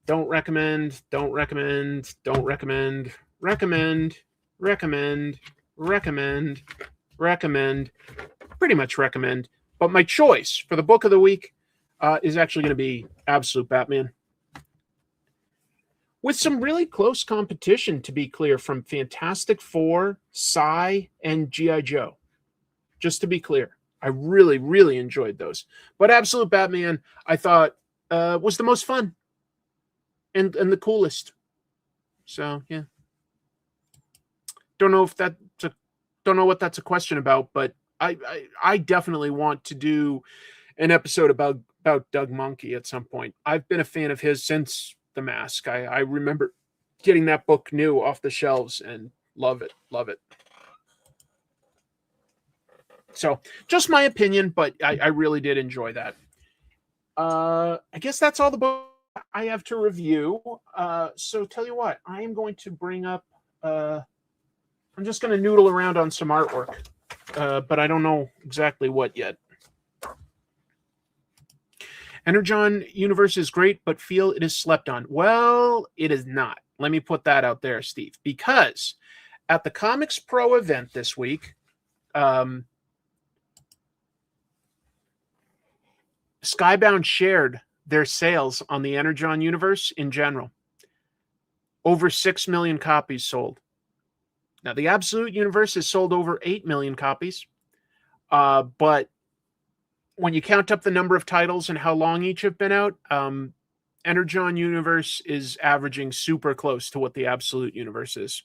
don't recommend, don't recommend, don't recommend, recommend, pretty much recommend. But my choice for the book of the week is actually going to be Absolute Batman. With some really close competition, to be clear, from Fantastic Four, Psy, and G.I. Joe. Just to be clear, I really, really enjoyed those. But Absolute Batman, I thought, was the most fun and the coolest. So, yeah. Don't know what that's a question about, but I definitely want to do an episode about Doug Monkey at some point. I've been a fan of his since the M.A.S.K. I remember getting that book new off the shelves and love it. So just my opinion, but I really did enjoy that. I guess that's all the book I have to review. So tell you what, I am going to bring up, I'm just going to noodle around on some artwork, but I don't know exactly what yet. Energon universe is great, but feel it is slept on. Well, it is not. Let me put that out there, Steve, because at the Comics Pro event this week, Skybound shared their sales on the Energon universe in general. Over 6 million copies sold. Now, the Absolute universe has sold over 8 million copies, but when you count up the number of titles and how long each have been out, Energon universe is averaging super close to what the Absolute universe is,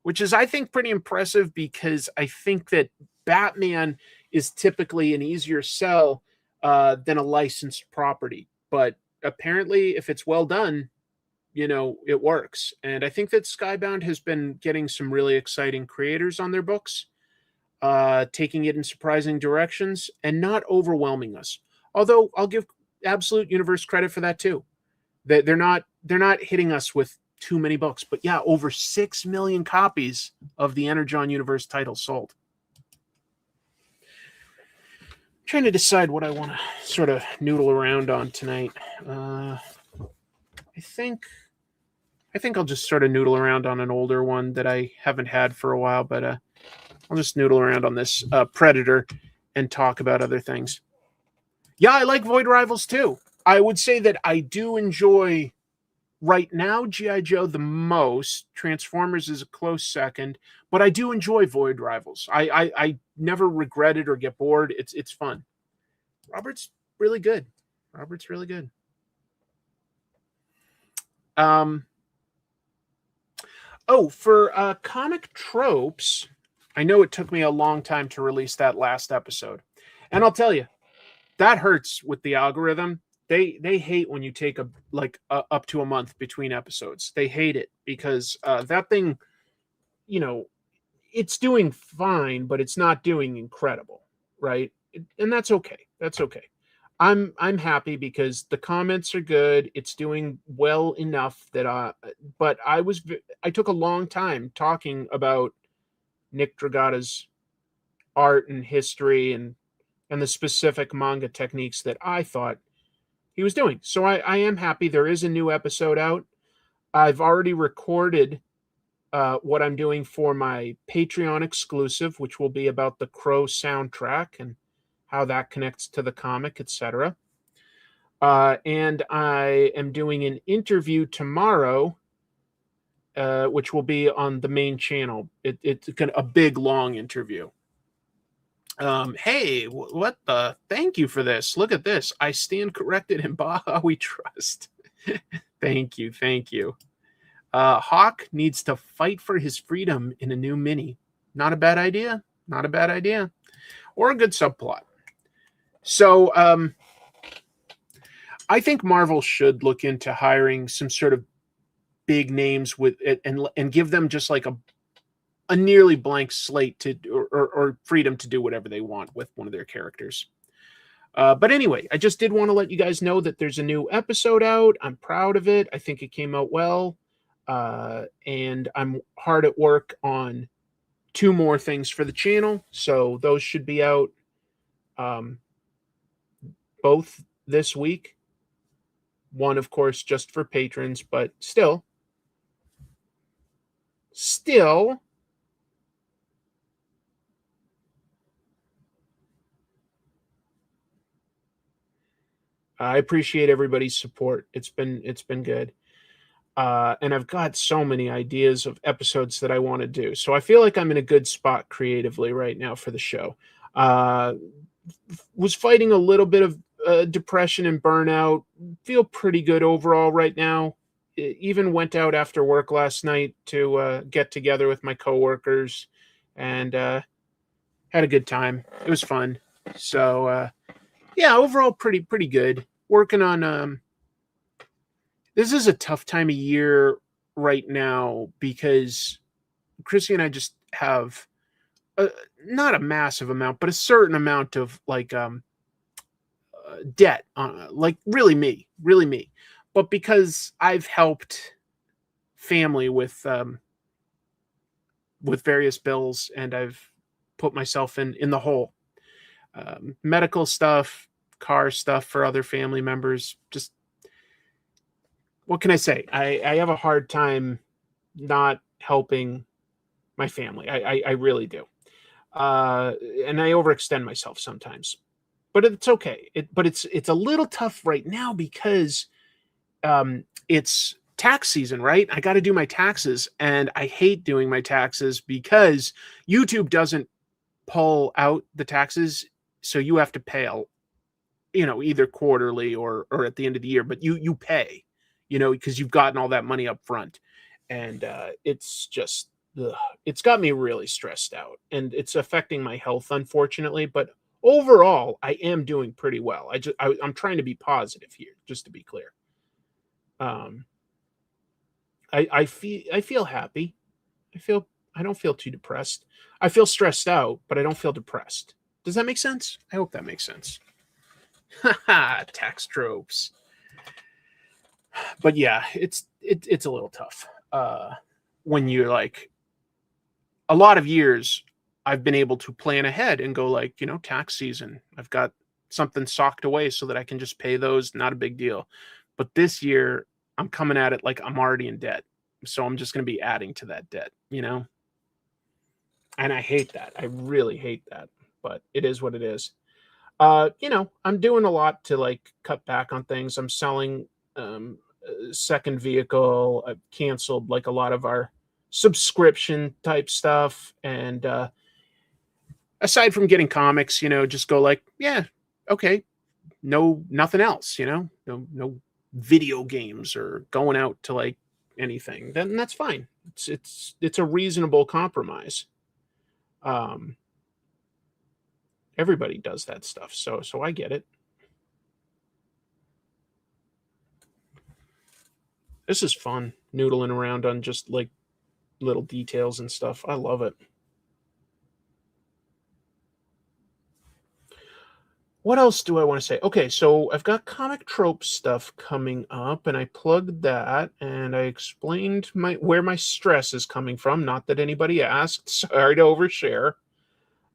which is, I think, pretty impressive because I think that Batman is typically an easier sell than a licensed property. But apparently, if it's well done, it works. And I think that Skybound has been getting some really exciting creators on their books, taking it in surprising directions and not overwhelming us. Although I'll give Absolute Universe credit for that too. They're not hitting us with too many books, but yeah, over 6 million copies of the Energon Universe title sold. I'm trying to decide what I want to sort of noodle around on tonight. I think I'll just sort of noodle around on an older one that I haven't had for a while, but I'll just noodle around on this Predator and talk about other things. Yeah, I like Void Rivals too. I would say that I do enjoy right now G.I. Joe the most. Transformers is a close second, but I do enjoy Void Rivals. I never regret it or get bored. It's fun. Robert's really good. Oh, for comic tropes, I know it took me a long time to release that last episode. And I'll tell you, that hurts with the algorithm. They hate when you take up to a month between episodes. They hate it because that thing, you know, it's doing fine, but it's not doing incredible, right? And that's okay. That's okay. I'm happy because the comments are good. It's doing well enough that but I took a long time talking about Nick Dragata's art and history and the specific manga techniques that I thought he was doing. So I am happy there is a new episode out. I've already recorded what I'm doing for my Patreon exclusive, which will be about the Crow soundtrack and how that connects to the comic, etc. And I am doing an interview tomorrow, which will be on the main channel. It's a big, long interview. Hey, what the? Thank you for this. Look at this. I stand corrected in Baja we trust. Thank you. Hawk needs to fight for his freedom in a new mini. Not a bad idea. Not a bad idea. Or a good subplot. So, I think Marvel should look into hiring some sort of big names with it and give them just like a nearly blank slate to or freedom to do whatever they want with one of their characters. But anyway, I just did want to let you guys know that there's a new episode out. I'm proud of it. I think it came out well. And I'm hard at work on 2 more things for the channel. So those should be out both this week. One, of course, just for patrons, but still, I appreciate everybody's support. It's been good. And I've got so many ideas of episodes that I want to do. So I feel like I'm in a good spot creatively right now for the show. Was fighting a little bit of depression and burnout. Feel pretty good overall right now. Even went out after work last night to get together with my coworkers and had a good time. It was fun. So yeah, overall pretty good. Working on this is a tough time of year right now because Chrissy and I just have not a massive amount, but a certain amount of like debt, like really me. But because I've helped family with various bills and I've put myself in the hole, medical stuff, car stuff for other family members, just what can I say? I have a hard time not helping my family. I really do. And I overextend myself sometimes, but it's okay. But it's a little tough right now because it's tax season, right? I got to do my taxes and I hate doing my taxes because YouTube doesn't pull out the taxes. So you have to pay, either quarterly or at the end of the year, but you pay, because you've gotten all that money up front. And it's just, it's got me really stressed out and it's affecting my health, unfortunately. But overall, I am doing pretty well. I'm trying to be positive here, just to be clear. I feel happy. I don't feel too depressed. I feel stressed out, but I don't feel depressed. Does that make sense? I hope that makes sense. Haha, tax tropes. But yeah, it's a little tough. When you're like, a lot of years I've been able to plan ahead and go like, tax season. I've got something socked away so that I can just pay those. Not a big deal. But this year I'm coming at it like I'm already in debt. So I'm just going to be adding to that debt, And I hate that. I really hate that. But it is what it is. I'm doing a lot to like cut back on things. I'm selling second vehicle. I've canceled like a lot of our subscription type stuff. And aside from getting comics, just go like, yeah, okay. No, nothing else, no video games or going out to like anything, then that's fine. It's a reasonable compromise. Everybody does that stuff, so I get it. This is fun, noodling around on just like little details and stuff. I love it. What else do I want to say? Okay, so I've got comic trope stuff coming up, and I plugged that, and I explained where my stress is coming from. Not that anybody asked. Sorry to overshare.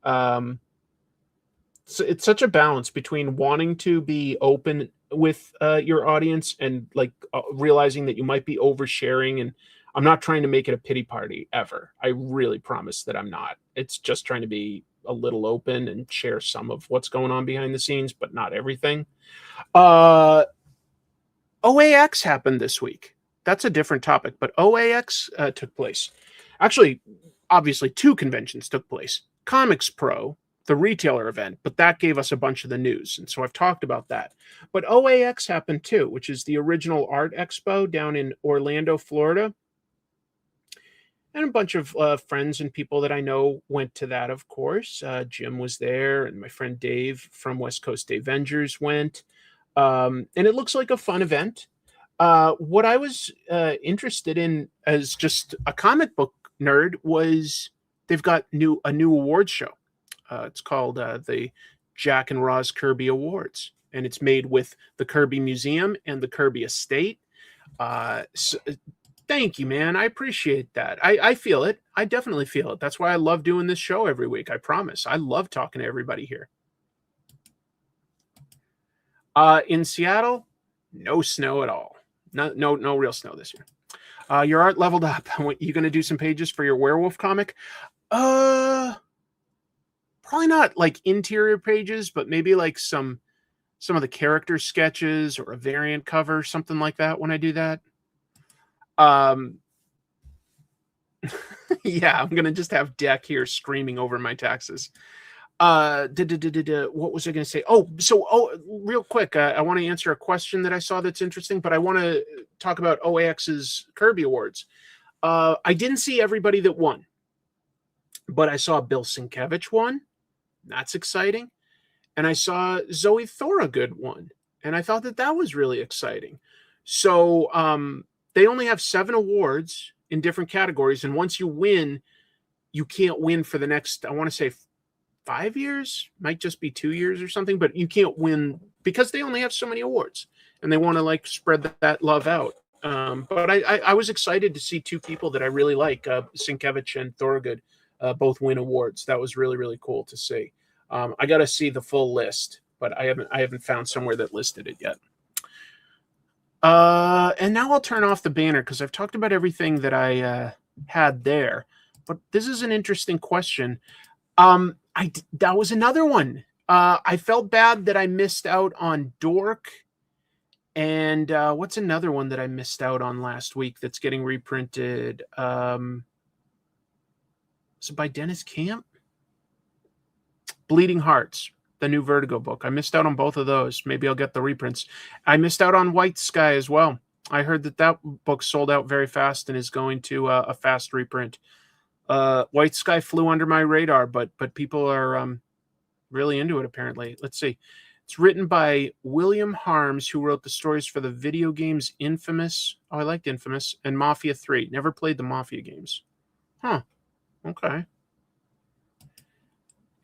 So it's such a balance between wanting to be open with your audience and like realizing that you might be oversharing. And I'm not trying to make it a pity party ever. I really promise that I'm not. It's just trying to be a little open and share some of what's going on behind the scenes, but not everything. OAX happened this week. That's a different topic, but OAX took place. Actually, obviously, 2 conventions took place. Comics Pro, the retailer event, but that gave us a bunch of the news. And so I've talked about that. But OAX happened too, which is the original art expo down in Orlando, Florida. And a bunch of friends and people that I know went to that, of course. Jim was there, and my friend Dave from West Coast Avengers went. And it looks like a fun event. What I was interested in as just a comic book nerd was they've got a new awards show. It's called the Jack and Roz Kirby Awards, and it's made with the Kirby Museum and the Kirby Estate. So, thank you, man. I appreciate that. I feel it. I definitely feel it. That's why I love doing this show every week. I promise. I love talking to everybody here. In Seattle, no snow at all. No real snow this year. Your art leveled up. You going to do some pages for your werewolf comic? Probably not like interior pages, but maybe like some of the character sketches or a variant cover, something like that when I do that. Yeah, I'm gonna just have Deck here screaming over my taxes. What was I gonna say? Real quick, I want to answer a question that I saw that's interesting, but I want to talk about OAX's Kirby Awards. I didn't see everybody that won, but I saw Bill Sienkiewicz won. That's exciting. And I saw Zoe Thorogood won, and I thought that was really exciting. So they only have 7 awards in different categories, and once you win, you can't win for the next, I want to say 5 years, might just be 2 years or something, but you can't win because they only have so many awards, and they want to like spread that love out. But I was excited to see 2 people that I really like, Sienkiewicz and Thorogood, both win awards. That was really, really cool to see. I got to see the full list, but I haven't found somewhere that listed it yet. And now I'll turn off the banner because I've talked about everything that I had there. But this is an interesting question. That was another one. I felt bad that I missed out on Dork. And what's another one that I missed out on last week that's getting reprinted? Is it by Dennis Camp? Bleeding Hearts, the new Vertigo book. I missed out on both of those. Maybe I'll get the reprints. I missed out on White Sky as well. I heard that book sold out very fast and is going to a fast reprint. White Sky flew under my radar, but people are really into it apparently. Let's see. It's written by William Harms, who wrote the stories for the video games Infamous. Oh, I liked Infamous, and Mafia 3. Never played the Mafia games. Huh. Okay.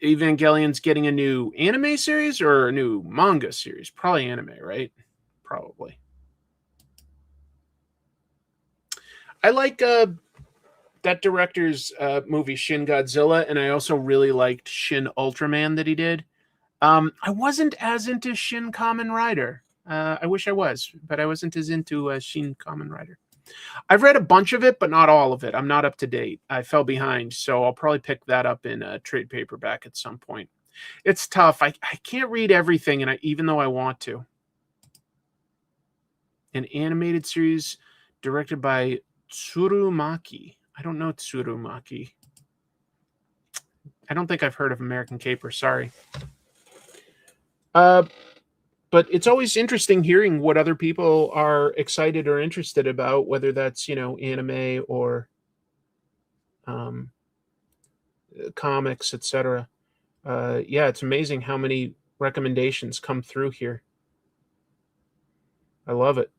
Evangelion's getting a new anime series or a new manga series? Probably anime, right? Probably. I like that director's movie Shin Godzilla, and I also really liked Shin Ultraman that he did. I wasn't as into Shin Kamen Rider. I wish I was, but I wasn't as into Shin Kamen Rider. I've read a bunch of it, but not all of it. I'm not up to date. I fell behind, so I'll probably pick that up in a trade paperback at some point. It's tough. I can't read everything, and even though I want to. An animated series directed by Tsurumaki. I don't know Tsurumaki. I don't think I've heard of American Caper. Sorry. but it's always interesting hearing what other people are excited or interested about, whether that's, anime or comics, etc. Yeah, it's amazing how many recommendations come through here. I love it.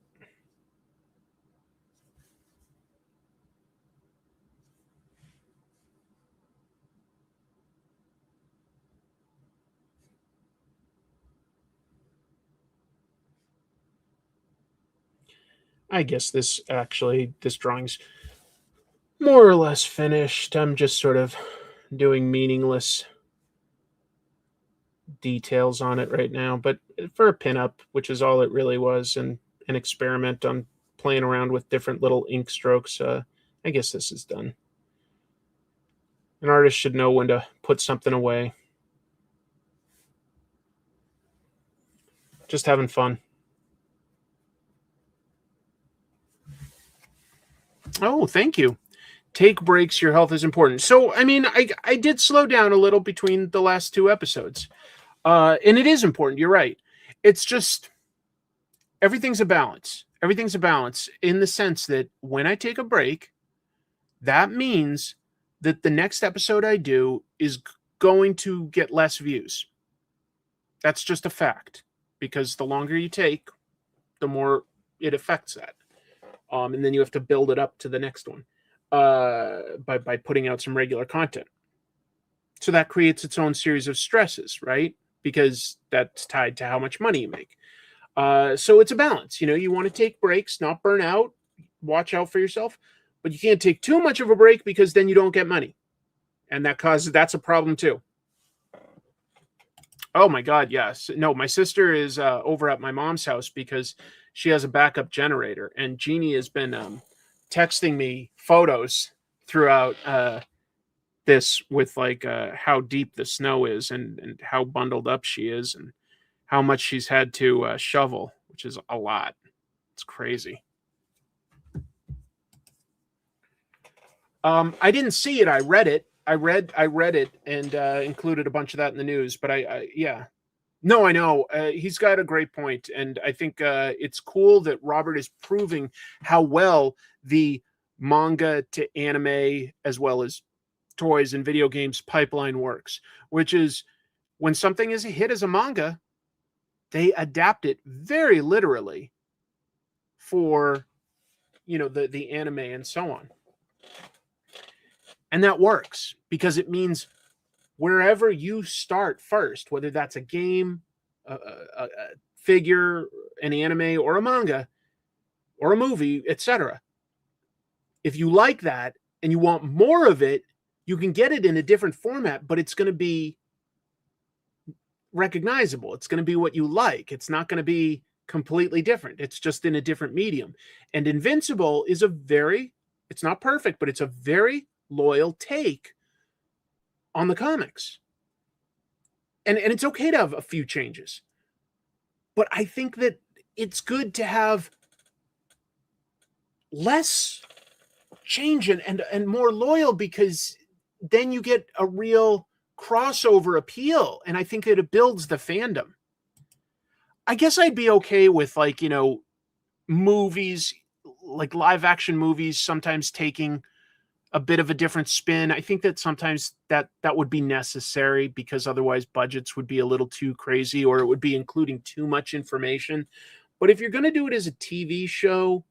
I guess this drawing's more or less finished. I'm just sort of doing meaningless details on it right now, but for a pinup, which is all it really was, and an experiment on playing around with different little ink strokes, I guess this is done. An artist should know when to put something away. Just having fun. Oh, thank you. Take breaks. Your health is important. So, I mean, I did slow down a little between the last 2 episodes. And it is important. You're right. It's just everything's a balance. Everything's a balance in the sense that when I take a break, that means that the next episode I do is going to get less views. That's just a fact, because the longer you take, the more it affects that. And then you have to build it up to the next one by putting out some regular content. So that creates its own series of stresses, right? Because that's tied to how much money you make. So it's a balance. You want to take breaks, not burn out, watch out for yourself, but you can't take too much of a break because then you don't get money. And that's a problem too. Oh my God, yes. No, my sister is over at my mom's house because she has a backup generator, and Jeannie has been texting me photos throughout this with how deep the snow is and how bundled up she is and how much she's had to shovel, which is a lot. It's crazy. I didn't see it. I read it. I read it and included a bunch of that in the news. But yeah. No, I know. He's got a great point. And I think it's cool that Robert is proving how well the manga to anime as well as toys and video games pipeline works, which is when something is a hit as a manga, they adapt it very literally for, the anime and so on. And that works because it means wherever you start first, whether that's a game, a figure, an anime, or a manga, or a movie, etc. If you like that and you want more of it, you can get it in a different format, but it's going to be recognizable. It's going to be what you like. It's not going to be completely different. It's just in a different medium. And Invincible is it's not perfect, but it's a very loyal take on the comics. And it's okay to have a few changes. But I think that it's good to have less change and more loyal, because then you get a real crossover appeal. And I think that it builds the fandom. I guess I'd be okay with movies, like live action movies, sometimes taking a bit of a different spin. I think that sometimes that would be necessary because otherwise budgets would be a little too crazy, or it would be including too much information. But if you're going to do it as a TV show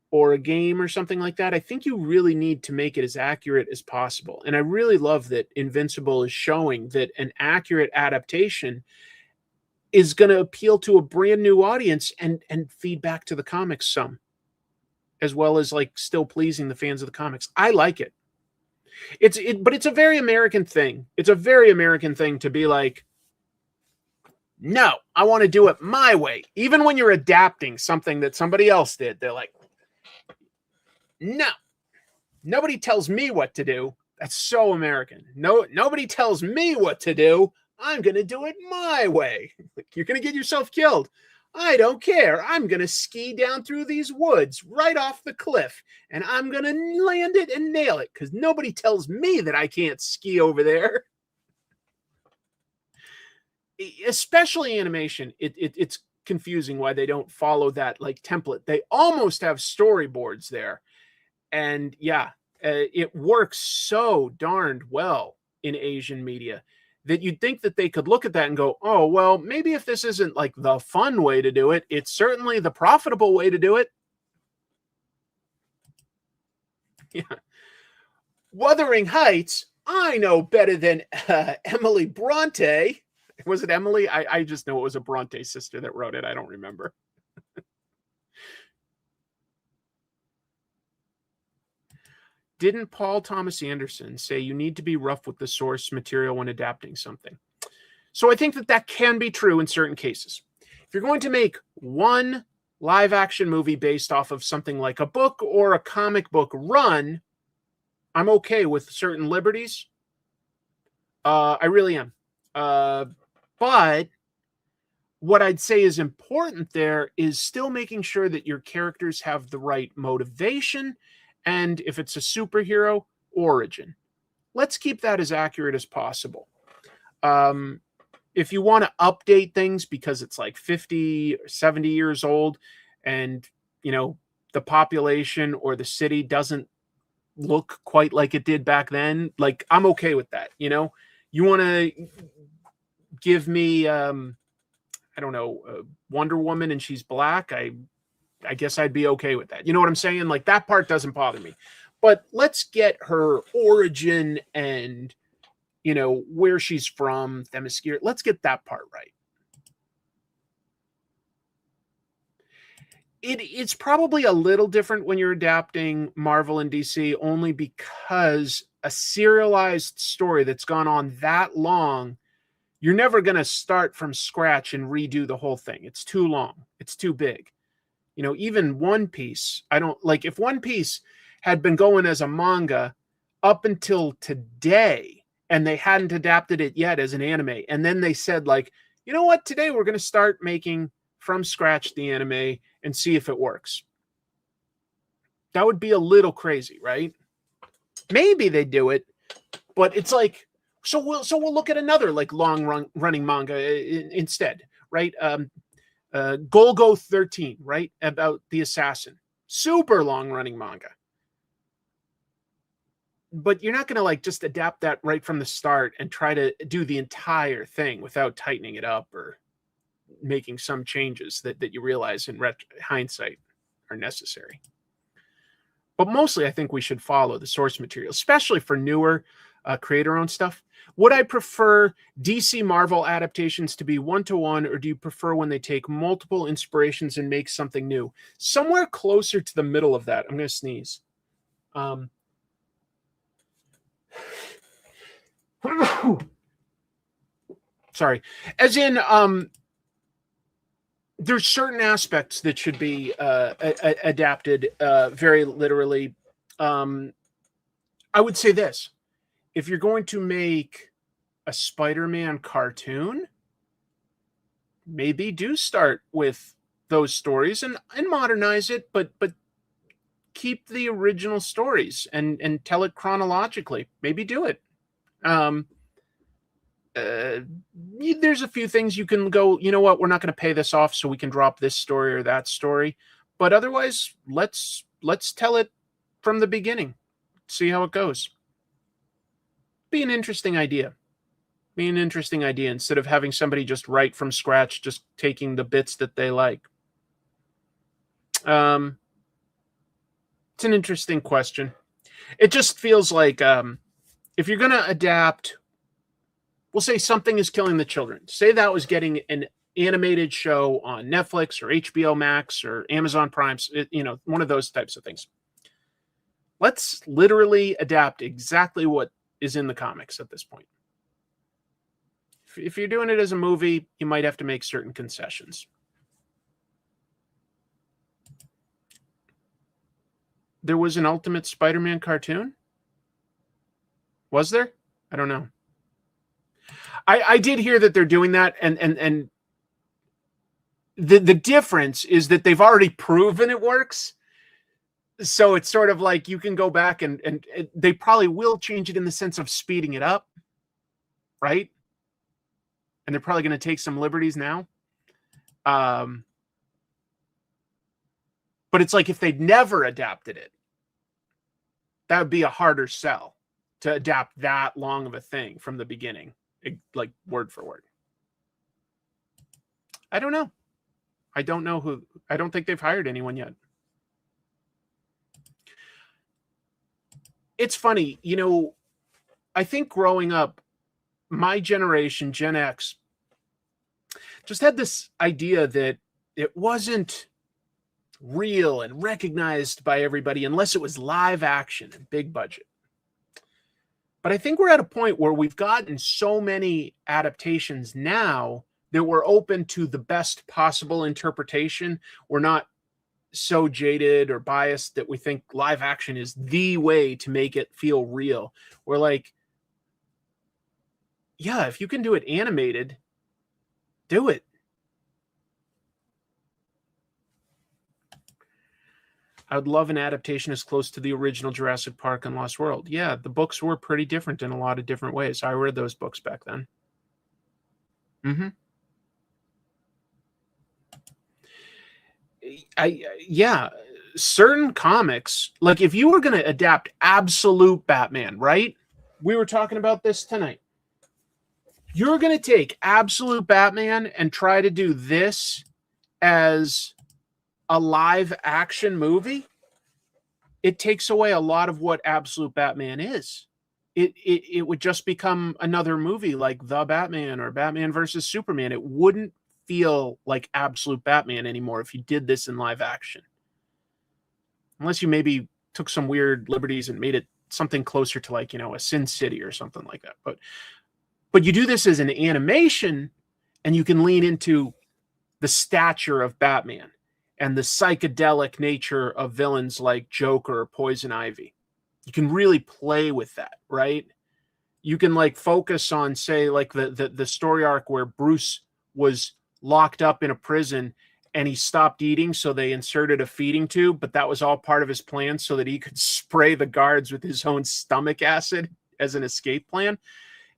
or a game or something like that, I think you really need to make it as accurate as possible. And I really love that Invincible is showing that an accurate adaptation is going to appeal to a brand new audience and feed back to the comics some, as well as still pleasing the fans of the comics. I like it. But it's a very American thing. It's a very American thing to be like, no, I want to do it my way. Even when you're adapting something that somebody else did, they're like, no, nobody tells me what to do. That's so American. No, nobody tells me what to do. I'm going to do it my way. You're going to get yourself killed. I don't care. I'm going to ski down through these woods right off the cliff, and I'm going to land it and nail it because nobody tells me that I can't ski over there. especially animation, it's confusing why they don't follow that like template. They almost have storyboards there. And yeah, it works so darned well in Asian media that you'd think that they could look at that and go, oh, well, maybe if this isn't like the fun way to do it, it's certainly the profitable way to do it. Yeah. Wuthering Heights, I know better than Emily Bronte. Was it Emily? I just know it was a Bronte sister that wrote it. I don't remember. Didn't Paul Thomas Anderson say you need to be rough with the source material when adapting something? So I think that can be true in certain cases. If you're going to make one live action movie based off of something like a book or a comic book run, I'm okay with certain liberties. I really am. But what I'd say is important there is still making sure that your characters have the right motivation, and if it's a superhero, origin. Let's keep that as accurate as possible. If you want to update things because it's like 50 or 70 years old and, you know, the population or the city doesn't look quite like it did back then, like, I'm okay with that. You know, you want to give me, I don't know, Wonder Woman and she's black. I guess I'd be okay with that. You know what I'm saying? Like, that part doesn't bother me. But let's get her origin and, you know, where she's from, Themyscira. Let's get that part right. It's probably a little different when you're adapting Marvel and DC, only because a serialized story that's gone on that long, you're never going to start from scratch and redo the whole thing. It's too long. It's too big. You know, even One Piece, I don't like, if One Piece had been going as a manga up until today and they hadn't adapted it yet as an anime, and then they said, like, you know what, today we're going to start making from scratch the anime and see if it works. That would be a little crazy, right? Maybe they do it, but it's like, so we'll look at another like running manga instead, right? Golgo 13, right? About the assassin. Super long running manga. But you're not going to like just adapt that right from the start and try to do the entire thing without tightening it up or making some changes that you realize in hindsight are necessary. But mostly I think we should follow the source material, especially for newer creator-owned stuff. Would I prefer DC Marvel adaptations to be one-to-one, or do you prefer when they take multiple inspirations and make something new? Somewhere closer to the middle of that. I'm going to sneeze. Sorry. As in, there's certain aspects that should be adapted very literally. I would say this. If you're going to make a Spider-Man cartoon, maybe do start with those stories and modernize it, but keep the original stories and tell it chronologically. Maybe do it. There's a few things you can go, you know what, we're not going to pay this off, so we can drop this story or that story. But otherwise, let's tell it from the beginning. See how it goes. Be an interesting idea. Be an interesting idea instead of having somebody just write from scratch, just taking the bits that they like. It's an interesting question. It just feels like if you're going to adapt, we'll say Something is Killing the Children. Say that was getting an animated show on Netflix or HBO Max or Amazon Prime, you know, one of those types of things. Let's literally adapt exactly what is in the comics at this point. If you're doing it as a movie, you might have to make certain concessions. There was an Ultimate Spider-Man cartoon? Was there? I don't know. I did hear that they're doing that, and the difference is that they've already proven it works. So it's sort of like you can go back and they probably will change it in the sense of speeding it up, right? and they're probably going to take some liberties now. But it's like if they'd never adapted it, that would be a harder sell to adapt that long of a thing from the beginning, like word for word. I don't know. I don't know who. I don't think they've hired anyone yet. It's funny, you know, I think growing up, my generation, Gen X, just had this idea that it wasn't real and recognized by everybody unless it was live action and big budget. But I think we're at a point where we've gotten so many adaptations now that we're open to the best possible interpretation. We're not so jaded or biased that we think live action is the way to make it feel real. We're like, yeah, if you can do it animated, do it. I would love an adaptation as close to the original Jurassic Park and Lost World. Yeah, the books were pretty different in a lot of different ways. I read those books back then. Yeah, certain comics, like if you were going to adapt Absolute Batman, right? We were talking about this tonight. You're going to take Absolute Batman and try to do this as a live action movie. It takes away a lot of what Absolute Batman is. It would just become another movie like The Batman or Batman versus Superman. It wouldn't feel like Absolute Batman anymore if you did this in live action. Unless you maybe took some weird liberties and made it something closer to, like, you know, a Sin City or something like that. But you do this as an animation and you can lean into the stature of Batman and the psychedelic nature of villains like Joker or Poison Ivy. You can really play with that, right? You can like focus on, say, like the story arc where Bruce was locked up in a prison and he stopped eating, so they inserted a feeding tube, but that was all part of his plan so that he could spray the guards with his own stomach acid as an escape plan.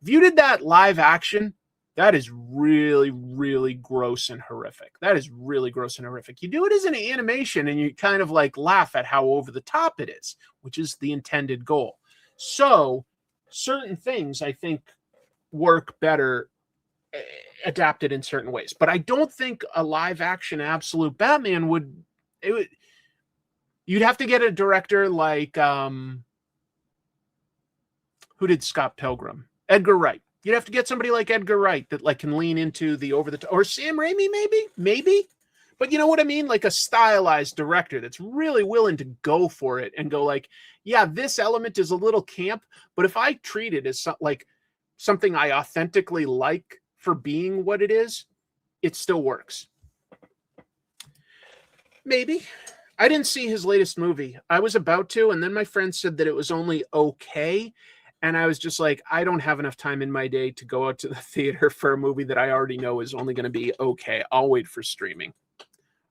If you did that live action, that is really, really gross and horrific. That is really gross and horrific. You do it as an animation and you kind of like laugh at how over the top it is, which is the intended goal. So certain things I think work better adapted in certain ways, but I don't think a live action Absolute Batman would, you'd have to get a director like, who did Scott Pilgrim? Edgar Wright. You'd have to get somebody like Edgar Wright that like can lean into the over the top, or Sam Raimi, maybe. But you know what I mean? Like a stylized director that's really willing to go for it and go like, yeah, this element is a little camp, but if I treat it as like something I authentically like for being what it is, it still works. Maybe. I didn't see his latest movie. I was about to, and then my friend said that it was only okay. And I was just like, I don't have enough time in my day to go out to the theater for a movie that I already know is only going to be okay. I'll wait for streaming.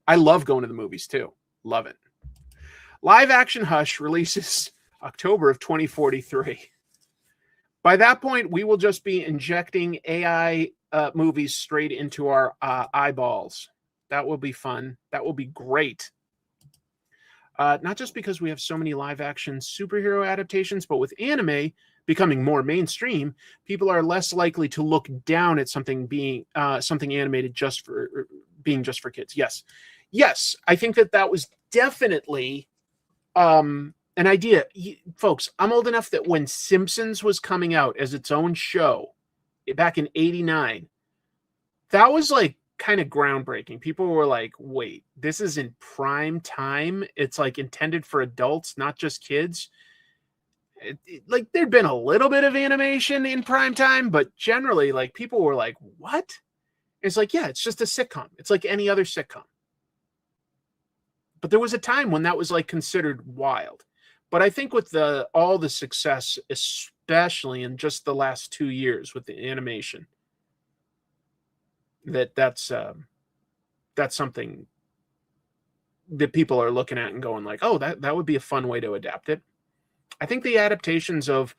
I love going to the movies too. Love it. Live action Hush releases October of 2043. By that point, we will just be injecting AI movies straight into our eyeballs. That will be fun. That will be great. Not just because we have so many live action superhero adaptations, but with anime becoming more mainstream, people are less likely to look down at something being something animated just for kids. Yes, I think that was definitely an idea. Folks, I'm old enough that when Simpsons was coming out as its own show back in '89, that was like kind of groundbreaking. People were like, wait, this is in prime time. It's like intended for adults, not just kids. Like there'd been a little bit of animation in prime time, but generally like people were like, what? It's like, yeah, it's just a sitcom. It's like any other sitcom. But there was a time when that was like considered wild. But I think with all the success, especially in just the last 2 years with the animation, that's something that people are looking at and going like, oh, that would be a fun way to adapt it. I think the adaptations of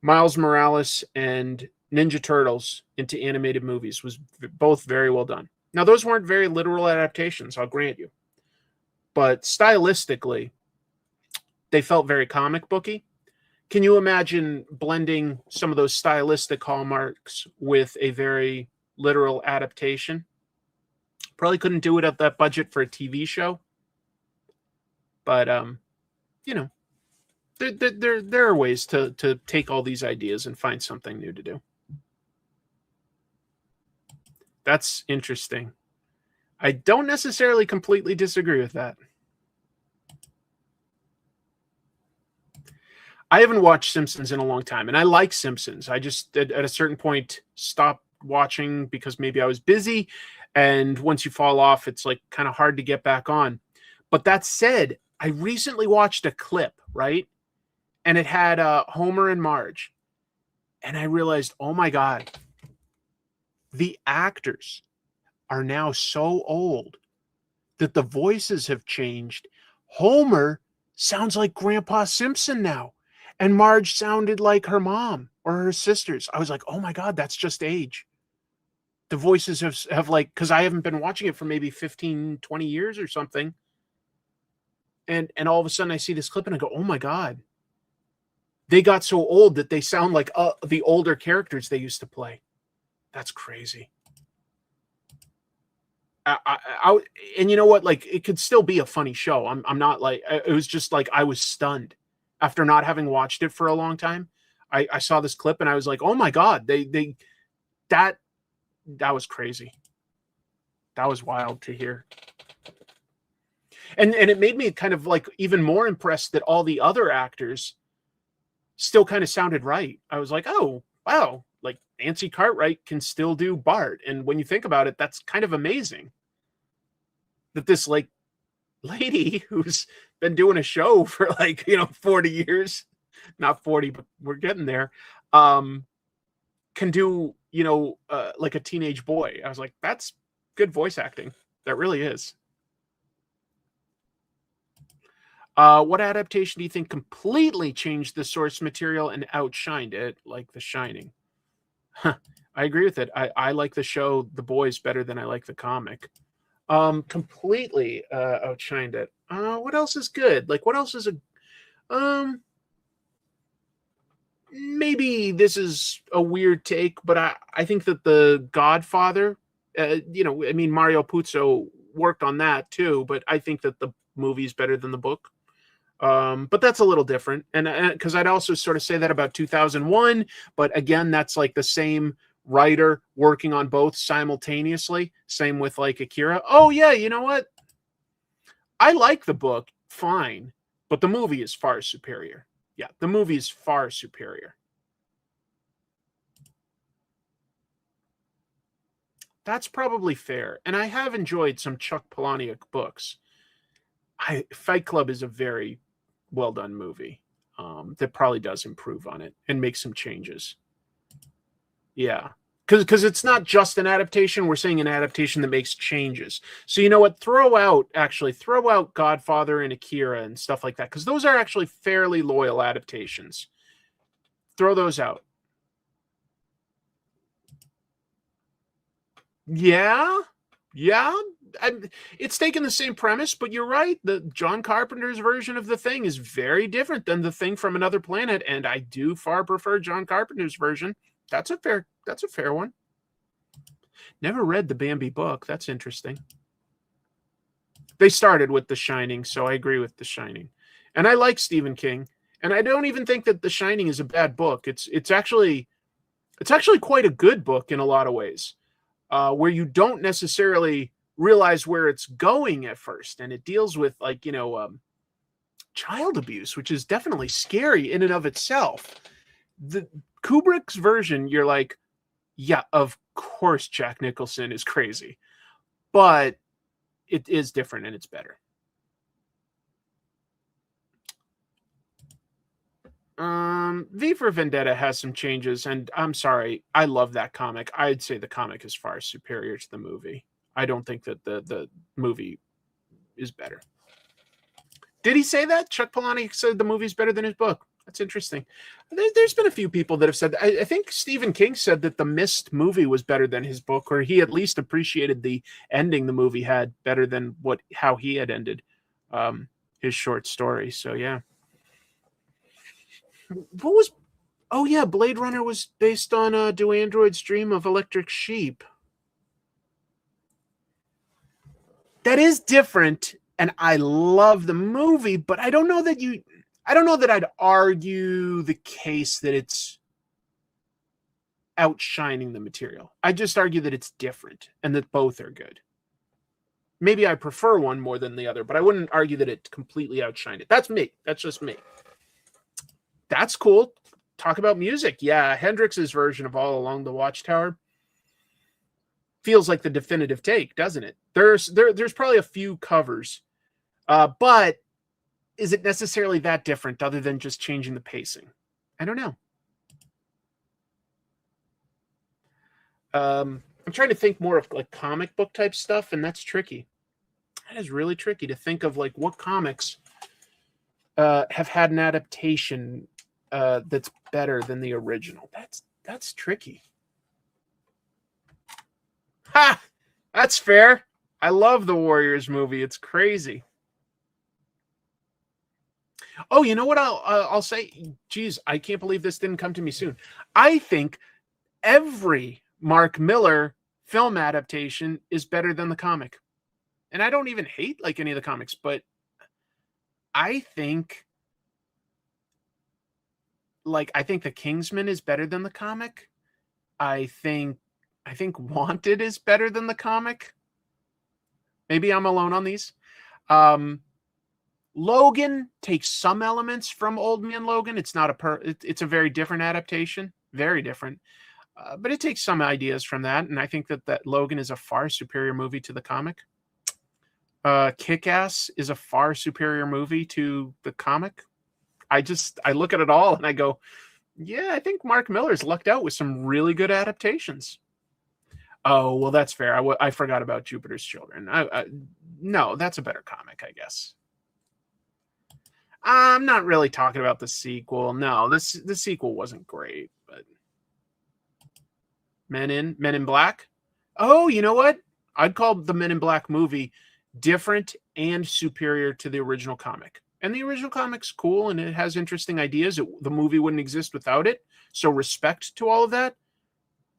Miles Morales and Ninja Turtles into animated movies was both very well done. Now, those weren't very literal adaptations, I'll grant you. But stylistically, they felt very comic booky. Can you imagine blending some of those stylistic hallmarks with a very literal adaptation? Probably couldn't do it at that budget for a TV show. But, you know, there are ways to take all these ideas and find something new to do. That's interesting. I don't necessarily completely disagree with that. I haven't watched Simpsons in a long time, and I like Simpsons. I just, at a certain point, stopped watching because maybe I was busy, and once you fall off, it's like kind of hard to get back on. But that said, I recently watched a clip, right? And it had Homer and Marge. And I realized, oh my God, the actors are now so old that the voices have changed. Homer sounds like Grandpa Simpson now. And Marge sounded like her mom or her sisters. I was like, oh my God, that's just age. The voices have like, because I haven't been watching it for maybe 15, 20 years or something. And all of a sudden I see this clip and I go, oh my God. They got so old that they sound like the older characters they used to play. That's crazy. And you know what? Like, it could still be a funny show. I'm not like, it was just like, I was stunned after not having watched it for a long time. I saw this clip and I was like, oh my God, that was crazy. That was wild to hear. And it made me kind of like even more impressed that all the other actors still kind of sounded right. I was like, oh, wow. Like Nancy Cartwright can still do Bart. And when you think about it, that's kind of amazing. That this like lady who's been doing a show for like, 40 years, not 40, but we're getting there, can do, like a teenage boy. I was like, that's good voice acting. That really is. What adaptation do you think completely changed the source material and outshined it, like The Shining? I agree with it. I like the show The Boys better than I like the comic. Completely outshined it. What else is good? Like, what else is maybe this is a weird take, but I think that The Godfather, Mario Puzo worked on that too, but I think that the movie's better than the book. But that's a little different. And because I'd also sort of say that about 2001, but again, that's like the same writer working on both simultaneously. Same with like Akira. Oh yeah, you know what? I like the book fine, but the movie is far superior. Yeah, the movie is far superior. That's probably fair. And I have enjoyed some Chuck Palahniuk books. Fight Club is a very well done movie that probably does improve on it and make some changes. Yeah, because it's not just an adaptation. We're saying an adaptation that makes changes. So you know what? Throw out Godfather and Akira and stuff like that, because those are actually fairly loyal adaptations. Throw those out. Yeah. It's taken the same premise, but you're right. The John Carpenter's version of The Thing is very different than The Thing from Another Planet, and I do far prefer John Carpenter's version. That's a fair one. Never read the Bambi book. That's interesting. They started with The Shining, so I agree with The Shining. And I like Stephen King, and I don't even think that The Shining is a bad book. It's actually quite a good book in a lot of ways. Where you don't necessarily realize where it's going at first. And it deals with child abuse, which is definitely scary in and of itself. The Kubrick's version, you're like, yeah, of course Jack Nicholson is crazy, but it is different and it's better. V for Vendetta has some changes, and I'm sorry, I love that comic. I'd say the comic is far superior to the movie. I don't think that the movie is better. Did he say that? Chuck Palahniuk said the movie's better than his book. That's interesting. There's been a few people that have said, I think Stephen King said that the Mist movie was better than his book, or he at least appreciated the ending the movie had better than how he had ended his short story. So yeah. Oh yeah, Blade Runner was based on Do Androids Dream of Electric Sheep. That is different, and I love the movie, but I don't know that I'd argue the case that it's outshining the material. I just argue that it's different and that both are good. Maybe I prefer one more than the other, but I wouldn't argue that it completely outshined it. That's me. That's just me. That's cool. Talk about music. Yeah, Hendrix's version of All Along the Watchtower feels like the definitive take, doesn't it? There's probably a few covers, but is it necessarily that different other than just changing the pacing? I don't know. I'm trying to think more of like comic book type stuff, and that's tricky. That is really tricky to think of, like, what comics have had an adaptation that's better than the original. That's tricky. Ha! That's fair. I love the Warriors movie. It's crazy. Oh, you know what I'll say? Geez, I can't believe this didn't come to me soon. I think every Mark Millar film adaptation is better than the comic. And I don't even hate like any of the comics, but I think The Kingsman is better than the comic. I think Wanted is better than the comic. Maybe I'm alone on these. Logan takes some elements from Old Man Logan. It's not it's a very different adaptation, very different. But it takes some ideas from that, and I think that Logan is a far superior movie to the comic. Kick-Ass is a far superior movie to the comic. I look at it all and I go, yeah, I think Mark Millar's lucked out with some really good adaptations. Oh, well, that's fair. I forgot about Jupiter's Children. No, that's a better comic, I guess. I'm not really talking about the sequel. No, the sequel wasn't great, but Men in Black. Oh, you know what? I'd call the Men in Black movie different and superior to the original comic. And the original comic's cool and it has interesting ideas. The movie wouldn't exist without it. So respect to all of that.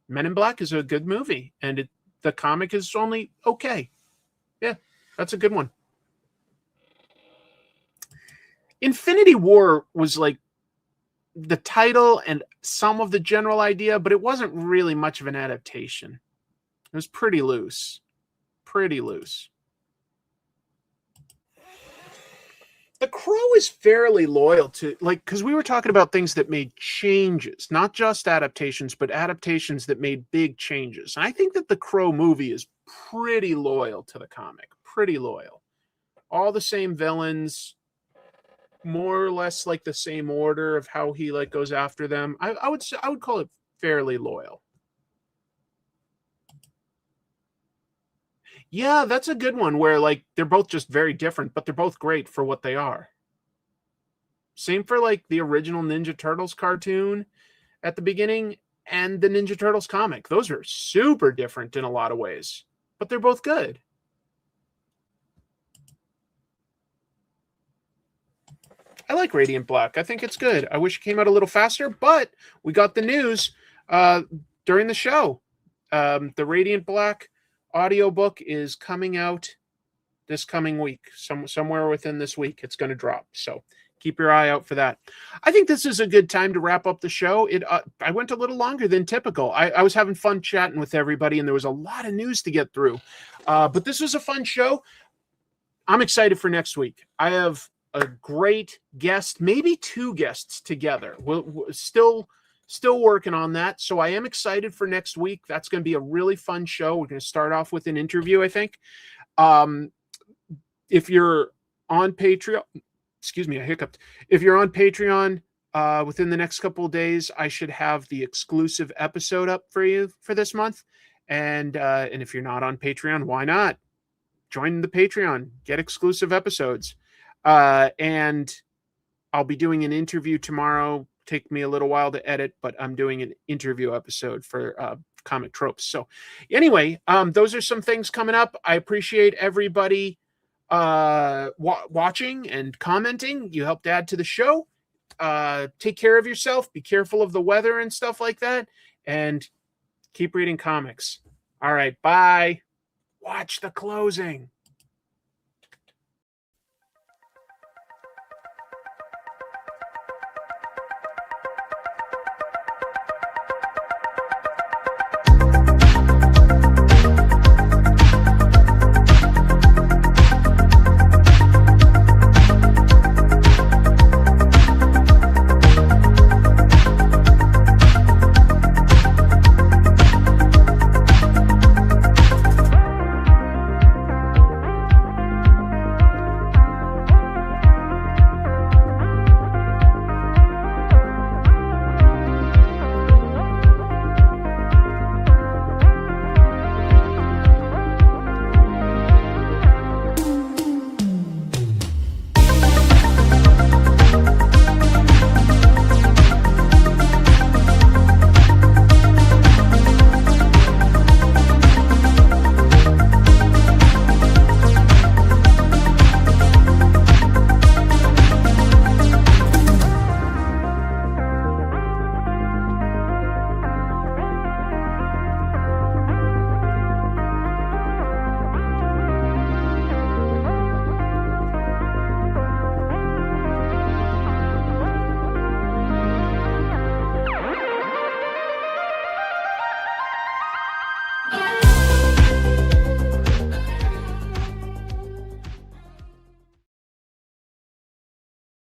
Men in Black is a good movie, and the comic is only okay. Yeah, that's a good one. Infinity War was like the title and some of the general idea, but it wasn't really much of an adaptation. It was pretty loose. Pretty loose. The Crow is fairly loyal to, like, because we were talking about things that made changes, not just adaptations, but adaptations that made big changes. And I think that the Crow movie is pretty loyal to the comic. Pretty loyal. All the same villains, more or less like the same order of how he like goes after them. I would call it fairly loyal. Yeah, that's a good one where like they're both just very different, but they're both great for what they are. Same for like the original Ninja Turtles cartoon at the beginning and the Ninja Turtles comic. Those are super different in a lot of ways, but they're both good. I like Radiant Black. I think it's good. I wish it came out a little faster, but we got the news during the show. The Radiant Black audiobook is coming out this coming week. Somewhere within this week, it's going to drop. So keep your eye out for that. I think this is a good time to wrap up the show. I went a little longer than typical. I was having fun chatting with everybody, and there was a lot of news to get through. But this was a fun show. I'm excited for next week. I have a great guest, maybe two guests together. We're still working on that. So I am excited for next week. That's going to be a really fun show. We're going to start off with an interview, I think. If you're on Patreon, excuse me, I hiccuped. If you're on Patreon, within the next couple of days, I should have the exclusive episode up for you for this month. And if you're not on Patreon, why not? Join the Patreon, get exclusive episodes. And I'll be doing an interview tomorrow. Take me a little while to edit, but I'm doing an interview episode for Comic Tropes. So anyway, those are some things coming up. I appreciate everybody watching and commenting. You helped add to the show. Take care of yourself. Be careful of the weather and stuff like that. And keep reading comics. All right, bye. Watch the closing. Yeah.